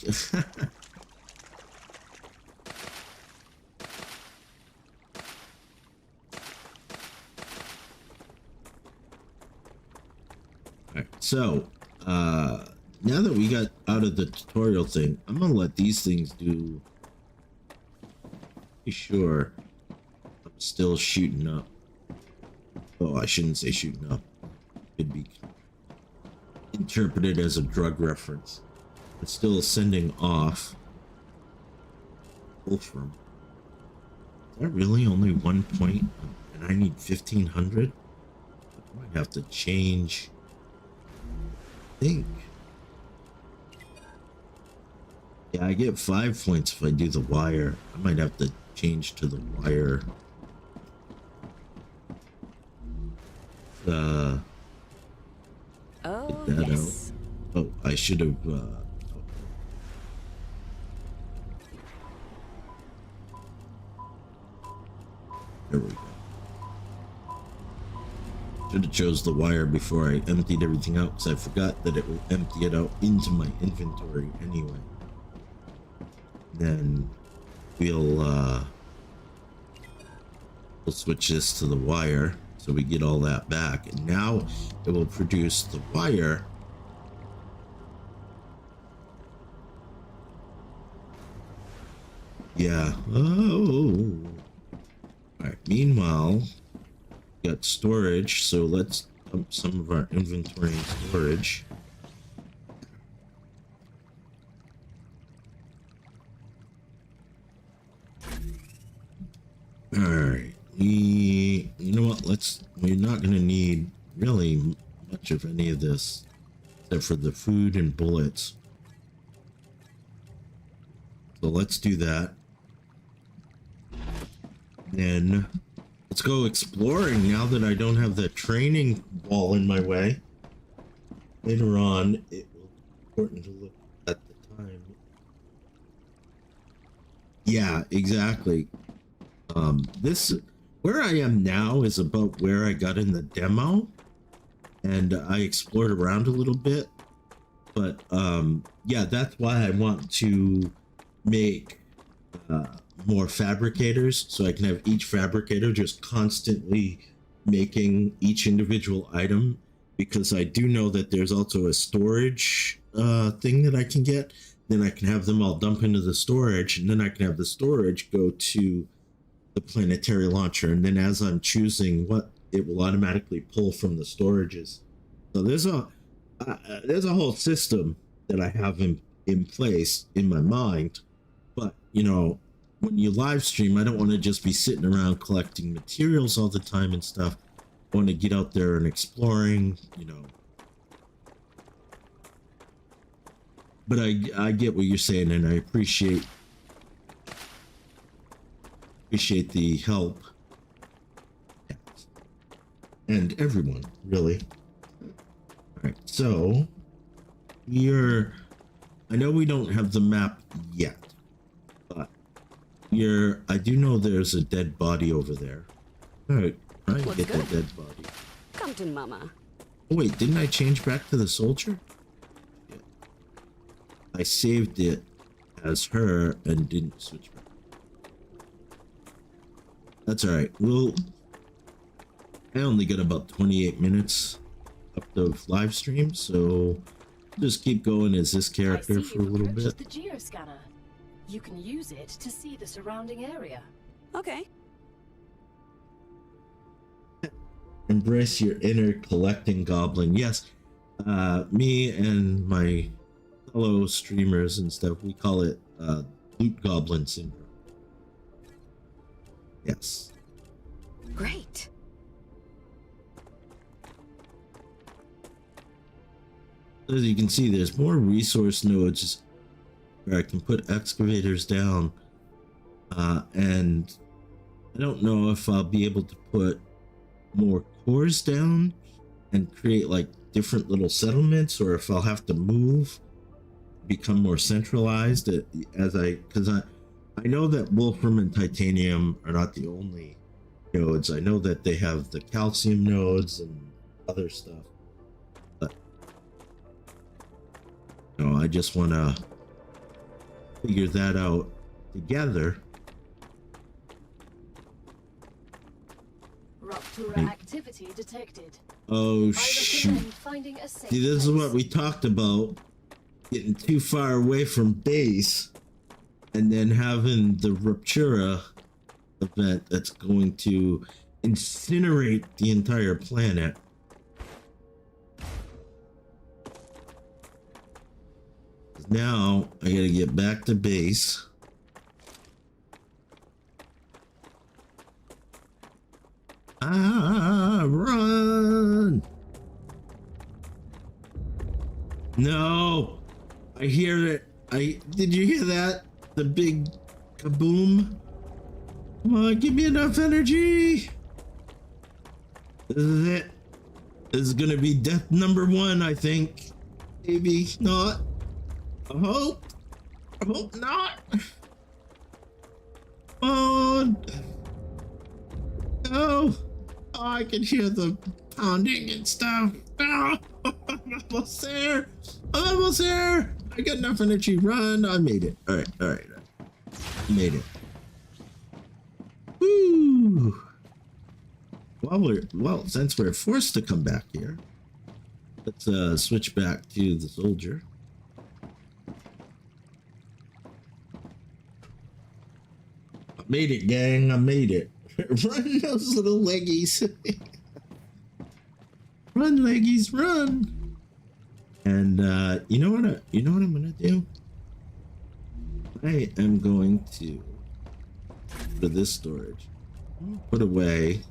Alright, so now that we got out of the tutorial thing, I'm gonna let these things do. Be sure I'm still shooting up. Oh, I shouldn't say shooting up. Could be interpreted as a drug reference. It's still sending off. Wolfram. Is that really only 1 point? And I need 1500? I might have to change. I think. Yeah, I get 5 points if I do the wire. I might have to change to the wire. Oh, Get that yes. out. Oh, I should have. There we go. Should have chose the wire before I emptied everything out because I forgot that it will empty it out into my inventory anyway. Then we'll switch this to the wire so we get all that back, and now it will produce the wire. Yeah. Oh. All right. Meanwhile, we got storage, so let's dump some of our inventory in storage. All right, you know what, we're not going to need really much of any of this except for the food and bullets. So let's do that. Then let's go exploring now that I don't have the training wall in my way. Later on, it will be important to look at the time. Yeah, exactly. This, where I am now is about where I got in the demo, and I explored around a little bit, but yeah, that's why I want to make more fabricators, so I can have each fabricator just constantly making each individual item, because I do know that there's also a storage thing that I can get. Then I can have them all dump into the storage, and then I can have the storage go to the planetary launcher, and then as I'm choosing what, it will automatically pull from the storages. So there's a whole system that I have in place in my mind. But you know, when you live stream, I don't want to just be sitting around collecting materials all the time and stuff. I want to get out there and exploring, you know. But I get what you're saying, and I appreciate the help and everyone, really. All right, so I know we don't have the map yet, but I do know there's a dead body over there. All right, try and get that dead body. Come to Mama. Oh wait, didn't I change back to the soldier? Yeah. I saved it as her and didn't switch back. That's all right. I only got about 28 minutes up the live stream, so just keep going as this character for a little bit. The geoscanner. You can use it to see the surrounding area. Okay. Embrace your inner collecting goblin. Yes, me and my fellow streamers and stuff, we call it loot goblin syndrome. Yes. Great. As you can see, there's more resource nodes where I can put excavators down, and I don't know if I'll be able to put more cores down and create like different little settlements, or if I'll have to move, become more centralized because I know that wolfram and titanium are not the only nodes. I know that they have the calcium nodes and other stuff, but I just want to figure that out together. Rupture activity detected. Oh shoot. See, this is what we talked about. Getting too far away from base and then having the Ruptura event that's going to incinerate the entire planet. Now I gotta get back to base. Run! No, I hear it. Did you hear that? The big kaboom. Come on, give me enough energy. This is it. This is gonna be death number 1, I think. Maybe not. I hope not. Come on. No. Oh, I can hear the pounding and stuff. No. I'm almost there. I'm almost there. I got enough energy. Run. I made it. All right. Made it. Woo. Well, since we're forced to come back here, let's switch back to the soldier. I made it, gang. I made it. Run, those little leggies. Run, leggies, run. And you know what I'm gonna do? I am going to for this storage put away.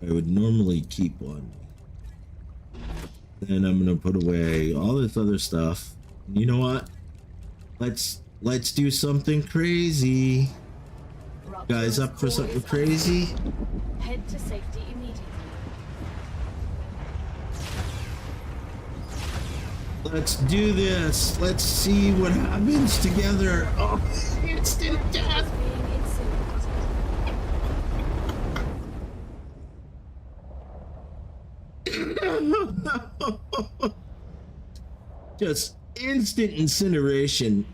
I would normally keep on me. Then I'm gonna put away all this other stuff. And you know what? Let's do something crazy. Guys, up for something crazy? Head to safety immediately. Let's do this. Let's see what happens together. Oh, instant death. Just instant incineration.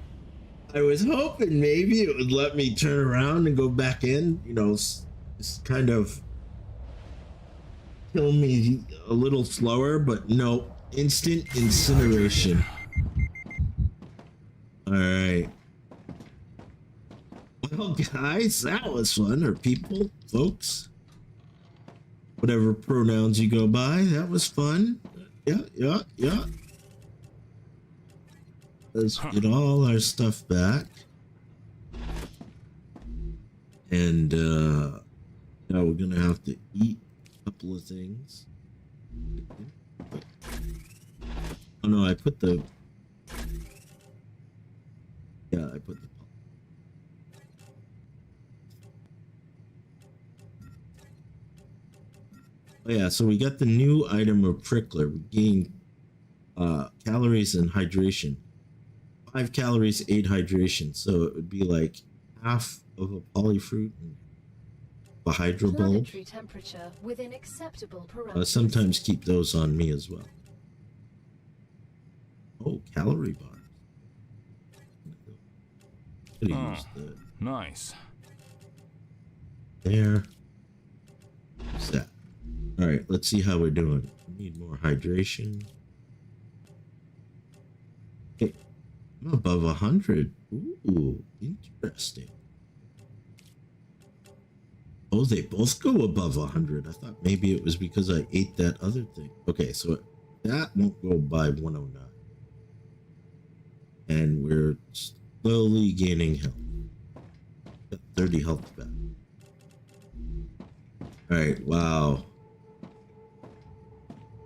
I was hoping maybe it would let me turn around and go back in, just kind of kill me a little slower, but no, instant incineration. All right. Well, guys, that was fun. Or people, folks, whatever pronouns you go by, that was fun. Yeah. Let's get all our stuff back. And now we're gonna have to eat a couple of things. Oh no, I put the Oh yeah, so we got the new item of Prickler. We gain calories and hydration. 5 calories, 8 hydration. So it would be like half of a polyfruit and a hydro bulb. Planetary temperature within acceptable parameters. Sometimes keep those on me as well. Oh, calorie bar. Could have used the Nice. there. What's that? All right, let's see how we're doing. We need more hydration. Okay, I'm above 100. Ooh, interesting. Oh, they both go above 100. I thought maybe it was because I ate that other thing. Okay, so that won't go by 109. And we're slowly gaining health. Got 30 health back. All right, wow.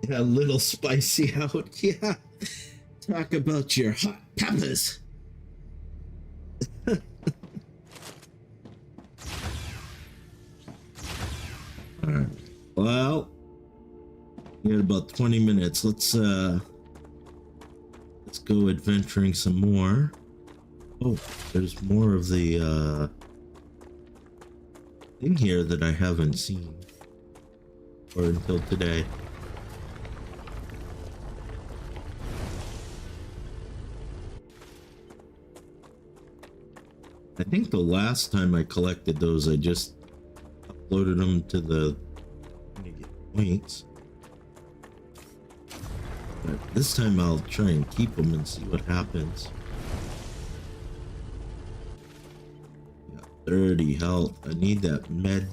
Yeah, a little spicy out. Yeah. Talk about your hot peppers. All right. Well, we got about 20 minutes. Let's go adventuring some more. Oh, there's more of the thing here that I haven't seen or until today. I think the last time I collected those, I just uploaded them to the points. But this time I'll try and keep them and see what happens. Got 30 health. I need that med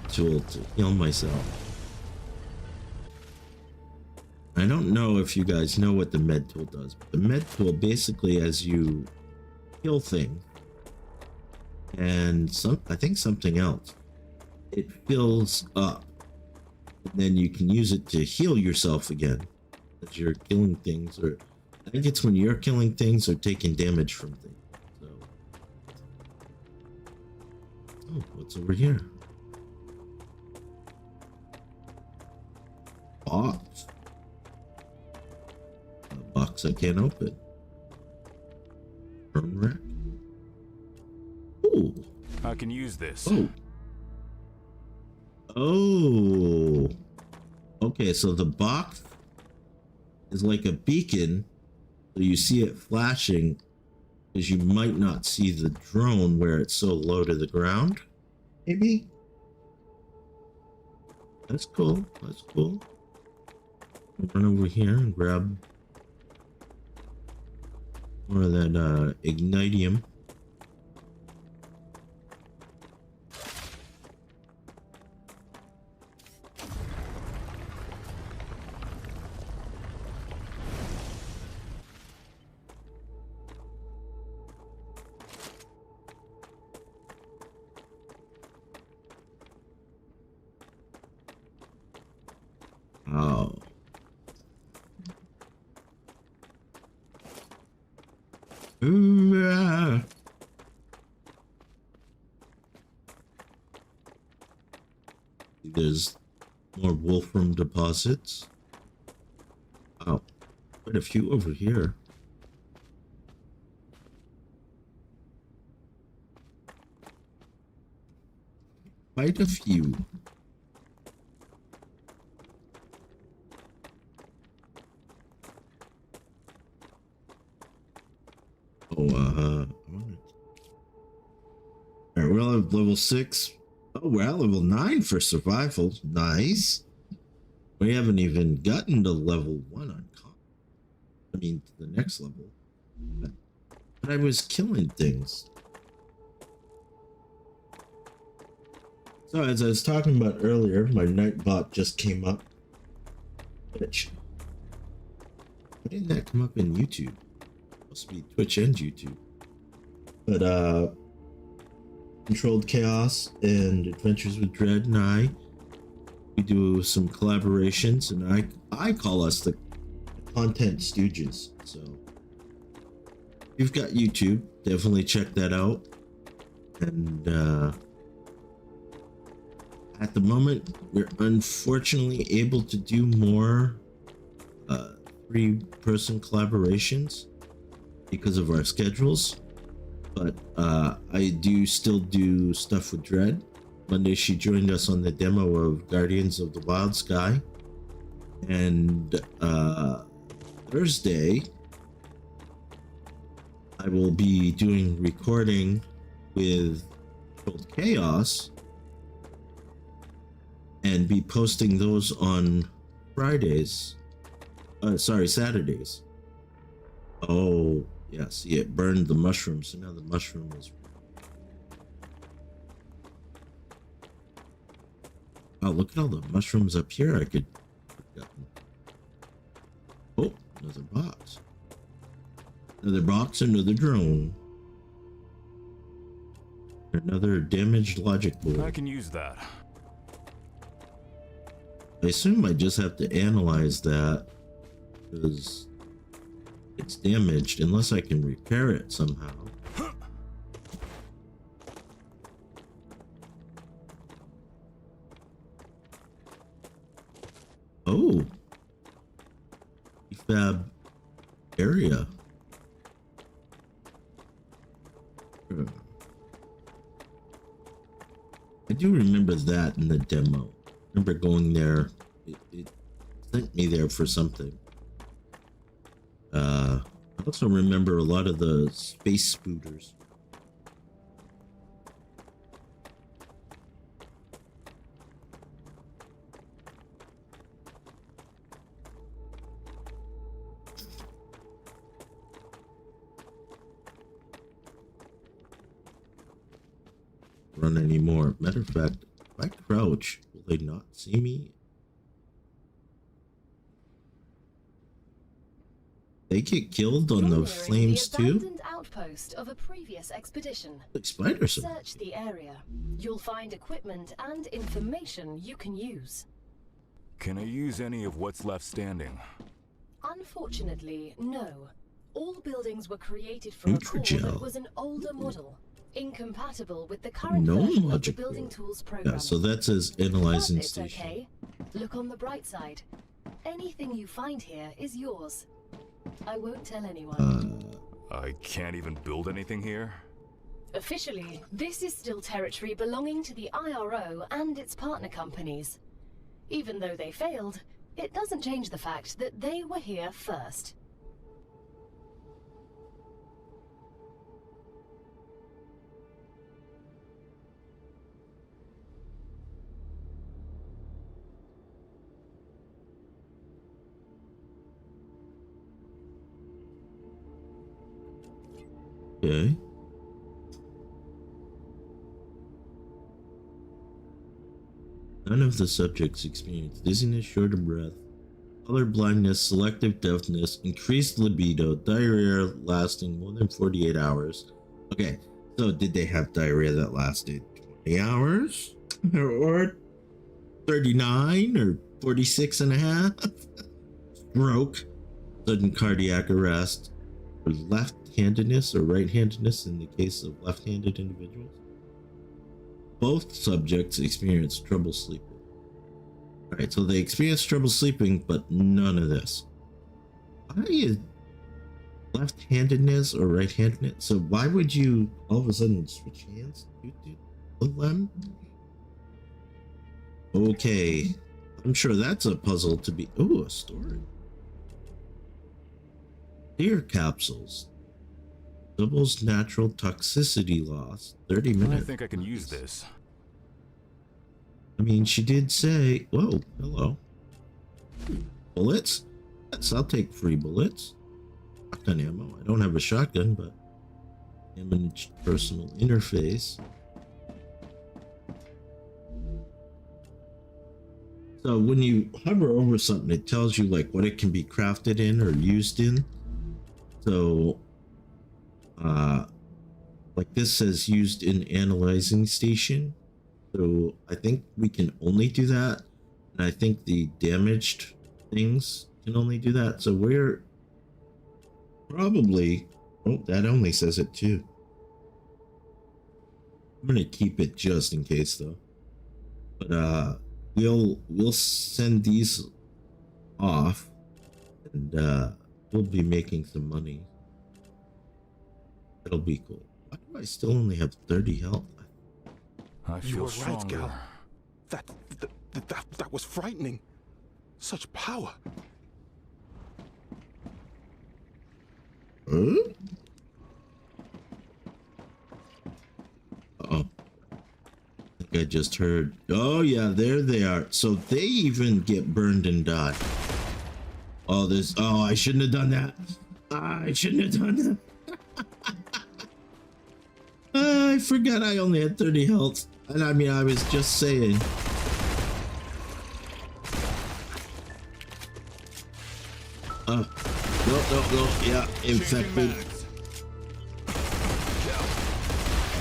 tool to heal myself. I don't know if you guys know what the med tool does, but the med tool basically, as you heal things and I think something else, it fills up, and then you can use it to heal yourself again as you're killing things, or I think it's when you're killing things or taking damage from things. So, oh, what's over here? Box. A box I can't open. Burn rack. Ooh. I can use this. Oh. Oh. Okay, so the box is like a beacon, so you see it flashing because you might not see the drone where it's so low to the ground. Maybe. That's cool. That's cool. Run over here and grab more of that ignitium. Oh. Ooh, there's more wolfram deposits. Wow, quite a few over here. Quite a few. Oh, alright, we're on level 6. Oh, we're at level 9 for survival. Nice. We haven't even gotten to level 1 on combat. I mean, to the next level. But I was killing things. So, as I was talking about earlier, my Nightbot just came up. Twitch. Why didn't that come up in YouTube? Supposed to be Twitch and YouTube. But, Controlled Chaos and Adventures with Dread and we do some collaborations, and I call us the Content Stooges. So if you've got YouTube, definitely check that out. And at the moment, we're unfortunately able to do more 3-person collaborations because of our schedules. But I do still do stuff with Dread. Monday, she joined us on the demo of Guardians of the Wild Sky. And Thursday, I will be doing recording with Controlled Chaos and be posting those on Fridays. Saturdays. Oh, yeah, see, it burned the mushroom, so now the mushroom is... Oh, look at all the mushrooms up here I could... Oh, another box. Another box, another drone. Another damaged logic board. I can use that. I assume I just have to analyze that because it's damaged unless I can repair it somehow. Oh, prefab area. I do remember that in the demo. I remember going there. It sent me there for something. I also remember a lot of the space spooters. Run anymore. Matter of fact, if I crouch, will they not see me? They get killed on the flames the too? abandoned outpost of a previous expedition. Like spiders. Search the area. You'll find equipment and information you can use. Can I use any of what's left standing? Unfortunately, no. All buildings were created from a core that was an older model, incompatible with the current version of the building tools program. Yeah, so that says analyzing It's station. okay. Look on the bright side. Anything you find here is yours. I won't tell anyone. I can't even build anything here? Officially, this is still territory belonging to the IRO and its partner companies. Even though they failed, it doesn't change the fact that they were here first. Okay. None of the subjects experienced dizziness, short of breath, color blindness, selective deafness, increased libido, diarrhea lasting more than 48 hours. Okay, so did they have diarrhea that lasted 20 hours? Or 39 or 46 and a half? Stroke, sudden cardiac arrest, or left-handedness or right-handedness in the case of left-handed individuals. Both subjects experienced trouble sleeping. Alright, so they experienced trouble sleeping, but none of this. Why is left-handedness or right-handedness? So why would you all of a sudden switch hands? Them? Okay, I'm sure that's a puzzle to be. Oh, a story. Clear capsules. Doubles natural toxicity loss. 30 minutes. I think I can use this. I mean, she did say, whoa, hello. Bullets? Yes, I'll take free bullets. Shotgun ammo. I don't have a shotgun, but damaged personal interface. So when you hover over something, it tells you like what it can be crafted in or used in. So like this says used in analyzing station. So I think we can only do that. And I think the damaged things can only do that. So we're probably, oh, that only says it too. I'm going to keep it just in case though. But we'll send these off, and we'll be making some money. That'll be cool. Why do I still only have 30 health? I You feel were right, stronger. Gal. That was frightening. Such power. Huh? Uh-oh. I think I just heard. Oh yeah, there they are. So they even get burned and die. Oh, I shouldn't have done that. I shouldn't have done that. I forgot I only had 30 health. And I mean, I was just saying. No. Yeah, infected.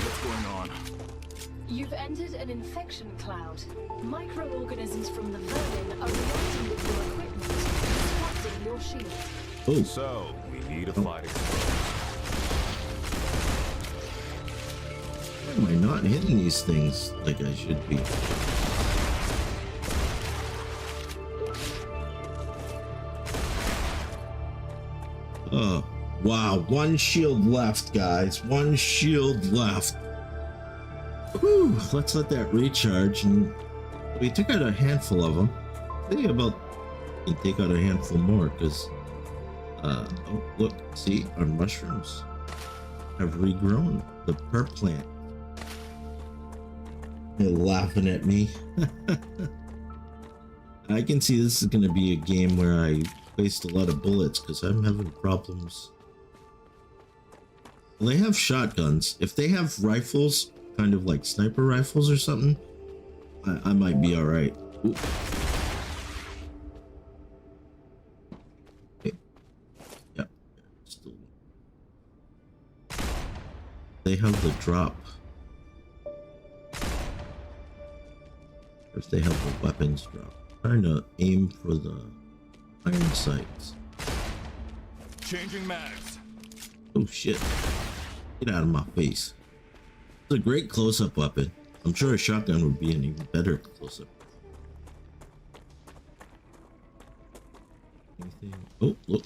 What's going on? You've entered an infection cloud. Microorganisms from the vermin are reacting with your equipment, disrupting your shield. Oh, So, we need a fight explosion. why am I not hitting these things like I should be? Oh, wow. One shield left, guys. One shield left. Whew, let's let that recharge. And we took out a handful of them. Think about we can take out a handful more because, oh, look, see, our mushrooms have regrown. The perp plant. They're laughing at me. I can see this is going to be a game where I waste a lot of bullets because I'm having problems. Well, they have shotguns. If they have rifles, kind of like sniper rifles or something, I might be all right. Ooh. Okay. Yep. Still. They have the drop. If they have the weapons drop. I'm trying to aim for the iron sights. Changing mags. Oh shit. Get out of my face. It's a great close-up weapon. I'm sure a shotgun would be an even better close-up. Anything? Oh, look.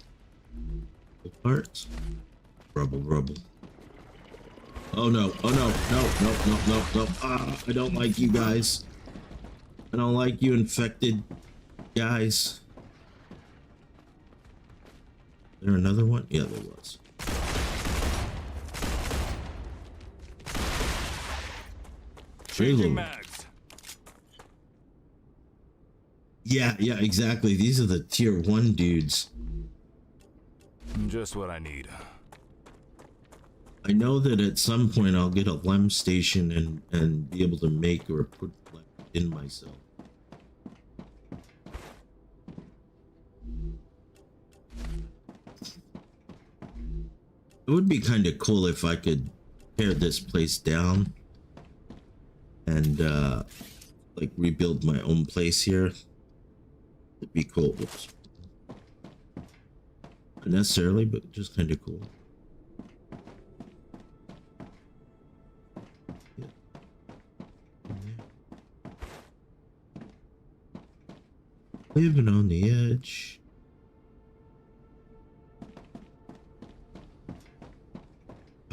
Parts. Rubble. Oh no. No. Ah, I don't like you guys. I don't like you infected guys. Is there another one? Yeah, there was. Changing mags. Yeah, exactly. These are the tier 1 dudes. Just what I need. I know that at some point I'll get a LEM station and be able to make or put LEM in myself. It would be kind of cool if I could tear this place down and like rebuild my own place here. It'd be cool. Oops. Not necessarily, but just kind of cool. Yeah. Living on the edge.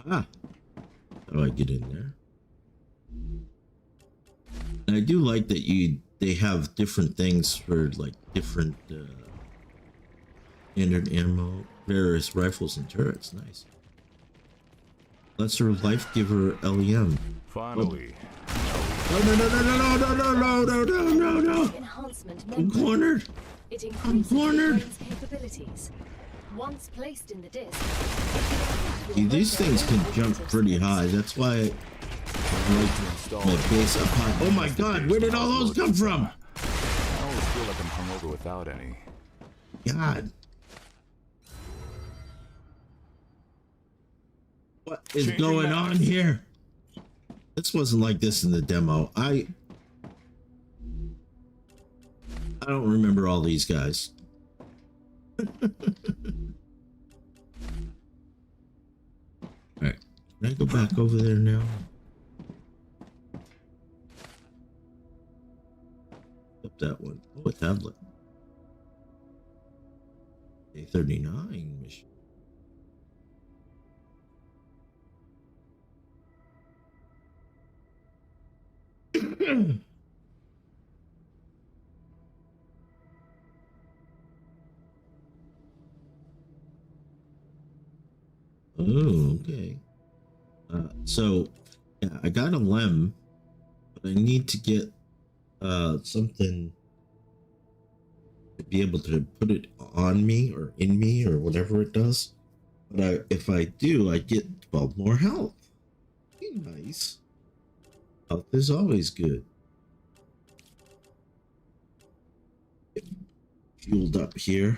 Ah, how do I get in there? And I do like that they have different things for like different standard ammo, various rifles and turrets. Nice. Lesser life giver LEM. Finally. No. I'm cornered. It I'm increases the cornered. brain's capabilities. Once placed in the disc, See, these things can jump pretty high. That's why I like my base up high. Oh my god, where did all those come from? I always feel like I'm hungover without any. God. What is going on here? This wasn't like this in the demo. I don't remember all these guys. Alright, can I go back over there now? that one. Oh, a tablet. Day 39 mission. Oh, okay. So yeah, I got a lem, but I need to get something to be able to put it on me or in me or whatever it does. But if I do, I get 12 more health. Be nice. Health is always good. Fueled up here.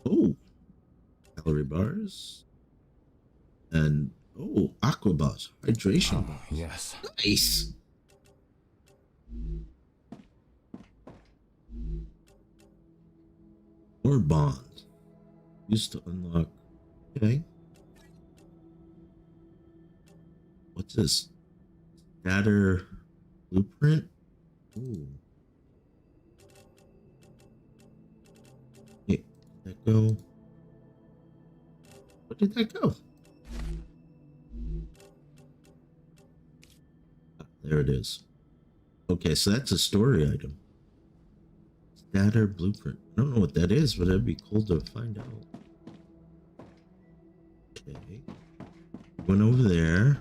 Oh, calorie bars. And aqua bars, hydration bars. Yes. Nice. More bond. Used to unlock. Okay. What's this? Scatter blueprint. Ooh. Hey, did that go? Where did that go? Ah, there it is. Okay, so that's a story item. Scatter blueprint. I don't know what that is, but it'd be cool to find out. Okay. Went over there.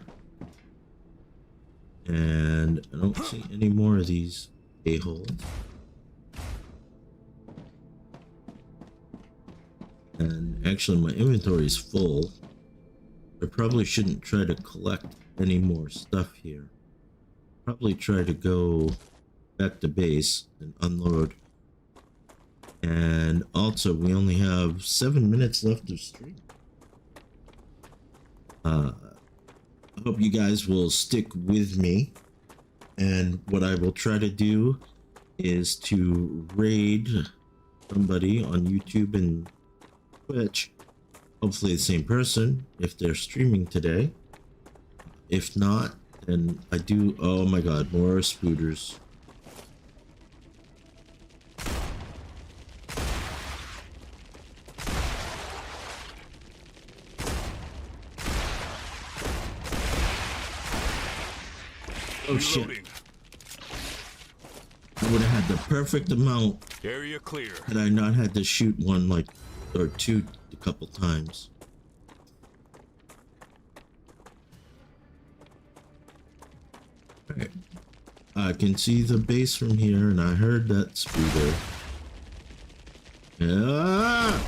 And I don't see any more of these a-holes. And actually my inventory is full. I probably shouldn't try to collect any more stuff here. Probably try to go back to base and unload. And also we only have 7 minutes left of stream. I hope you guys will stick with me, and what I will try to do is to raid somebody on YouTube and Twitch, hopefully the same person if they're streaming today. If not, then I do. Oh my god, more spooters. Oh shit. I would have had the perfect amount. Area clear. Had I not had to shoot one or two a couple times. Alright. I can see the base from here and I heard that speeder. Ah!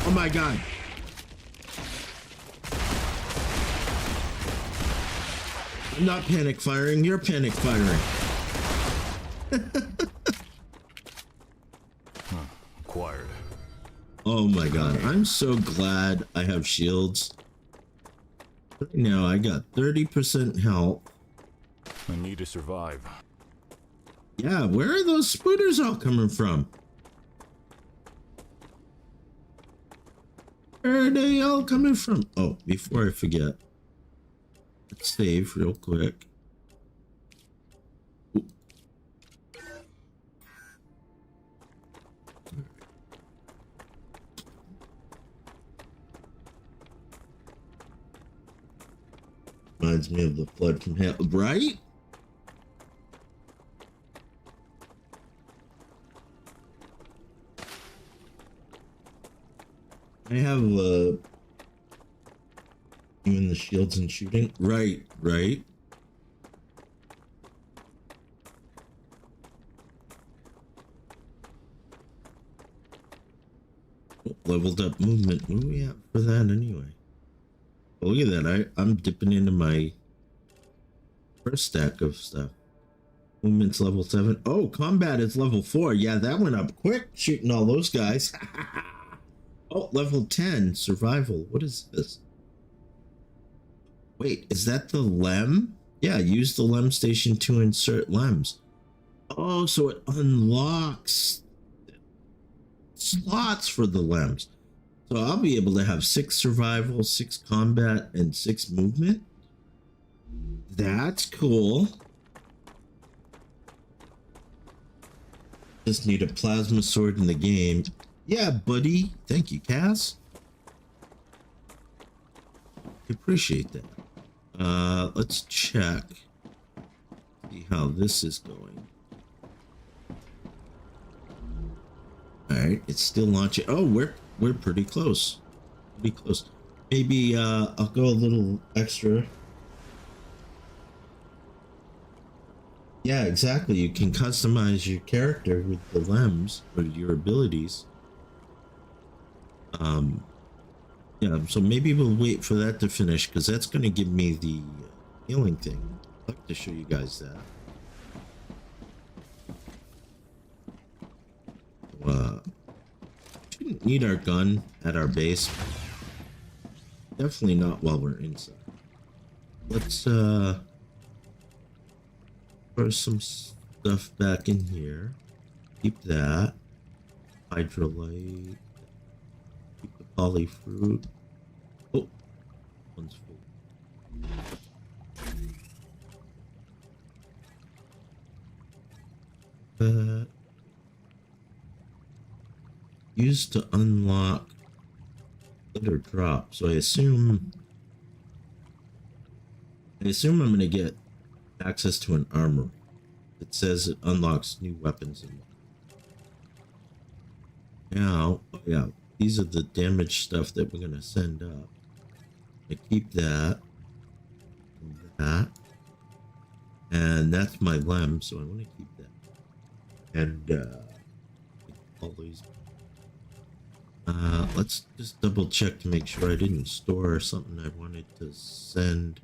Oh my god. I'm not panic firing, you're panic firing. Acquired. Oh my god, I'm so glad I have shields. Right now I got 30% health. I need to survive. Yeah, where are those spooters all coming from? Where are they all coming from? Oh, before I forget. Let's save real quick. Ooh. Reminds me of the flood from hell, right? I have even the shields and shooting. Right. Leveled up movement. What do we have for that anyway? Oh, look at that. I'm dipping into my first stack of stuff. Movement's level 7. Oh, combat is level 4. Yeah, that went up quick, shooting all those guys. Oh, level 10. Survival. What is this? Wait, is that the lem? Yeah, use the lem station to insert lems. Oh, so it unlocks slots for the lems. So I'll be able to have 6 survival, 6 combat, and 6 movement. That's cool. Just need a plasma sword in the game. Yeah, buddy. Thank you, Cass. Appreciate that. Let's check. See how this is going. Alright, it's still launching. Oh, we're pretty close. Pretty close. Maybe I'll go a little extra. Yeah, exactly. You can customize your character with the LEMs or your abilities. Yeah, so maybe we'll wait for that to finish because that's going to give me the healing thing. I'd like to show you guys that. Shouldn't need our gun at our base. Definitely not while we're inside. Let's throw some stuff back in here. Keep that. Hydrolite. Keep the polyfruit. Oh, one's full. Used to unlock glitter drop. So I assume I'm gonna get access to an armor. It says it unlocks new weapons. Now, oh yeah, these are the damage stuff that we're gonna send up. I keep that, and that, and that's my lem, so I want to keep that. And all these. Let's just double check to make sure I didn't store something I wanted to send.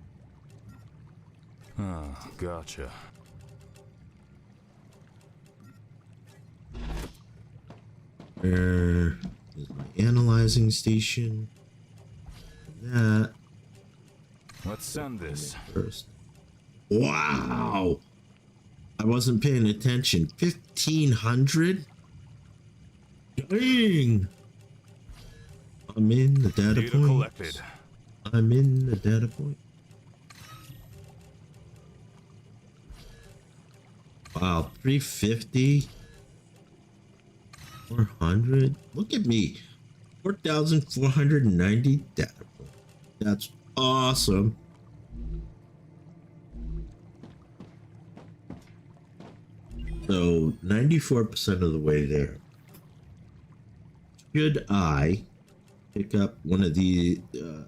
Ah, gotcha. Where is my analyzing station? That. Let's send this first. Wow! I wasn't paying attention. 1,500? Dang! I'm in the data point. Collected. I'm in the data point. Wow, 350, 400. Look at me, 4,490 data points. That's awesome. So 94% of the way there. Should I pick up one of the,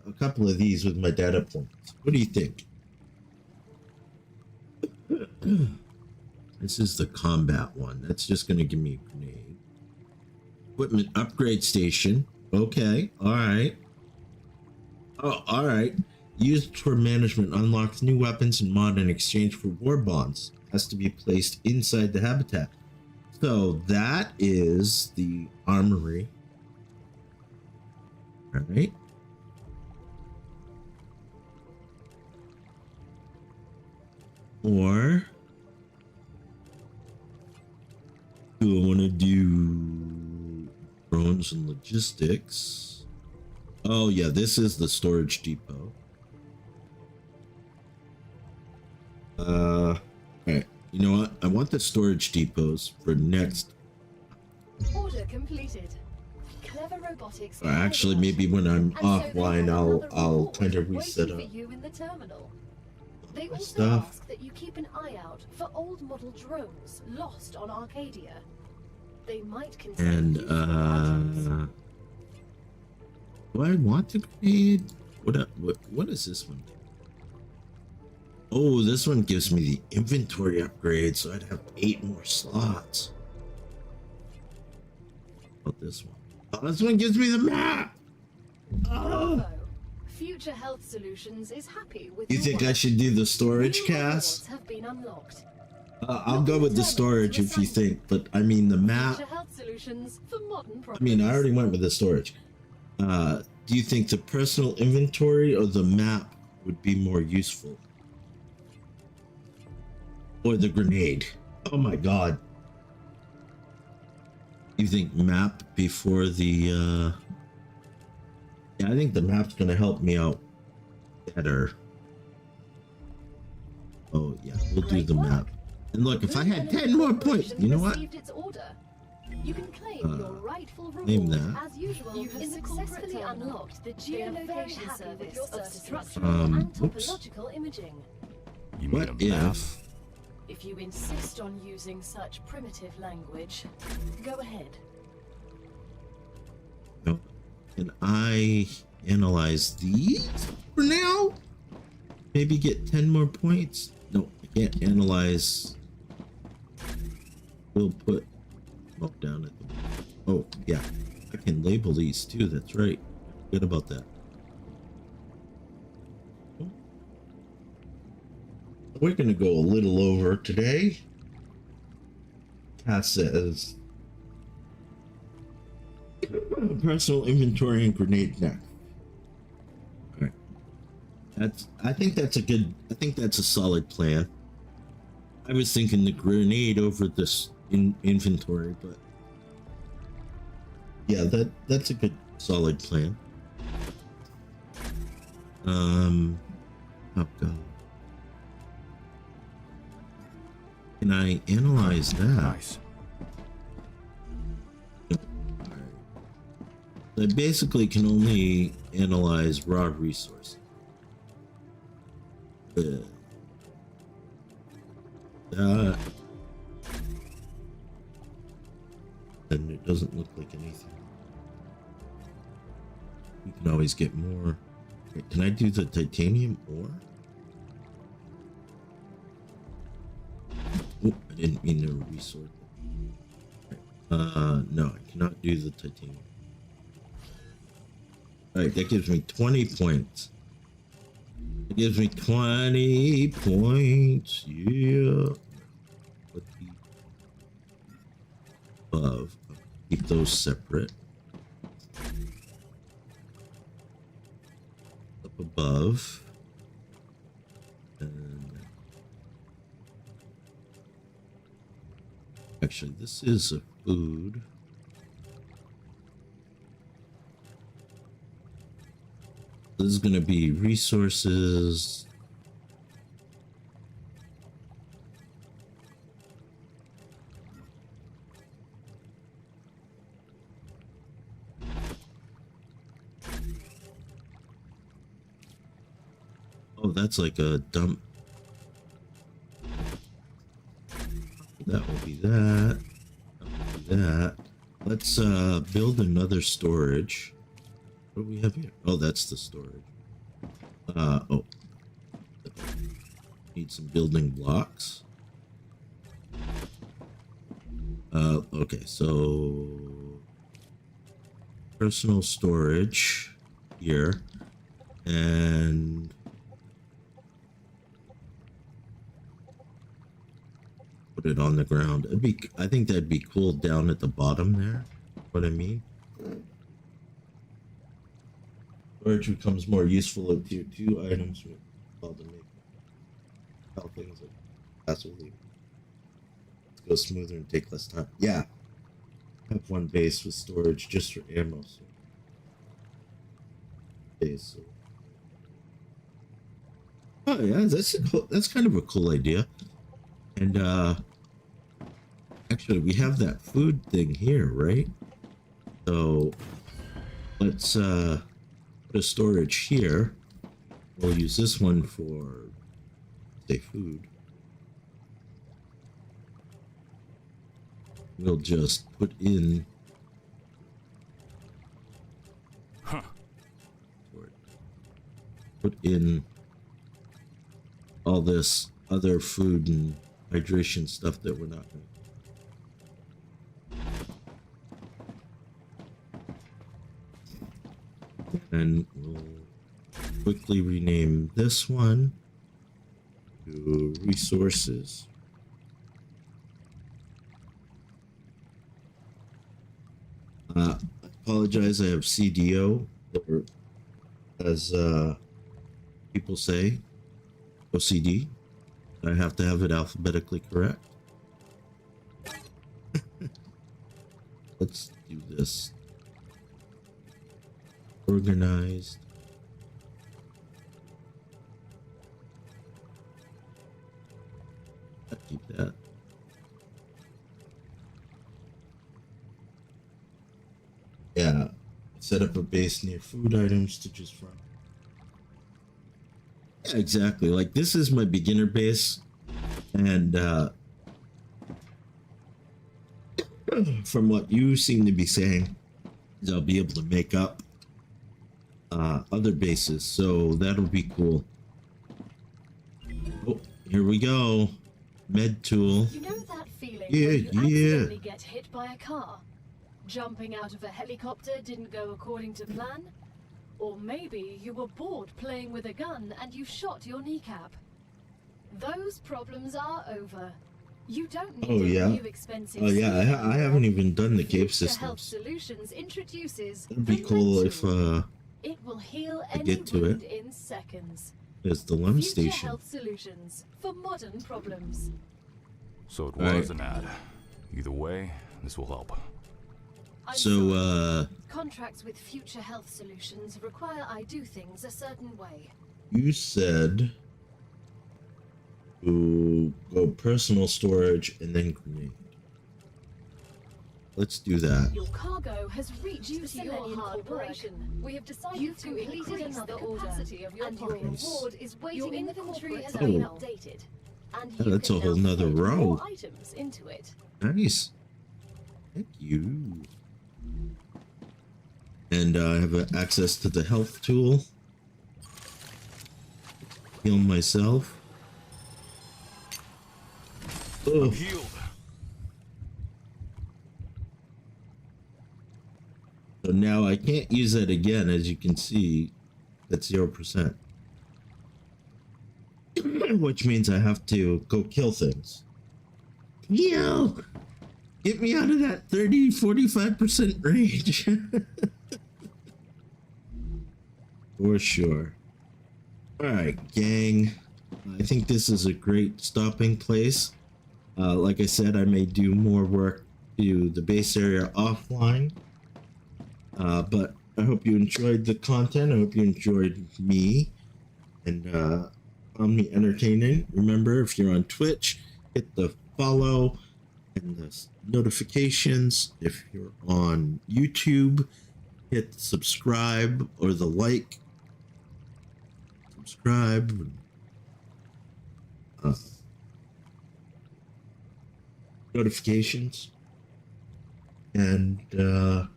a couple of these with my data points? What do you think? This is the combat one. That's just going to give me a grenade. Equipment upgrade station. Okay. All right. Oh, all right. Used for management unlocks new weapons and mod in exchange for war bonds. Has to be placed inside the habitat. So that is the armory. All right. Or do I want to do drones and logistics? Oh yeah, this is the storage depot. All right. You know what? I want the storage depots for next. Order completed. Clever robotics. Actually, maybe when I'm offline, I'll kind of reset up. You in the terminal. They also Stuff. ask that you keep an eye out for old model drones lost on Arcadia. They might contain And do I want the grenade? What is this one? Oh, this one gives me the inventory upgrade, so I'd have 8 more slots. How about this one? Oh, this one gives me the map. Oh. Bravo. Future Health Solutions is happy with You think I should do the storage, Cass? have been unlocked. I'll go with the storage if you think, but I mean the map. Future Health Solutions for modern I mean, I already went with the storage. Do you think the personal inventory or the map would be more useful? Or the grenade? Oh my god. You think map before the yeah, I think the map's gonna help me out better. Oh yeah, we'll do the map. And look, if I had 10 more points, you know what? You can claim your rightful name reward. that. As usual, you have successfully unlocked the geolocation service of structural oops. and topological imaging. You mean What a if? map? If you insist on using such primitive language, go ahead. No. Can I analyze these for now? Maybe get 10 more points? No, I can't analyze. We'll put smoke down at the. Oh, yeah. I can label these too. That's right. Forget about that. We're going to go a little over today. Cass says personal inventory and grenade neck. All right. I think that's a solid plan. I was thinking the grenade over this inventory, but yeah, that's a good solid plan. Oh god. Can I analyze that? Nice. I basically can only analyze raw resources. That. And it doesn't look like anything. We can always get more. Wait, can I do the titanium ore? Oh, I didn't mean to resort. No, I cannot do the titanium. Alright, that gives me 20 points. It gives me 20 points. Yeah. Put the above. Keep those separate. Up above. And actually, this is a food. This is going to be resources. Oh, that's like a dump. That will be that. That will be that. Let's build another storage. What do we have here? Oh, that's the storage. Oh. Need some building blocks. Okay, so personal storage here. And put it on the ground. I think that'd be cool down at the bottom there. What I mean? Storage becomes more useful if tier 2 items with all the make how things like passively go smoother and take less time. Yeah. Have one base with storage just for ammo. So. Base. So. Oh yeah, that's kind of a cool idea. And actually we have that food thing here, right? So let's put a storage here. We'll use this one for say food. We'll just put in put in all this other food and hydration stuff that we're not going to. And we'll quickly rename this one to resources. I apologize, I have CDO, or as people say, OCD. I have to have it alphabetically correct. Let's do this. Organized. I'll keep that. Set up a base near food items to just farm. Yeah, exactly. Like, this is my beginner base, and from what you seem to be saying, is I'll be able to make up other bases, so that'll be cool. Oh, here we go. Med tool. You know that feeling Yeah, when you yeah. accidentally get hit by a car? Jumping out of a helicopter didn't go according to plan? Or maybe you were bored playing with a gun and you shot your kneecap. Those problems are over. You don't need a new expensive I haven't even done the cave Future Health systems. Solutions introduces It'd be the cool Med if Tool. It will heal I any get to wound it. in seconds. There's the LEM Future station. Health Solutions for modern problems. So it Right. was an ad. Either way, this will help. I'm So sorry. Contracts with Future Health Solutions require I do things a certain way. you said to go personal storage and then grenade. Let's do that. Your cargo has reached Due the to your Solani hard Corporation. We have decided You've to completed increase another the order, capacity of your and your pockets. reward is waiting Your in the inventory corporate has Oh. been terminal. updated. And Yeah, you that's can a whole now nother fit row. more items into it. Nice. Thank you. And I have access to the health tool. Heal myself. I'm Oh, healed. so now I can't use that again, as you can see. That's 0%. Which means I have to go kill things. Yo! Get me out of that 30-45% range. For sure. Alright, gang. I think this is a great stopping place. Like I said, I may do more work to the base area offline. But I hope you enjoyed the content. I hope you enjoyed me. And Omni Entertaining. Remember, if you're on Twitch, hit the follow and the notifications. If you're on YouTube, hit subscribe or the like. Subscribe. Notifications. And oh,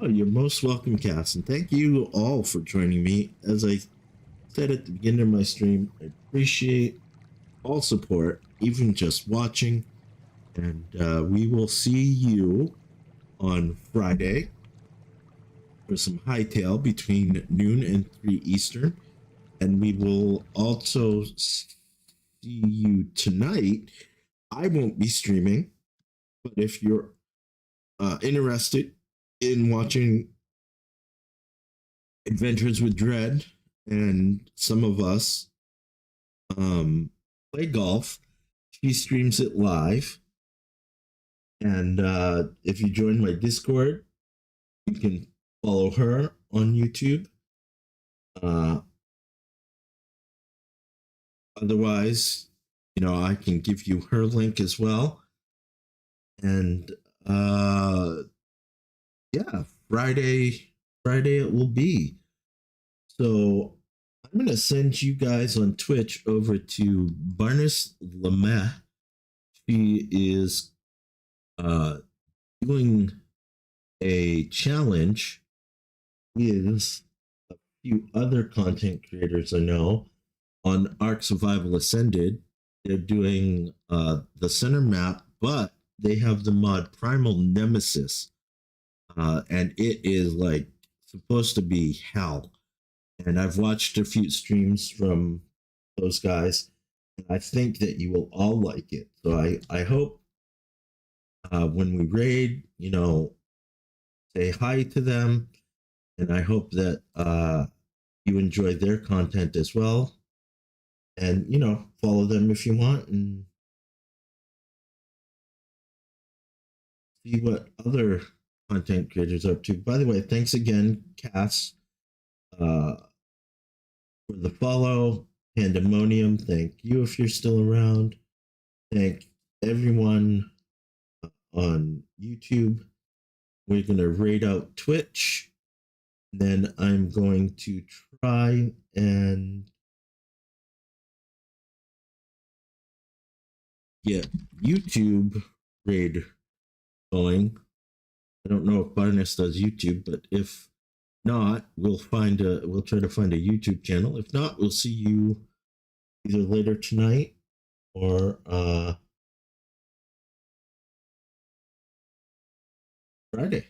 you're most welcome, Cass. And thank you all for joining me. As I said at the beginning of my stream, I appreciate all support, even just watching. And we will see you on Friday for some hightail between noon and 3 Eastern. And we will also see you tonight. I won't be streaming, but if you're interested in watching Adventures with Dread and some of us play golf, she streams it live. And if you join my Discord, you can follow her on YouTube. Otherwise, you know, I can give you her link as well. And yeah, Friday it will be. So I'm gonna send you guys on Twitch over to Barnes Lemay. She is doing a challenge with a few other content creators I know on Ark Survival Ascended. They're doing the center map, but they have the mod Primal Nemesis, and it is like supposed to be hell. And I've watched a few streams from those guys, and I think that you will all like it. So I hope when we raid, you know, say hi to them, and I hope that you enjoy their content as well. And, you know, follow them if you want and see what other content creators are up to. By the way, thanks again, Cass, for the follow. Pandemonium, thank you if you're still around. Thank everyone on YouTube. We're going to raid out Twitch. Then I'm going to try and get YouTube raid going. I don't know if Barnes does YouTube, but if not, we'll try to find a YouTube channel. If not, we'll see you either later tonight or Friday.